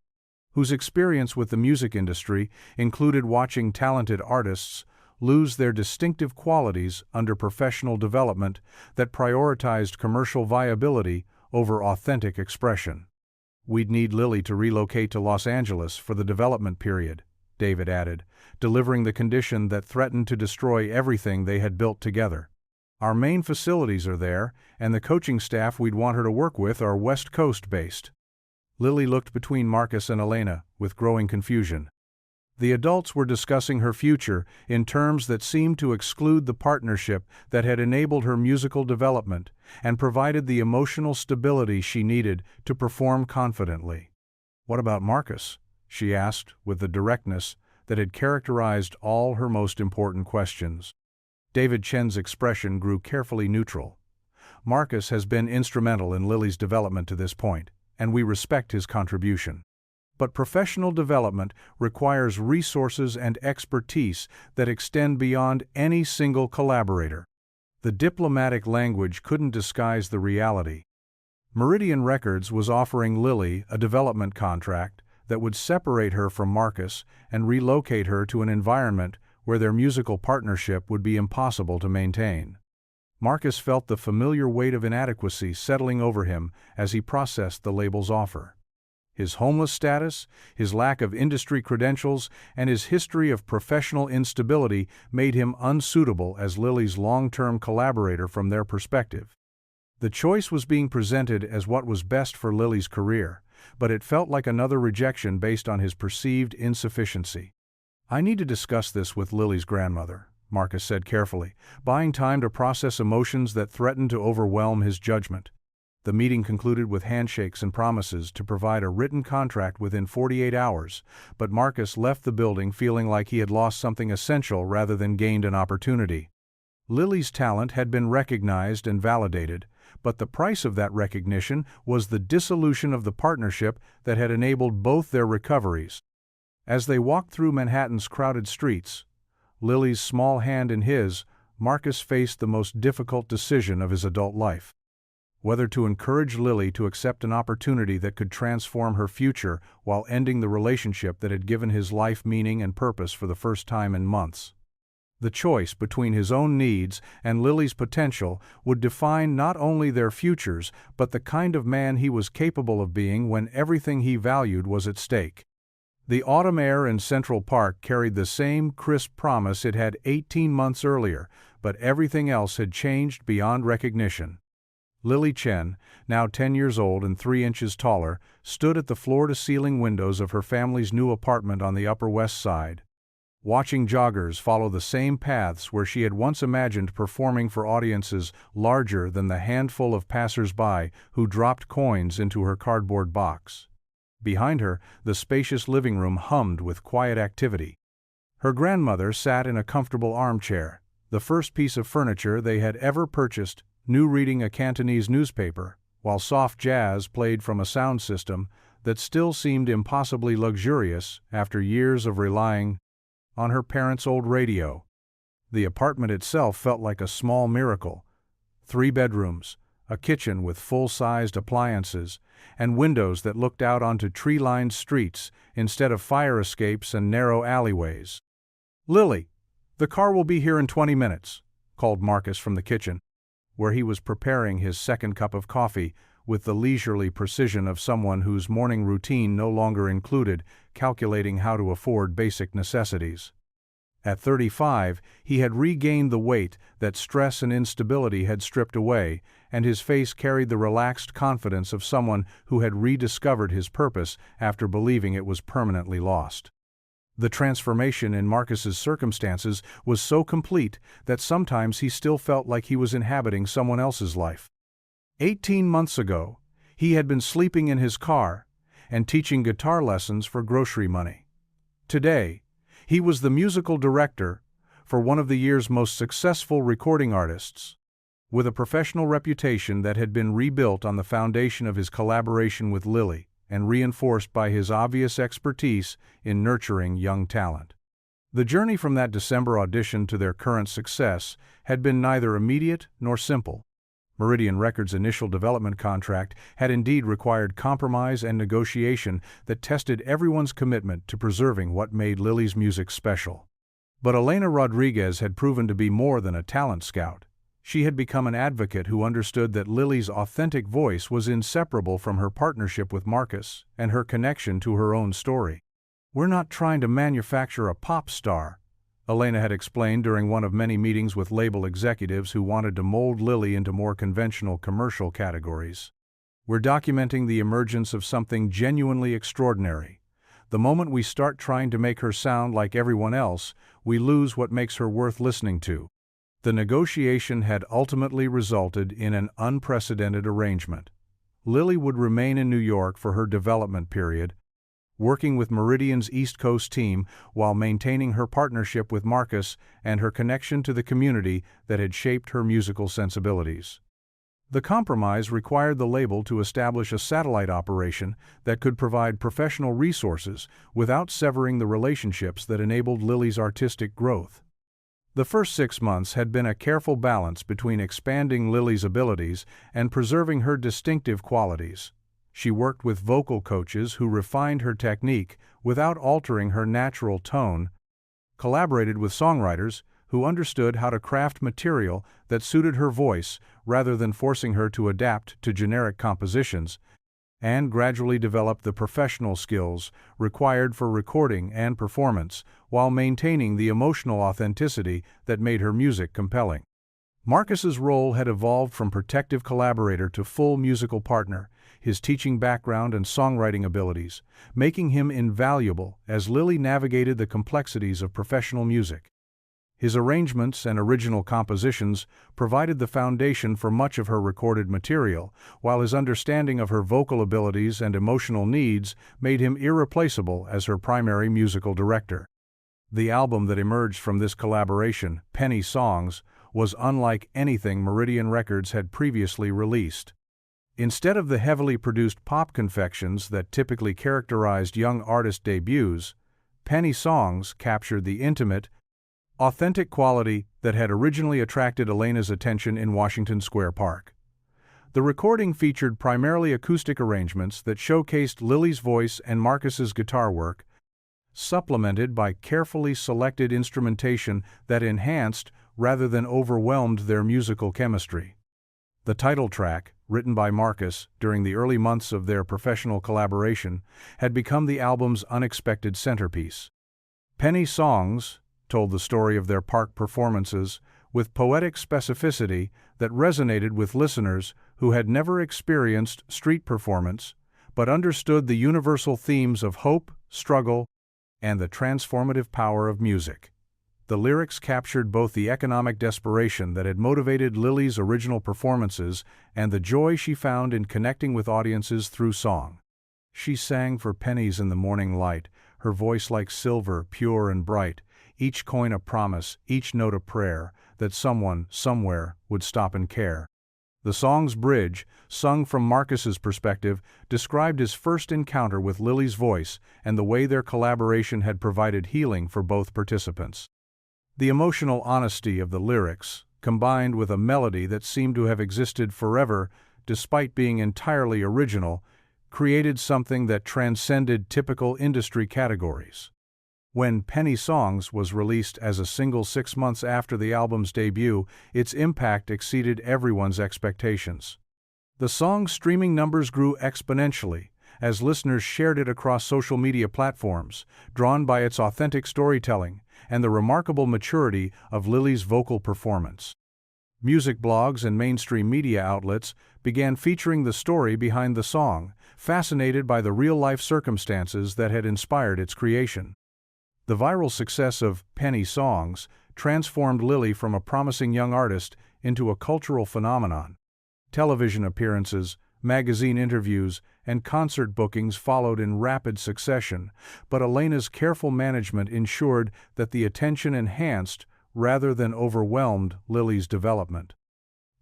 whose experience with the music industry included watching talented artists lose their distinctive qualities under professional development that prioritized commercial viability over authentic expression. "We'd need Lily to relocate to Los Angeles for the development period," David added, delivering the condition that threatened to destroy everything they had built together. "Our main facilities are there, and the coaching staff we'd want her to work with are West Coast-based." Lily looked between Marcus and Elena with growing confusion. The adults were discussing her future in terms that seemed to exclude the partnership that had enabled her musical development and provided the emotional stability she needed to perform confidently. "What about Marcus?" she asked with the directness that had characterized all her most important questions. David Chen's expression grew carefully neutral. "Marcus has been instrumental in Lily's development to this point, and we respect his contribution. But professional development requires resources and expertise that extend beyond any single collaborator." The diplomatic language couldn't disguise the reality. Meridian Records was offering Lily a development contract that would separate her from Marcus and relocate her to an environment where their musical partnership would be impossible to maintain. Marcus felt the familiar weight of inadequacy settling over him as he processed the label's offer. His homeless status, his lack of industry credentials, and his history of professional instability made him unsuitable as Lily's long-term collaborator from their perspective. The choice was being presented as what was best for Lily's career, but it felt like another rejection based on his perceived insufficiency. "I need to discuss this with Lily's grandmother," Marcus said carefully, buying time to process emotions that threatened to overwhelm his judgment. The meeting concluded with handshakes and promises to provide a written contract within 48 hours, but Marcus left the building feeling like he had lost something essential rather than gained an opportunity. Lily's talent had been recognized and validated, but the price of that recognition was the dissolution of the partnership that had enabled both their recoveries. As they walked through Manhattan's crowded streets, Lily's small hand in his, Marcus faced the most difficult decision of his adult life. Whether to encourage Lily to accept an opportunity that could transform her future while ending the relationship that had given his life meaning and purpose for the first time in months. The choice between his own needs and Lily's potential would define not only their futures but the kind of man he was capable of being when everything he valued was at stake. The autumn air in Central Park carried the same crisp promise it had 18 months earlier, but everything else had changed beyond recognition. Lily Chen, now 10 years old and 3 inches taller, stood at the floor-to-ceiling windows of her family's new apartment on the Upper West Side. Watching joggers follow the same paths where she had once imagined performing for audiences larger than the handful of passers-by who dropped coins into her cardboard box. Behind her, the spacious living room hummed with quiet activity. Her grandmother sat in a comfortable armchair, the first piece of furniture they had ever purchased, new reading a Cantonese newspaper, while soft jazz played from a sound system that still seemed impossibly luxurious after years of relying on her parents' old radio. The apartment itself felt like a small miracle. 3 bedrooms, a kitchen with full-sized appliances, and windows that looked out onto tree-lined streets instead of fire escapes and narrow alleyways. "Lily, the car will be here in 20 minutes, called Marcus from the kitchen, where he was preparing his second cup of coffee with the leisurely precision of someone whose morning routine no longer included calculating how to afford basic necessities. At 35, he had regained the weight that stress and instability had stripped away, and his face carried the relaxed confidence of someone who had rediscovered his purpose after believing it was permanently lost. The transformation in Marcus's circumstances was so complete that sometimes he still felt like he was inhabiting someone else's life. 18 months ago, he had been sleeping in his car and teaching guitar lessons for grocery money. Today, he was the musical director for one of the year's most successful recording artists. With a professional reputation that had been rebuilt on the foundation of his collaboration with Lily and reinforced by his obvious expertise in nurturing young talent. The journey from that December audition to their current success had been neither immediate nor simple. Meridian Records' initial development contract had indeed required compromise and negotiation that tested everyone's commitment to preserving what made Lily's music special. But Elena Rodriguez had proven to be more than a talent scout. She had become an advocate who understood that Lily's authentic voice was inseparable from her partnership with Marcus and her connection to her own story. "We're not trying to manufacture a pop star," Elena had explained during one of many meetings with label executives who wanted to mold Lily into more conventional commercial categories. "We're documenting the emergence of something genuinely extraordinary. The moment we start trying to make her sound like everyone else, we lose what makes her worth listening to." The negotiation had ultimately resulted in an unprecedented arrangement. Lily would remain in New York for her development period, working with Meridian's East Coast team while maintaining her partnership with Marcus and her connection to the community that had shaped her musical sensibilities. The compromise required the label to establish a satellite operation that could provide professional resources without severing the relationships that enabled Lily's artistic growth. The first 6 months had been a careful balance between expanding Lily's abilities and preserving her distinctive qualities. She worked with vocal coaches who refined her technique without altering her natural tone, collaborated with songwriters who understood how to craft material that suited her voice rather than forcing her to adapt to generic compositions, and gradually developed the professional skills required for recording and performance while maintaining the emotional authenticity that made her music compelling. Marcus's role had evolved from protective collaborator to full musical partner, his teaching background and songwriting abilities, making him invaluable as Lily navigated the complexities of professional music. His arrangements and original compositions provided the foundation for much of her recorded material, while his understanding of her vocal abilities and emotional needs made him irreplaceable as her primary musical director. The album that emerged from this collaboration, Pennies, was unlike anything Meridian Records had previously released. Instead of the heavily produced pop confections that typically characterized young artist debuts, Pennies captured the intimate, authentic quality that had originally attracted Elena's attention in Washington Square Park. The recording featured primarily acoustic arrangements that showcased Lily's voice and Marcus's guitar work, supplemented by carefully selected instrumentation that enhanced rather than overwhelmed their musical chemistry. The title track, written by Marcus during the early months of their professional collaboration, had become the album's unexpected centerpiece. Pennies told the story of their park performances with poetic specificity that resonated with listeners who had never experienced street performance but understood the universal themes of hope, struggle, and the transformative power of music. The lyrics captured both the economic desperation that had motivated Lily's original performances and the joy she found in connecting with audiences through song. She sang for pennies in the morning light, her voice like silver, pure and bright, each coin a promise, each note a prayer, that someone, somewhere, would stop and care. The song's bridge, sung from Marcus's perspective, described his first encounter with Lily's voice and the way their collaboration had provided healing for both participants. The emotional honesty of the lyrics, combined with a melody that seemed to have existed forever despite being entirely original, created something that transcended typical industry categories. When Pennies was released as a single 6 months after the album's debut, its impact exceeded everyone's expectations. The song's streaming numbers grew exponentially as listeners shared it across social media platforms, drawn by its authentic storytelling and the remarkable maturity of Lily's vocal performance. Music blogs and mainstream media outlets began featuring the story behind the song, fascinated by the real-life circumstances that had inspired its creation. The viral success of Pennies transformed Lily from a promising young artist into a cultural phenomenon. Television appearances, magazine interviews, and concert bookings followed in rapid succession, but Elena's careful management ensured that the attention enhanced rather than overwhelmed Lily's development.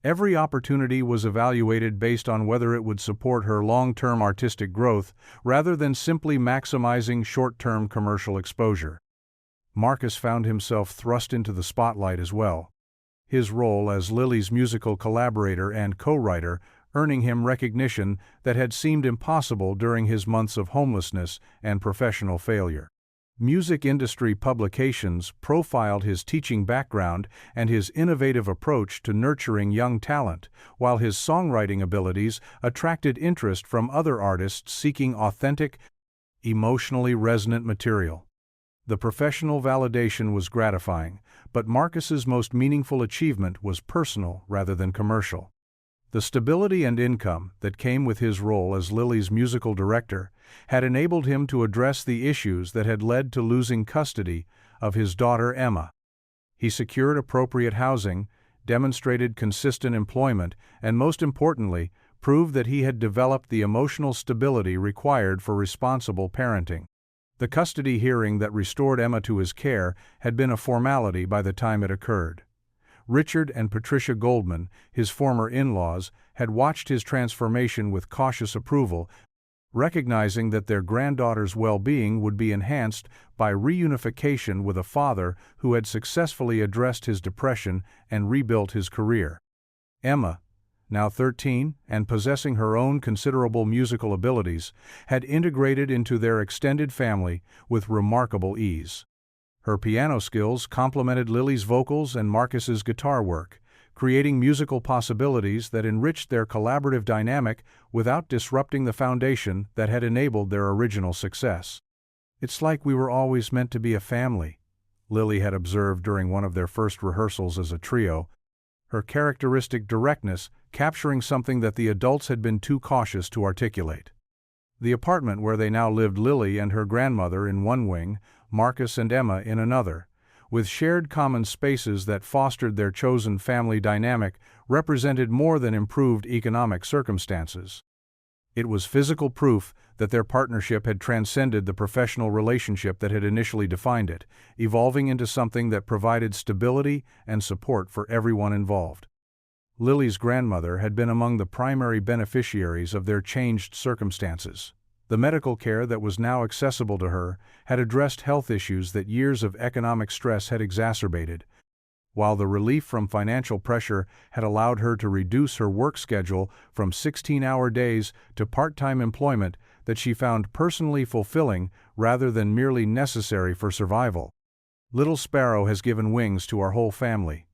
Every opportunity was evaluated based on whether it would support her long-term artistic growth rather than simply maximizing short-term commercial exposure. Marcus found himself thrust into the spotlight as well, his role as Lily's musical collaborator and co-writer earning him recognition that had seemed impossible during his months of homelessness and professional failure. Music industry publications profiled his teaching background and his innovative approach to nurturing young talent, while his songwriting abilities attracted interest from other artists seeking authentic, emotionally resonant material. The professional validation was gratifying, but Marcus's most meaningful achievement was personal rather than commercial. The stability and income that came with his role as Lily's musical director had enabled him to address the issues that had led to losing custody of his daughter Emma. He secured appropriate housing, demonstrated consistent employment, and most importantly, proved that he had developed the emotional stability required for responsible parenting. The custody hearing that restored Emma to his care had been a formality by the time it occurred. Richard and Patricia Goldman, his former in-laws, had watched his transformation with cautious approval, recognizing that their granddaughter's well-being would be enhanced by reunification with a father who had successfully addressed his depression and rebuilt his career. Emma, now 13 and possessing her own considerable musical abilities, had integrated into their extended family with remarkable ease. Her piano skills complemented Lily's vocals and Marcus's guitar work, creating musical possibilities that enriched their collaborative dynamic without disrupting the foundation that had enabled their original success. "It's like we were always meant to be a family," Lily had observed during one of their first rehearsals as a trio, her characteristic directness capturing something that the adults had been too cautious to articulate. The apartment where they now lived, Lily and her grandmother in one wing, Marcus and Emma in another, with shared common spaces that fostered their chosen family dynamic, represented more than improved economic circumstances. It was physical proof that their partnership had transcended the professional relationship that had initially defined it, evolving into something that provided stability and support for everyone involved. Lily's grandmother had been among the primary beneficiaries of their changed circumstances. The medical care that was now accessible to her had addressed health issues that years of economic stress had exacerbated, while the relief from financial pressure had allowed her to reduce her work schedule from 16-hour days to part-time employment that she found personally fulfilling rather than merely necessary for survival. "Little Sparrow has given wings to our whole family,"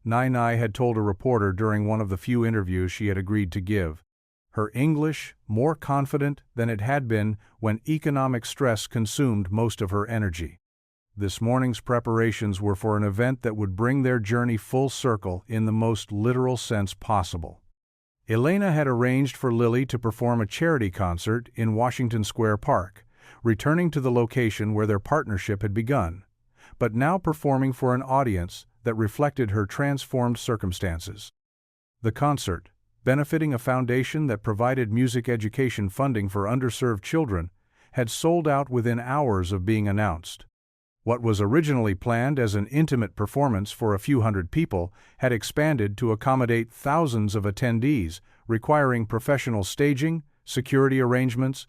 Nai had told a reporter during one of the few interviews she had agreed to give, her English more confident than it had been when economic stress consumed most of her energy. This morning's preparations were for an event that would bring their journey full circle in the most literal sense possible. Elena had arranged for Lily to perform a charity concert in Washington Square Park, returning to the location where their partnership had begun, but now performing for an audience that reflected her transformed circumstances. The concert, benefiting a foundation that provided music education funding for underserved children, had sold out within hours of being announced. What was originally planned as an intimate performance for a few hundred people had expanded to accommodate thousands of attendees, requiring professional staging, security arrangements,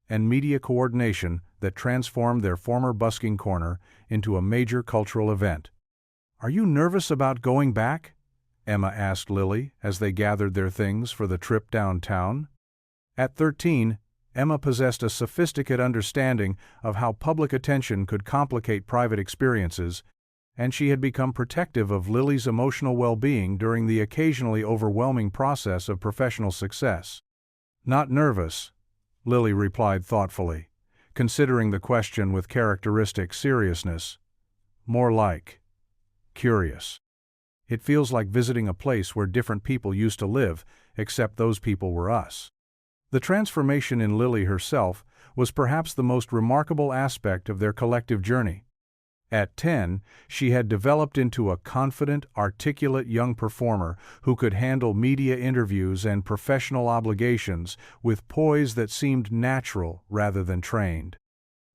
and media coordination that transformed their former busking corner into a major cultural event. "Are you nervous about going back?" Emma asked Lily as they gathered their things for the trip downtown. At 13, Emma possessed a sophisticated understanding of how public attention could complicate private experiences, and she had become protective of Lily's emotional well-being during the occasionally overwhelming process of professional success. "Not nervous," Lily replied thoughtfully, considering the question with characteristic seriousness. "More like curious. It feels like visiting a place where different people used to live, except those people were us." The transformation in Lily herself was perhaps the most remarkable aspect of their collective journey. At 10, she had developed into a confident, articulate young performer who could handle media interviews and professional obligations with poise that seemed natural rather than trained.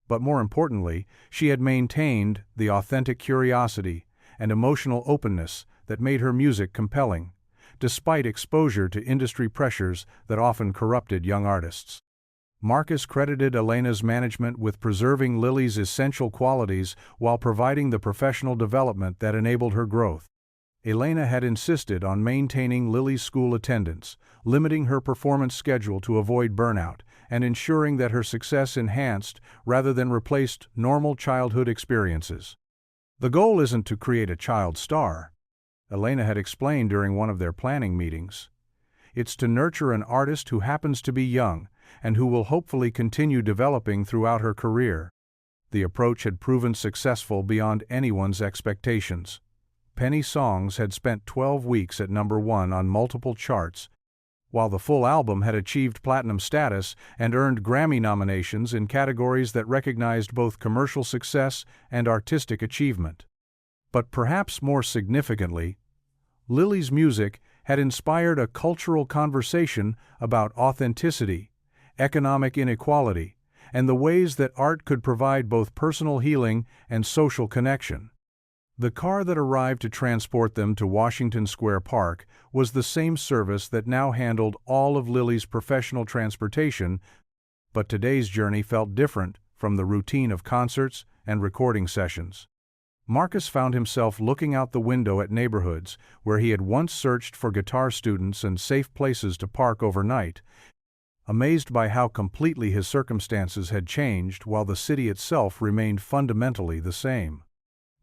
But more importantly, she had maintained the authentic curiosity and emotional openness that made her music compelling, despite exposure to industry pressures that often corrupted young artists. Marcus credited Elena's management with preserving Lily's essential qualities while providing the professional development that enabled her growth. Elena had insisted on maintaining Lily's school attendance, limiting her performance schedule to avoid burnout, and ensuring that her success enhanced rather than replaced normal childhood experiences. The goal isn't to create a child star, Elena had explained during one of their planning meetings. It's to nurture an artist who happens to be young and who will hopefully continue developing throughout her career. The approach had proven successful beyond anyone's expectations. Pennies songs had spent 12 weeks at #1 on multiple charts, while the full album had achieved platinum status and earned Grammy nominations in categories that recognized both commercial success and artistic achievement. But perhaps more significantly, Lily's music had inspired a cultural conversation about authenticity, economic inequality, and the ways that art could provide both personal healing and social connection. The car that arrived to transport them to Washington Square Park was the same service that now handled all of Lily's professional transportation, but today's journey felt different from the routine of concerts and recording sessions. Marcus found himself looking out the window at neighborhoods where he had once searched for guitar students and safe places to park overnight, amazed by how completely his circumstances had changed while the city itself remained fundamentally the same.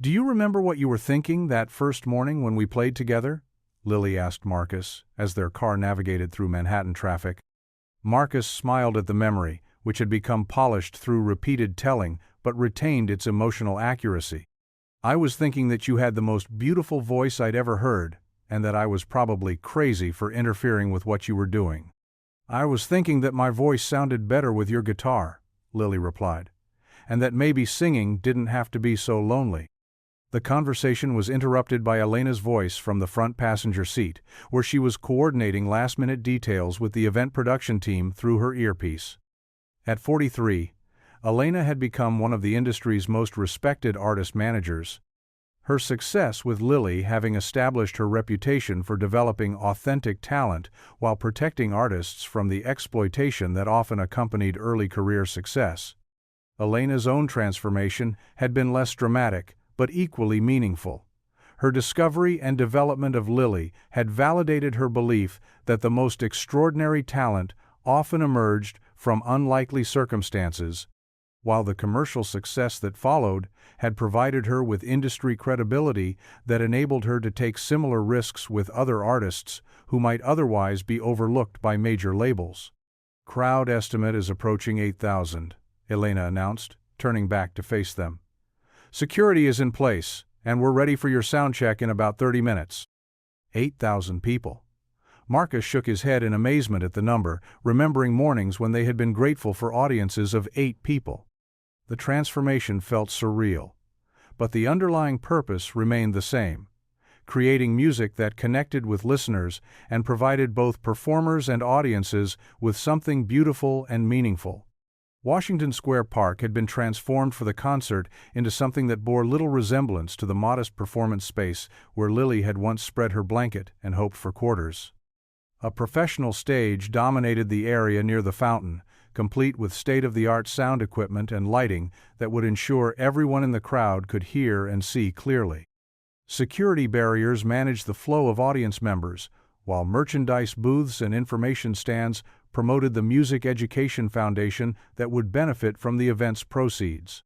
"Do you remember what you were thinking that first morning when we played together?" Lily asked Marcus, as their car navigated through Manhattan traffic. Marcus smiled at the memory, which had become polished through repeated telling but retained its emotional accuracy. "I was thinking that you had the most beautiful voice I'd ever heard, and that I was probably crazy for interfering with what you were doing." "I was thinking that my voice sounded better with your guitar," Lily replied, "and that maybe singing didn't have to be so lonely." The conversation was interrupted by Elena's voice from the front passenger seat, where she was coordinating last-minute details with the event production team through her earpiece. At 43, Elena had become one of the industry's most respected artist managers. Her success with Lily having established her reputation for developing authentic talent while protecting artists from the exploitation that often accompanied early career success. Elena's own transformation had been less dramatic, but equally meaningful. Her discovery and development of Lily had validated her belief that the most extraordinary talent often emerged from unlikely circumstances, while the commercial success that followed had provided her with industry credibility that enabled her to take similar risks with other artists who might otherwise be overlooked by major labels. "Crowd estimate is approaching 8,000, Elena announced, turning back to face them. "Security is in place, and we're ready for your sound check in about 30 minutes. 8,000 people. Marcus shook his head in amazement at the number, remembering mornings when they had been grateful for audiences of 8 people. The transformation felt surreal, but the underlying purpose remained the same: creating music that connected with listeners and provided both performers and audiences with something beautiful and meaningful. Washington Square Park had been transformed for the concert into something that bore little resemblance to the modest performance space where Lily had once spread her blanket and hoped for quarters. A professional stage dominated the area near the fountain, complete with state-of-the-art sound equipment and lighting that would ensure everyone in the crowd could hear and see clearly. Security barriers managed the flow of audience members, while merchandise booths and information stands promoted the music education foundation that would benefit from the event's proceeds.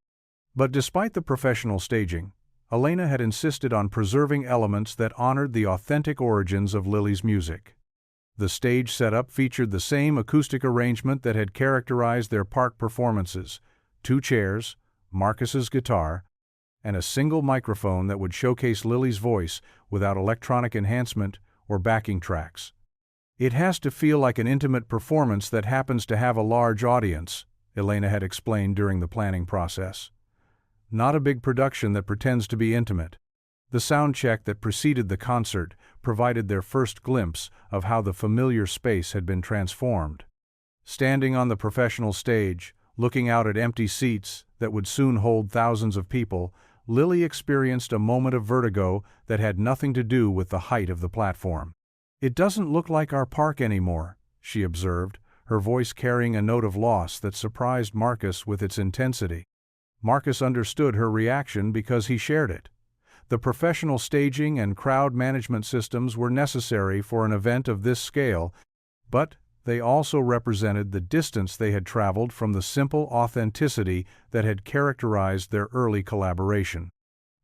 But despite the professional staging, Elena had insisted on preserving elements that honored the authentic origins of Lily's music. The stage setup featured the same acoustic arrangement that had characterized their park performances: 2 chairs, Marcus's guitar, and a single microphone that would showcase Lily's voice without electronic enhancement or backing tracks. "It has to feel like an intimate performance that happens to have a large audience," Elena had explained during the planning process. "Not a big production that pretends to be intimate." The sound check that preceded the concert provided their first glimpse of how the familiar space had been transformed. Standing on the professional stage, looking out at empty seats that would soon hold thousands of people, Lily experienced a moment of vertigo that had nothing to do with the height of the platform. "It doesn't look like our park anymore," she observed, her voice carrying a note of loss that surprised Marcus with its intensity. Marcus understood her reaction because he shared it. The professional staging and crowd management systems were necessary for an event of this scale, but they also represented the distance they had traveled from the simple authenticity that had characterized their early collaboration.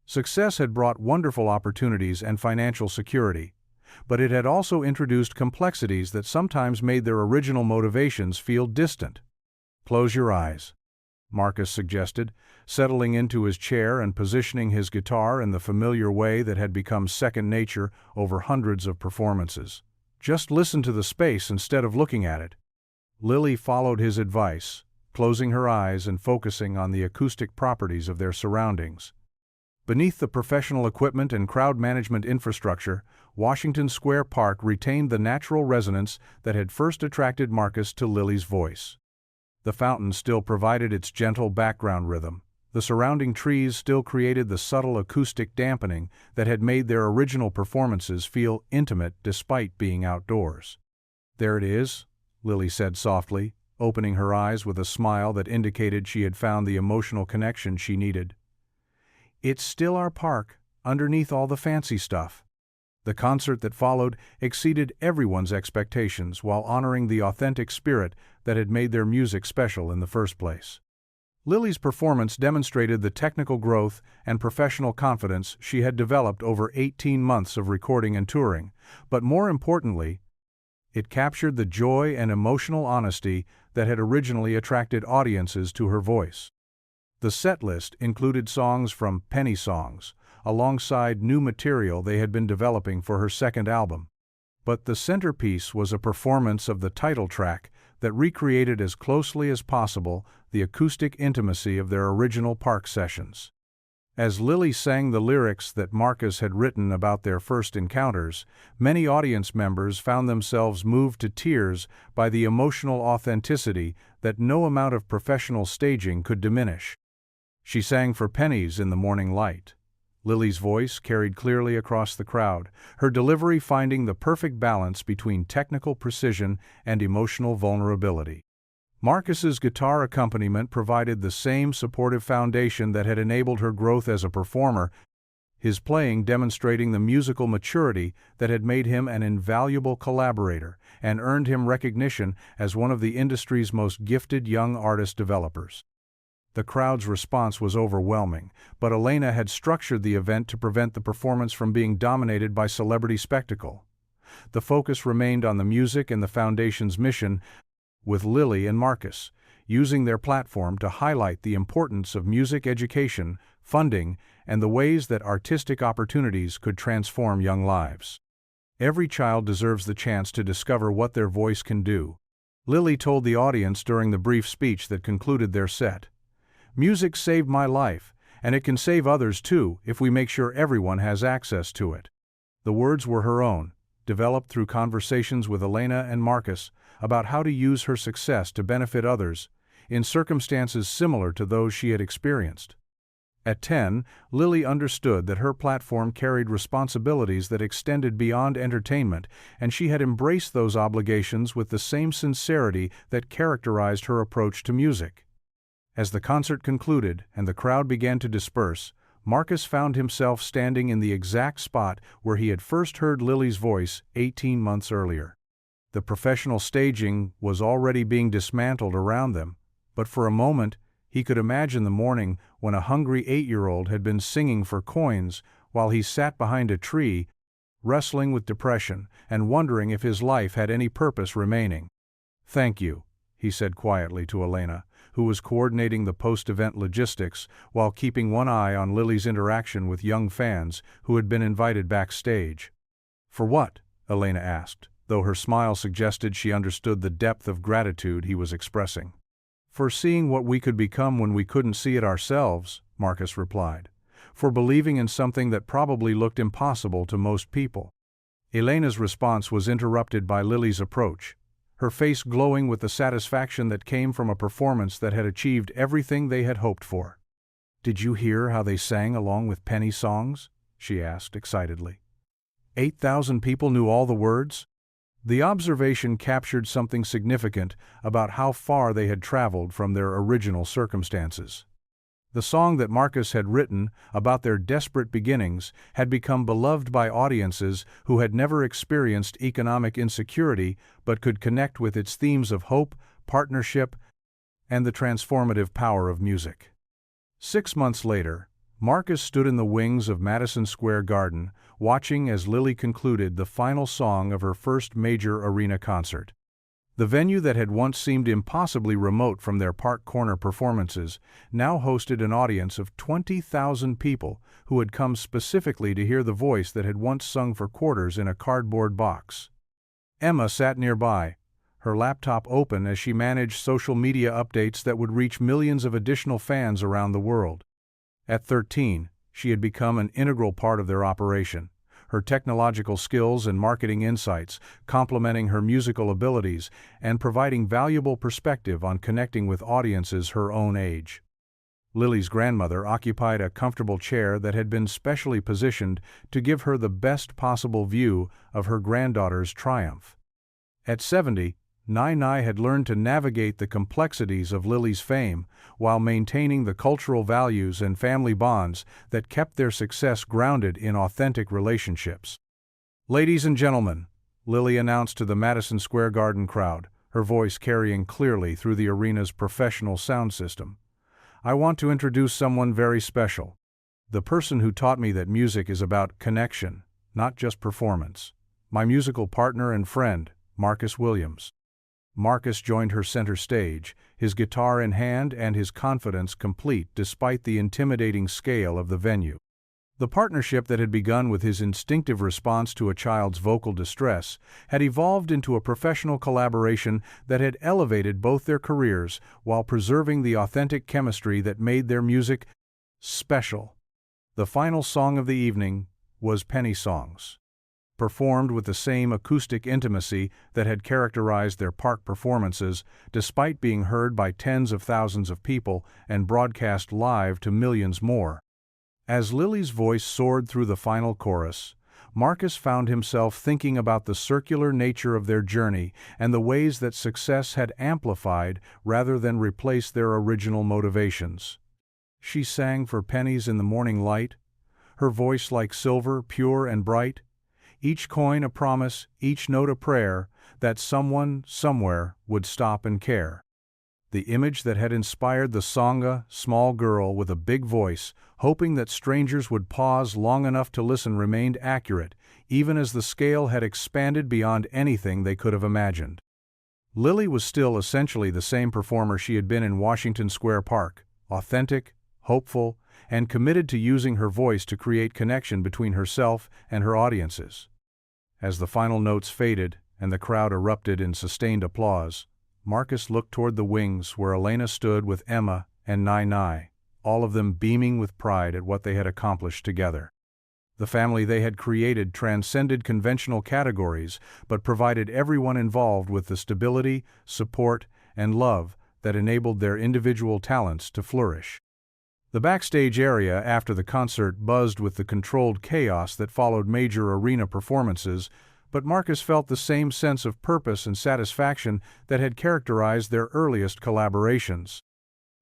Success had brought wonderful opportunities and financial security, but it had also introduced complexities that sometimes made their original motivations feel distant. "Close your eyes," Marcus suggested, settling into his chair and positioning his guitar in the familiar way that had become second nature over hundreds of performances. "Just listen to the space instead of looking at it." Lily followed his advice, closing her eyes and focusing on the acoustic properties of their surroundings. Beneath the professional equipment and crowd management infrastructure, Washington Square Park retained the natural resonance that had first attracted Marcus to Lily's voice. The fountain still provided its gentle background rhythm. The surrounding trees still created the subtle acoustic dampening that had made their original performances feel intimate despite being outdoors. "There it is," Lily said softly, opening her eyes with a smile that indicated she had found the emotional connection she needed. "It's still our park, underneath all the fancy stuff." The concert that followed exceeded everyone's expectations while honoring the authentic spirit that had made their music special in the first place. Lily's performance demonstrated the technical growth and professional confidence she had developed over 18 months of recording and touring, but more importantly, it captured the joy and emotional honesty that had originally attracted audiences to her voice. The set list included songs from Pennies, alongside new material they had been developing for her second album. But the centerpiece was a performance of the title track that recreated as closely as possible the acoustic intimacy of their original park sessions. As Lily sang the lyrics that Marcus had written about their first encounters, many audience members found themselves moved to tears by the emotional authenticity that no amount of professional staging could diminish. She sang for Pennies in the morning light. Lily's voice carried clearly across the crowd, her delivery finding the perfect balance between technical precision and emotional vulnerability. Marcus's guitar accompaniment provided the same supportive foundation that had enabled her growth as a performer, his playing demonstrating the musical maturity that had made him an invaluable collaborator and earned him recognition as one of the industry's most gifted young artist developers. The crowd's response was overwhelming, but Elena had structured the event to prevent the performance from being dominated by celebrity spectacle. The focus remained on the music and the Foundation's mission, with Lily and Marcus using their platform to highlight the importance of music education, funding, and the ways that artistic opportunities could transform young lives. "Every child deserves the chance to discover what their voice can do," Lily told the audience during the brief speech that concluded their set. "Music saved my life, and it can save others too if we make sure everyone has access to it." The words were her own, developed through conversations with Elena and Marcus about how to use her success to benefit others, in circumstances similar to those she had experienced. At 10, Lily understood that her platform carried responsibilities that extended beyond entertainment, and she had embraced those obligations with the same sincerity that characterized her approach to music. As the concert concluded and the crowd began to disperse, Marcus found himself standing in the exact spot where he had first heard Lily's voice 18 months earlier. The professional staging was already being dismantled around them, but for a moment he could imagine the morning when a hungry 8-year-old had been singing for coins while he sat behind a tree, wrestling with depression and wondering if his life had any purpose remaining. "Thank you," he said quietly to Elena, who was coordinating the post-event logistics while keeping one eye on Lily's interaction with young fans who had been invited backstage. "For what?" Elena asked, though her smile suggested she understood the depth of gratitude he was expressing. "For seeing what we could become when we couldn't see it ourselves," Marcus replied. "For believing in something that probably looked impossible to most people." Elena's response was interrupted by Lily's approach, her face glowing with the satisfaction that came from a performance that had achieved everything they had hoped for. "Did you hear how they sang along with Penny songs?" she asked excitedly. 8,000 people knew all the words? The observation captured something significant about how far they had traveled from their original circumstances. The song that Marcus had written about their desperate beginnings had become beloved by audiences who had never experienced economic insecurity but could connect with its themes of hope, partnership, and the transformative power of music. 6 months later, Marcus stood in the wings of Madison Square Garden, watching as Lily concluded the final song of her first major arena concert. The venue that had once seemed impossibly remote from their park corner performances now hosted an audience of 20,000 people who had come specifically to hear the voice that had once sung for quarters in a cardboard box. Emma sat nearby, her laptop open as she managed social media updates that would reach millions of additional fans around the world. At 13, she had become an integral part of their operation, her technological skills and marketing insights complementing her musical abilities and providing valuable perspective on connecting with audiences her own age. Lily's grandmother occupied a comfortable chair that had been specially positioned to give her the best possible view of her granddaughter's triumph. At 70, Nai had learned to navigate the complexities of Lily's fame while maintaining the cultural values and family bonds that kept their success grounded in authentic relationships. "Ladies and gentlemen," Lily announced to the Madison Square Garden crowd, her voice carrying clearly through the arena's professional sound system, "I want to introduce someone very special. The person who taught me that music is about connection, not just performance. My musical partner and friend, Marcus Williams." Marcus joined her center stage, his guitar in hand and his confidence complete despite the intimidating scale of the venue. The partnership that had begun with his instinctive response to a child's vocal distress had evolved into a professional collaboration that had elevated both their careers while preserving the authentic chemistry that made their music special. The final song of the evening was Pennies songs. Performed with the same acoustic intimacy that had characterized their park performances, despite being heard by tens of thousands of people and broadcast live to millions more. As Lily's voice soared through the final chorus, Marcus found himself thinking about the circular nature of their journey and the ways that success had amplified rather than replaced their original motivations. She sang for pennies in the morning light, her voice like silver, pure and bright, each coin a promise, each note a prayer, that someone, somewhere, would stop and care. The image that had inspired the Sangha, small girl with a big voice, hoping that strangers would pause long enough to listen, remained accurate, even as the scale had expanded beyond anything they could have imagined. Lily was still essentially the same performer she had been in Washington Square Park, authentic, hopeful, and committed to using her voice to create connection between herself and her audiences. As the final notes faded and the crowd erupted in sustained applause, Marcus looked toward the wings where Elena stood with Emma and Nai, all of them beaming with pride at what they had accomplished together. The family they had created transcended conventional categories but provided everyone involved with the stability, support, and love that enabled their individual talents to flourish. The backstage area after the concert buzzed with the controlled chaos that followed major arena performances, but Marcus felt the same sense of purpose and satisfaction that had characterized their earliest collaborations.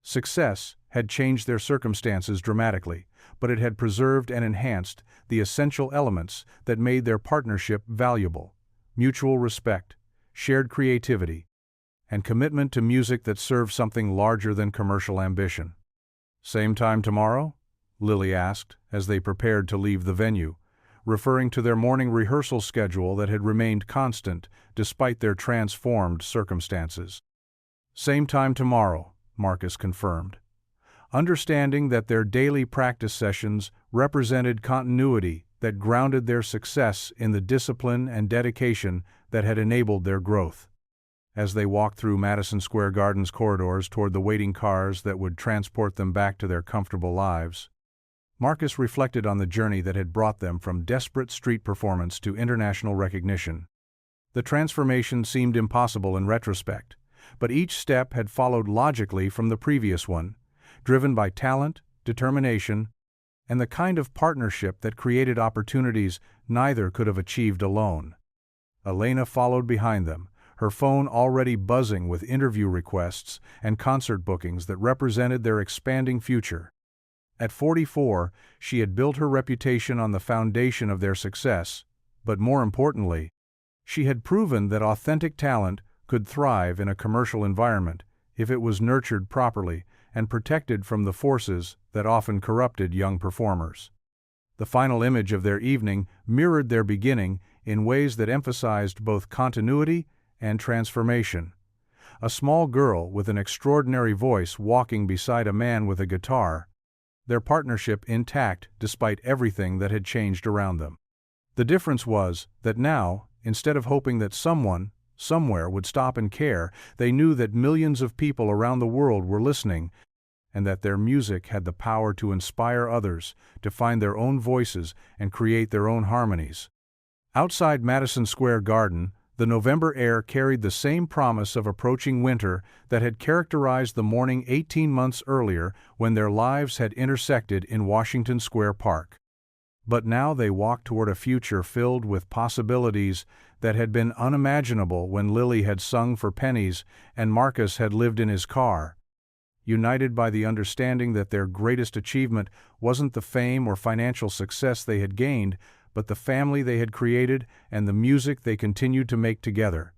Success had changed their circumstances dramatically, but it had preserved and enhanced the essential elements that made their partnership valuable: mutual respect, shared creativity, and commitment to music that served something larger than commercial ambition. "Same time tomorrow?" Lily asked as they prepared to leave the venue, referring to their morning rehearsal schedule that had remained constant despite their transformed circumstances. "Same time tomorrow," Marcus confirmed, understanding that their daily practice sessions represented continuity that grounded their success in the discipline and dedication that had enabled their growth. As they walked through Madison Square Garden's corridors toward the waiting cars that would transport them back to their comfortable lives, Marcus reflected on the journey that had brought them from desperate street performance to international recognition. The transformation seemed impossible in retrospect, but each step had followed logically from the previous one, driven by talent, determination, and the kind of partnership that created opportunities neither could have achieved alone. Elena followed behind them, her phone already buzzing with interview requests and concert bookings that represented their expanding future. At 44, she had built her reputation on the foundation of their success, but more importantly, she had proven that authentic talent could thrive in a commercial environment if it was nurtured properly and protected from the forces that often corrupted young performers. The final image of their evening mirrored their beginning in ways that emphasized both continuity and transformation. A small girl with an extraordinary voice walking beside a man with a guitar, their partnership intact despite everything that had changed around them. The difference was that now, instead of hoping that someone, somewhere would stop and care, they knew that millions of people around the world were listening, and that their music had the power to inspire others to find their own voices and create their own harmonies. Outside Madison Square Garden, the November air carried the same promise of approaching winter that had characterized the morning 18 months earlier when their lives had intersected in Washington Square Park. But now they walked toward a future filled with possibilities that had been unimaginable when Lily had sung for Pennies and Marcus had lived in his car. United by the understanding that their greatest achievement wasn't the fame or financial success they had gained, but the family they had created and the music they continued to make together.